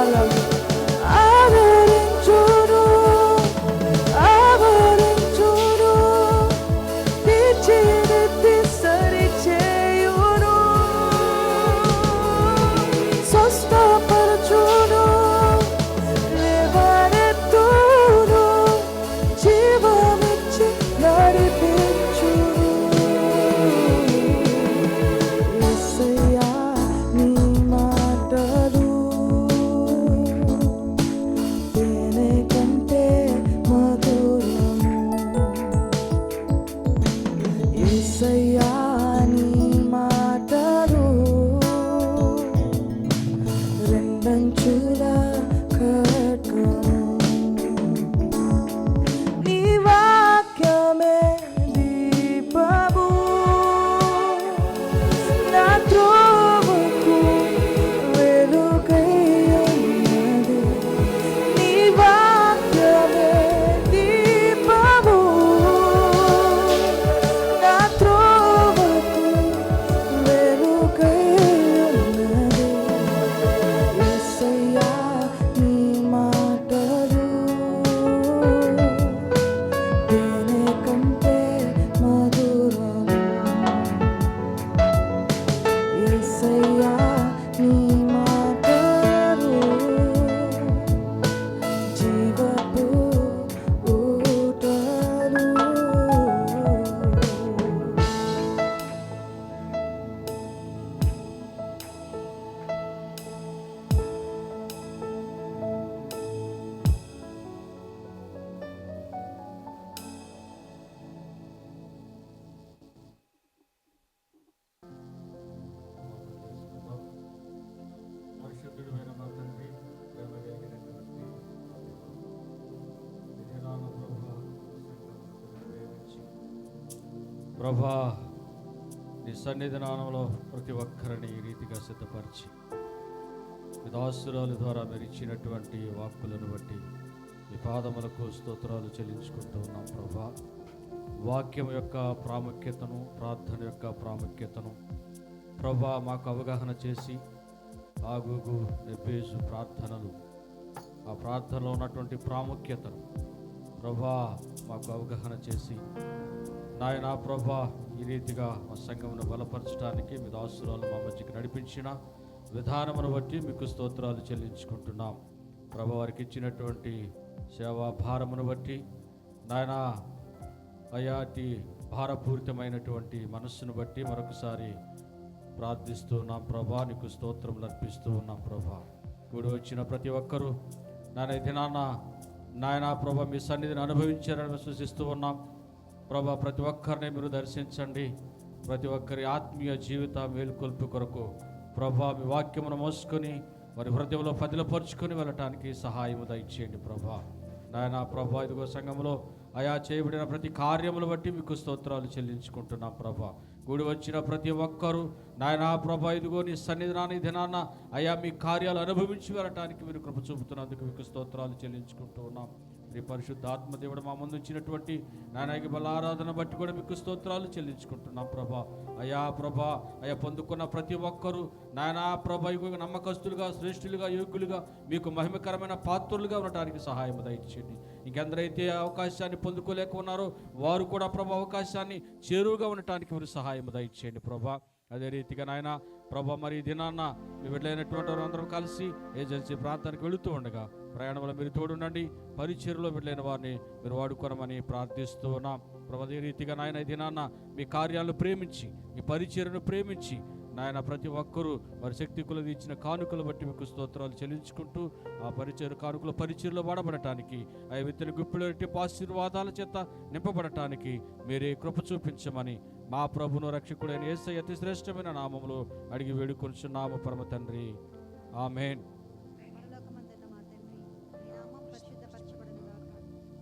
కాలం ఆవరించును ఆవరించును తీర్చిదిద్ది సరిచేయును స్వస్థపరచును లేవనెత్తును జీవమిచ్చి నడిపించును యేసయ్యా నీ మాటలు తేనె కంటే మధురము యేసయ్యా నీ మాటలు రెండంచుల ఖడ్గము నీ వాక్యమే దీపము నా త్రోవకు వెలుగై ఉన్నది నీ వాక్యమే దీపము నా త్రోవకు వెలుగై ఉన్నది యేసయ్యా నీ మాటలు తేనె కంటే మధురము యేసయ్యా నీ మాటలు జీవపు ఊటలు పరిశుద్ధుడైన మా తండ్రి, ప్రేమ కలిగినటువంటి విధిరామ ప్రభువా, ప్రేమించి ప్రభా నీ సన్నిధానంలో ప్రతి ఒక్కరిని ఈ రీతిగా సిద్ధపరిచి మీ దాసురాల ద్వారా మీరు ఇచ్చినటువంటి వాక్కులను బట్టి మీ పాదములకు స్తోత్రాలు చెల్లించుకుంటూ ఉన్నాం ప్రభా. వాక్యం యొక్క ప్రాముఖ్యతను, ప్రార్థన యొక్క ప్రాముఖ్యతను ప్రభా మాకు అవగాహన చేసి ఆగుగు నెబ్బేజు ప్రార్థనలు, ఆ ప్రార్థనలో ఉన్నటువంటి ప్రాముఖ్యతను ప్రభా మాకు అవగాహన చేసి నాయనా ప్రభా ఈ రీతిగా మా సంఘమును బలపరచడానికి మీ దాసురాలు మా మధ్యకి నడిపించిన విధానమును బట్టి మీకు స్తోత్రాలు చెల్లించుకుంటున్నాం ప్రభా. వారికి ఇచ్చినటువంటి సేవా భారమును బట్టి నాయనా అయాటి భారపూరితమైనటువంటి మనస్సును బట్టి మరొకసారి ప్రార్థిస్తూ ఉన్నాం ప్రభా. నీకు స్తోత్రములు అర్పిస్తూ ఉన్నాం ప్రభా. కూడి వచ్చిన ప్రతి ఒక్కరూ నాయన దినాన్న నాయనా ప్రభా మీ సన్నిధిని అనుభవించారని విశ్వసిస్తూ ఉన్నాం ప్రభా. ప్రతి ఒక్కరిని మీరు దర్శించండి. ప్రతి ఒక్కరి ఆత్మీయ జీవిత మేలుకొల్పు కొరకు ప్రభా మీ వాక్యమును మోసుకొని వారి హృదయంలో పదిలపరుచుకొని వెళ్ళటానికి సహాయము దయచేయండి ప్రభా. నాయనా ప్రభా ఇదిగో సంఘంలో అయా చేయబడిన ప్రతి కార్యములు బట్టి మీకు స్తోత్రాలు చెల్లించుకుంటున్నాం ప్రభా. కూడి వచ్చిన ప్రతి ఒక్కరూ నాయనా ప్రభా ఇదిగో నీ సన్నిధానాన్ని దినాన్న అయా మీ కార్యాలు అనుభవించి వెళ్ళటానికి మీరు కృప చూపుతున్నందుకు మీకు స్తోత్రాలు చెల్లించుకుంటూ ఉన్నాం. నీ పరిశుద్ధ ఆత్మదేవుడు మా ముందు ఇచ్చినటువంటి నాయనకి బలారాధన బట్టి కూడా మీకు స్తోత్రాలు చెల్లించుకుంటున్నాం ప్రభా. అయా ప్రభా అయా పొందుకున్న ప్రతి ఒక్కరూ నాయనా ప్రభా ఇదిగో నమ్మకస్తులుగా, శ్రేష్ఠులుగా, యోగ్యులుగా, మీకు మహిమకరమైన పాత్రులుగా ఉండటానికి సహాయం దయచేయండి. ఇంకెందరైతే అవకాశాన్ని పొందుకోలేక ఉన్నారో వారు కూడా ప్రభా అవకాశాన్ని చేరువుగా ఉండటానికి మీరు సహాయం దయచేయండి ప్రభా. అదే రీతిగా నాయన ప్రభా మరి దినాన్న మీ బిడ్డలైనటువంటి వారు అందరం కలిసి ఏజెన్సీ ప్రాంతానికి వెళుతూ ఉండగా ప్రయాణంలో మీరు తోడుండండి. పరిచర్యలో బిడ్డలైన వారిని మీరు వాడుకోనమని ప్రార్థిస్తూ ఉన్నాం ప్రభా. అదే రీతిగా నాయన ఈ దినాన్న మీ కార్యాలను ప్రేమించి, మీ పరిచర్యను ప్రేమించి నాయన ప్రతి ఒక్కరూ వారి శక్తి కొలది ఇచ్చిన కానుకలు బట్టి మీకు స్తోత్రాలు చెల్లించుకుంటూ ఆ పరిచయ కానుకలు పరిచయలో వాడబడటానికి, ఆ విత్తన గుప్పిలో ఆశీర్వాదాల చేత నింపబడటానికి మీరే కృప చూపించమని మా ప్రభును రక్షకుడైన యేసయ్య అతి శ్రేష్టమైన నామములో అడిగి వేడుకొనుచున్నాము పరమ తండ్రి. ఆమేన్. పరలోకమందున్న మా తండ్రి, నీ నామం పరిశుద్ధపరచబడునుగాక.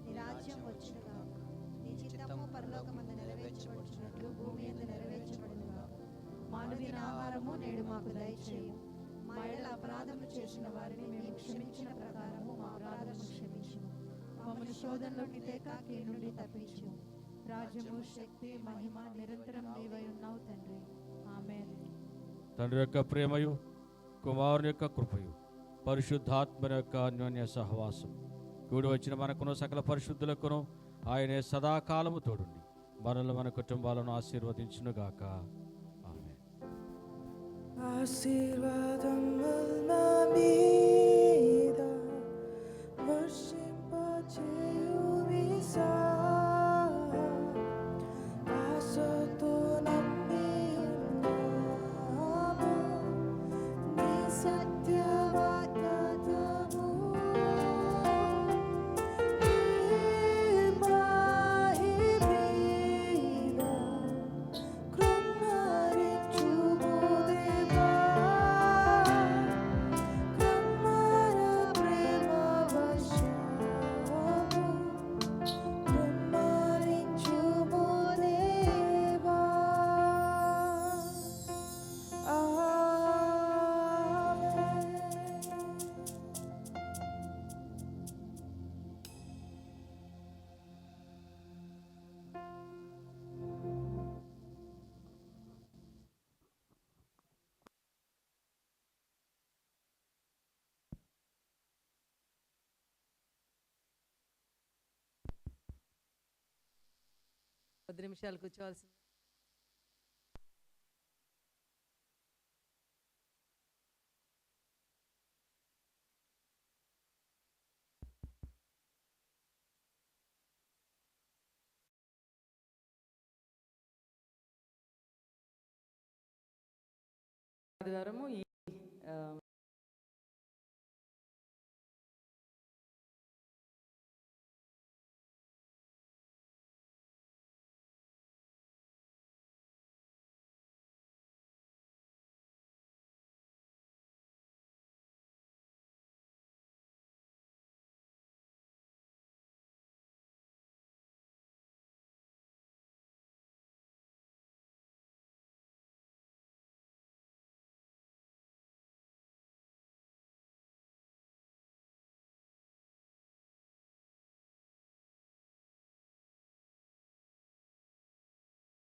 నీ రాజ్యం వచ్చునుగాక. నీ చిత్తము పరలోకమందు నెరవేర్చబడుచున్నట్లు భూమి యందు నెరవేర్చబడునుగాక. మానవుని ఆహారము నేడు మాకు దయచేయు. మా యెడల అపరాధములు చేసిన వారిని మేము క్షమించిన ప్రకారము మా అపరాధములు క్షమించుము. మమ్మల్ని శోధనలోకి తేక కీడు నుండి తప్పించుము. రాజ్యము, శక్తి, మహిమ నిరంతరం నీవై ఉన్నావు తండ్రి. ఆమేన్. తండ్రి యొక్క ప్రేమయు, కుమారుని యొక్క కృపయు, పరిశుద్ధాత్మని యొక్క అన్యోన్య సహవాసం కూడి వచ్చిన మనకును సకల పరిశుద్ధులకును ఆయనే సదాకాలము తోడుండి మనల్ని మన కుటుంబాలను ఆశీర్వదించునుగాక. ఆమేన్. ఆశీర్వాదముల్ నా మీద వర్షింపచేయువిసా. ఆశతో నమ్మి ఉన్నాము నీ సత్యవాగ్దానము. ఈ మహిమీద కృమ్మరించుము దేవా. కమ్మర ప్రేమ వర్షము కృమ్మరించుము దేవా. ఆమేన్. కొద్ది నిమిషాలు కూర్చోవాల్సింది. ఆదివారము ఈ